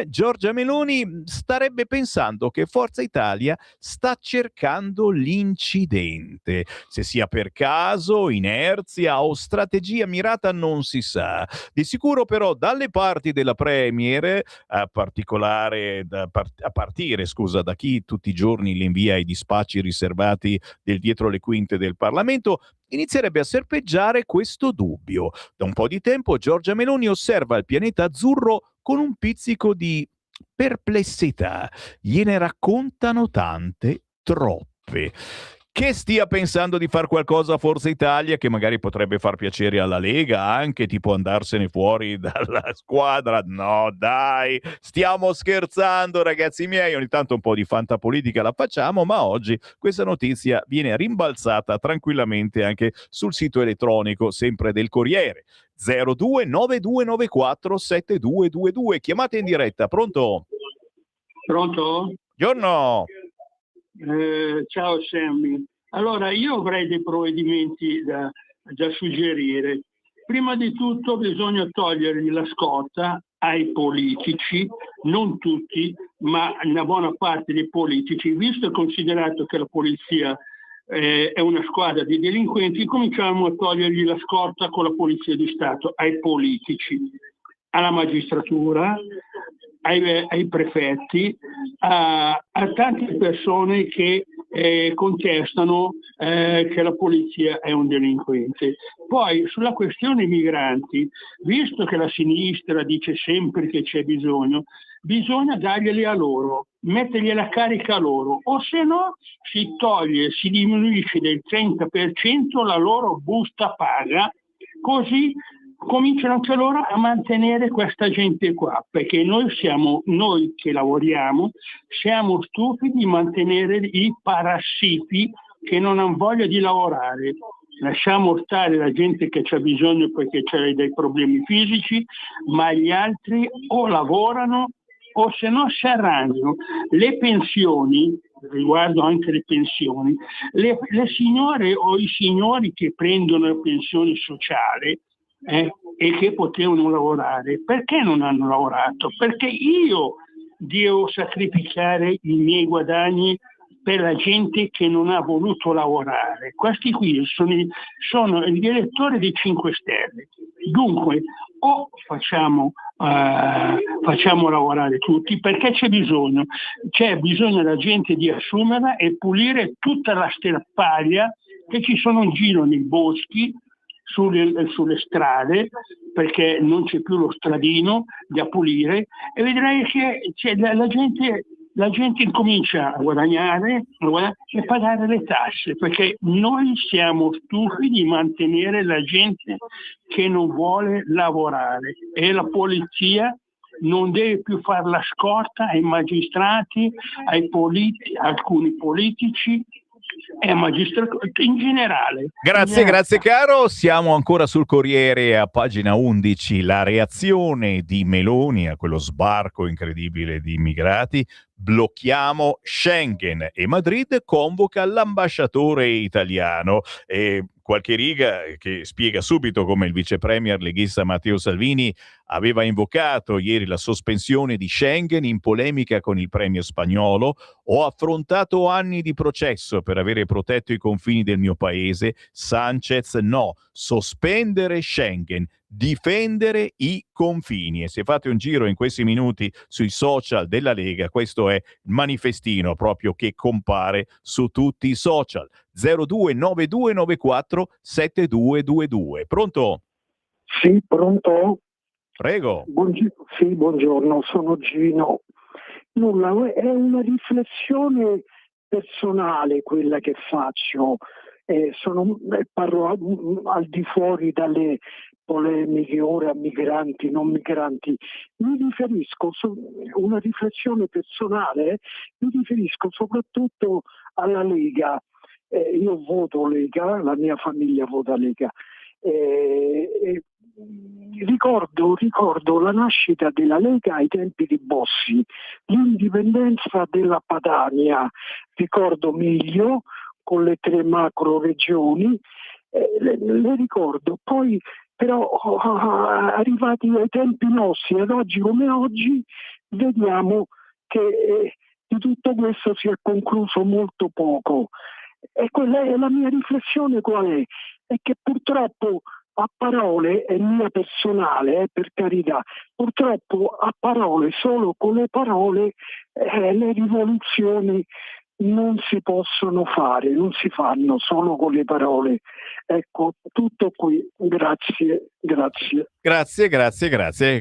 Giorgia Meloni starebbe pensando che Forza Italia sta cercando l'incidente. Se sia per caso, inerzia o strategia mirata non si sa. Di sicuro però dalle parti della Premier, a partire da chi tutti i giorni le invia ai dispacci riservati del dietro le quinte del Parlamento, inizierebbe a serpeggiare questo dubbio. Da un po' di tempo Giorgia Meloni osserva il pianeta azzurro con un pizzico di perplessità. Gliene raccontano tante, troppe. Che stia pensando di far qualcosa a Forza Italia che magari potrebbe far piacere alla Lega, anche tipo andarsene fuori dalla squadra? No dai, stiamo scherzando ragazzi miei, ogni tanto un po' di fantapolitica la facciamo, ma oggi questa notizia viene rimbalzata tranquillamente anche sul sito elettronico sempre del Corriere. 0292947222, chiamate in diretta, pronto? Pronto? Buongiorno. Ciao Sammy. Allora, io avrei dei provvedimenti da suggerire. Prima di tutto bisogna togliergli la scorta ai politici, non tutti, ma una buona parte dei politici, visto e considerato che la polizia è una squadra di delinquenti, cominciamo a togliergli la scorta con la polizia di Stato ai politici, alla magistratura, ai prefetti, a tante persone che contestano che la polizia è un delinquente. Poi sulla questione migranti, visto che la sinistra dice sempre che c'è bisogno, bisogna darglieli a loro, mettergli la carica a loro, o se no si diminuisce del 30% la loro busta paga, così cominciano anche loro a mantenere questa gente qua, perché noi che lavoriamo siamo stufi di mantenere i parassiti che non hanno voglia di lavorare. Lasciamo stare la gente che c'ha bisogno perché c'ha dei problemi fisici, ma gli altri o lavorano o se no si arrangiano. Le pensioni, riguardo anche le pensioni, le signore o i signori che prendono la pensione sociale e che potevano lavorare, perché non hanno lavorato? Perché io devo sacrificare i miei guadagni per la gente che non ha voluto lavorare. Questi qui sono gli elettori dei 5 Stelle. Dunque, o facciamo lavorare tutti, perché c'è bisogno la gente di assumerla e pulire tutta la sterpaglia che ci sono in giro nei boschi, sulle strade, perché non c'è più lo stradino da pulire, e vedrai che la gente incomincia a guadagnare e pagare le tasse, perché noi siamo stufi di mantenere la gente che non vuole lavorare, e la polizia non deve più fare la scorta ai magistrati, alcuni politici e ai magistrati in generale. Grazie caro, siamo ancora sul Corriere a pagina 11, la reazione di Meloni a quello sbarco incredibile di immigrati, blocchiamo Schengen e Madrid convoca l'ambasciatore italiano. E qualche riga che spiega subito come il vice premier leghista Matteo Salvini aveva invocato ieri la sospensione di Schengen in polemica con il premier spagnolo. Ho affrontato anni di processo per avere protetto i confini del mio paese. Sanchez no, sospendere Schengen, difendere i confini. E se fate un giro in questi minuti sui social della Lega, questo è il manifestino proprio che compare su tutti i social. 029294 7222. Pronto? Sì, pronto? Prego. Buongiorno, sono Gino. Nulla, è una riflessione personale quella che faccio. Parlo al di fuori dalle polemiche ora migranti, non migranti. Mi riferisco, una riflessione personale, mi riferisco soprattutto alla Lega. Io voto Lega, la mia famiglia vota Lega. Ricordo la nascita della Lega ai tempi di Bossi, l'indipendenza della Padania, ricordo Miglio con le 3 macro regioni, le ricordo. Poi però arrivati ai tempi nostri, ad oggi come oggi, vediamo che di tutto questo si è concluso molto poco. E quella è la mia riflessione, qual è? È che purtroppo a parole, è mia personale, per carità, purtroppo a parole, solo con le parole, le rivoluzioni non si possono fare, non si fanno solo con le parole. Ecco, tutto qui. Grazie. Grazie.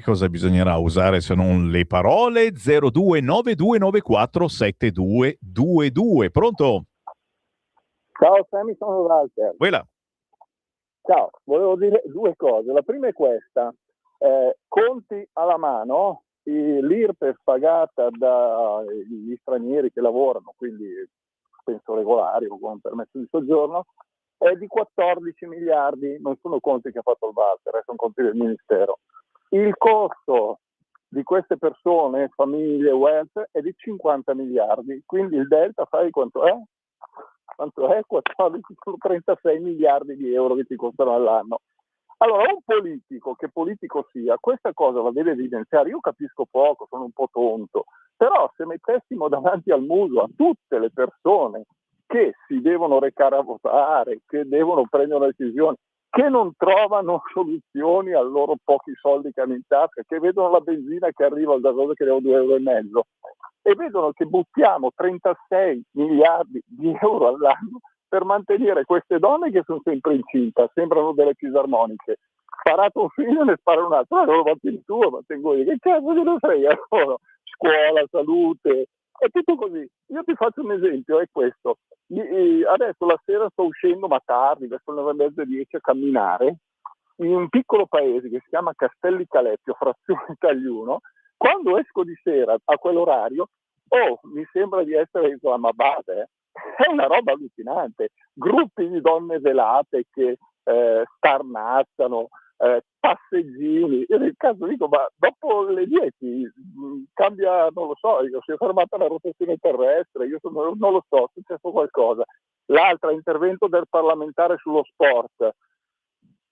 Cosa bisognerà usare se non le parole? 029294 7222. Pronto? Ciao Sammy, sono Walter. Quella. Ciao, volevo dire 2 cose. La prima è questa, conti alla mano, l'IRPEF pagata dagli stranieri che lavorano, quindi penso regolari o con permesso di soggiorno, è di 14 miliardi, non sono conti che ha fatto il Walter, sono conti del Ministero. Il costo di queste persone, famiglie, welfare, è di 50 miliardi, quindi il delta sai quanto è? Quanto è? 14, sono 36 miliardi di euro che ti costano all'anno. Allora, un politico, che politico sia, questa cosa la deve evidenziare. Io capisco poco, sono un po' tonto, però se mettessimo davanti al muso a tutte le persone che si devono recare a votare, che devono prendere una decisione, che non trovano soluzioni ai loro pochi soldi che hanno in tasca, che vedono la benzina che arriva da cosa che devo 2,5 euro e vedono che buttiamo 36 miliardi di euro all'anno per mantenere queste donne che sono sempre incinta, sembrano delle fisarmoniche. Sparato un figlio e ne spara un altro, allora va il tuo, ma tengo io, che cazzo glielo frega? Allora, scuola, salute, è tutto così. Io ti faccio un esempio, è questo. Adesso la sera sto uscendo, ma tardi, verso le 9:30, 10 a camminare, in un piccolo paese che si chiama Castelli Calepio, frazione Tagliuno, quando esco di sera a quell'orario, mi sembra di essere in Islamabad, È una roba allucinante. Gruppi di donne velate che starnazzano, passeggini. Io nel caso dico, ma dopo le 10 cambia, non lo so, si è fermata la rotazione terrestre, non lo so, è successo qualcosa. L'altra, intervento del parlamentare sullo sport.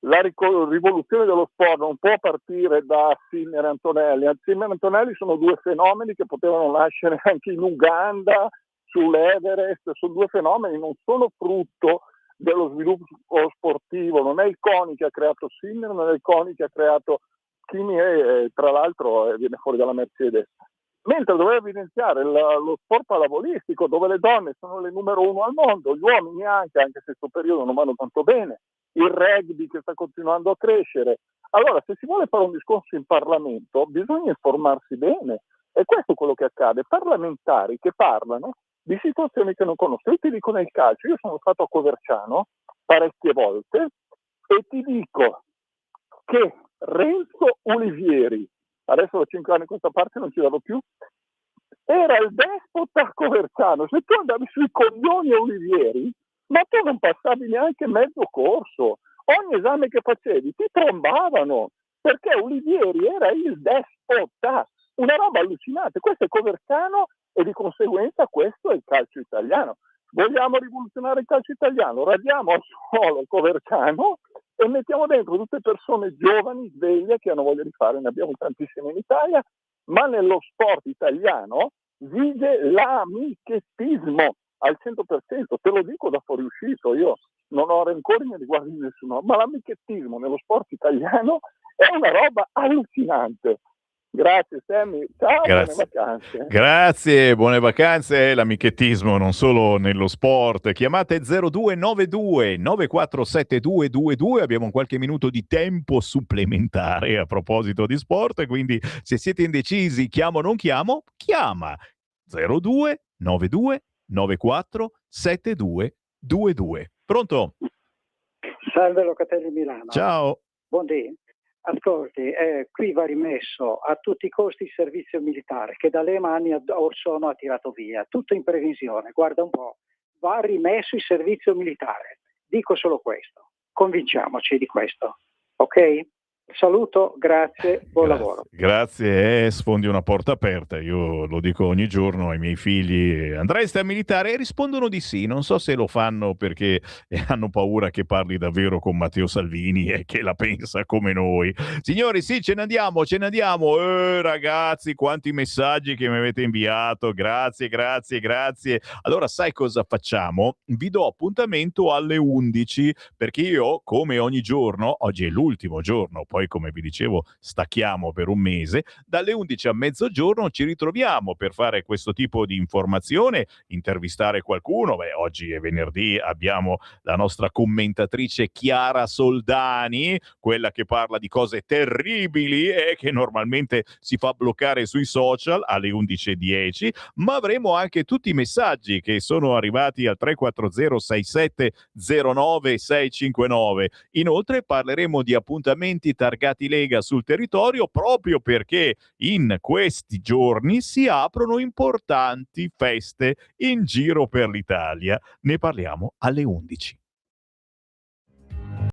La rivoluzione dello sport non può partire da Sinner e Antonelli. Sinner e Antonelli sono due fenomeni che potevano nascere anche in Uganda, sull'Everest. Sono due fenomeni, non sono frutto dello sviluppo sportivo. Non è il CONI che ha creato Sinner, non è il CONI che ha creato Kimi, e tra l'altro viene fuori dalla Mercedes. Mentre doveva evidenziare lo sport pallavolistico, dove le donne sono le numero uno al mondo, gli uomini anche se in questo periodo non vanno tanto bene, il rugby che sta continuando a crescere. Allora, se si vuole fare un discorso in Parlamento, bisogna informarsi bene, e questo è quello che accade. Parlamentari che parlano di situazioni che non conoscono. Io ti dico nel calcio, io sono stato a Coverciano parecchie volte e ti dico che Renzo Olivieri, adesso da 5 anni a questa parte non ci vado più, era il despota a Coverciano. Se tu andavi sui coglioni a Olivieri, ma tu non passavi neanche mezzo corso. Ogni esame che facevi ti trombavano, perché Olivieri era il despota. Una roba allucinante. Questo è Coverciano e di conseguenza questo è il calcio italiano. Vogliamo rivoluzionare il calcio italiano? Radiamo al suolo Coverciano e mettiamo dentro tutte persone giovani, sveglie, che hanno voglia di fare. Ne abbiamo tantissime in Italia, ma nello sport italiano vige l'amichettismo al 100%. Te lo dico da fuoriuscito, io non ho rancore nei riguardi di nessuno, ma l'amichettismo nello sport italiano è una roba allucinante. Grazie Sammy, ciao, Grazie. buone vacanze. Grazie, buone vacanze. L'amichettismo non solo nello sport. Chiamate 0292 947222. Abbiamo qualche minuto di tempo supplementare a proposito di sport, quindi se siete indecisi, chiamo o non chiamo, chiama 0292 947222. Pronto? Salve Locatelli Milano. Ciao. Buondì. Ascolti, qui va rimesso a tutti i costi il servizio militare che da Lehman or sono ha tirato via, tutto in previsione, guarda un po', va rimesso il servizio militare, dico solo questo, convinciamoci di questo, ok? Saluto, grazie, buon lavoro. Grazie, sfondi una porta aperta. Io lo dico ogni giorno ai miei figli: andreste a militare? E rispondono di sì. Non so se lo fanno perché hanno paura che parli davvero con Matteo Salvini e che la pensa come noi. Signori, sì, ce ne andiamo. Ragazzi, quanti messaggi che mi avete inviato. Grazie. Allora, sai cosa facciamo? Vi do appuntamento alle 11, perché io, come ogni giorno, oggi è l'ultimo giorno, poi come vi dicevo stacchiamo per un mese, dalle 11 a mezzogiorno ci ritroviamo per fare questo tipo di informazione, intervistare qualcuno. Oggi è venerdì, abbiamo la nostra commentatrice Chiara Soldani, quella che parla di cose terribili e che normalmente si fa bloccare sui social alle 11:10, ma avremo anche tutti i messaggi che sono arrivati al 340 67 09 659. Inoltre parleremo di appuntamenti targati Lega sul territorio, proprio perché in questi giorni si aprono importanti feste in giro per l'Italia. Ne parliamo alle 11.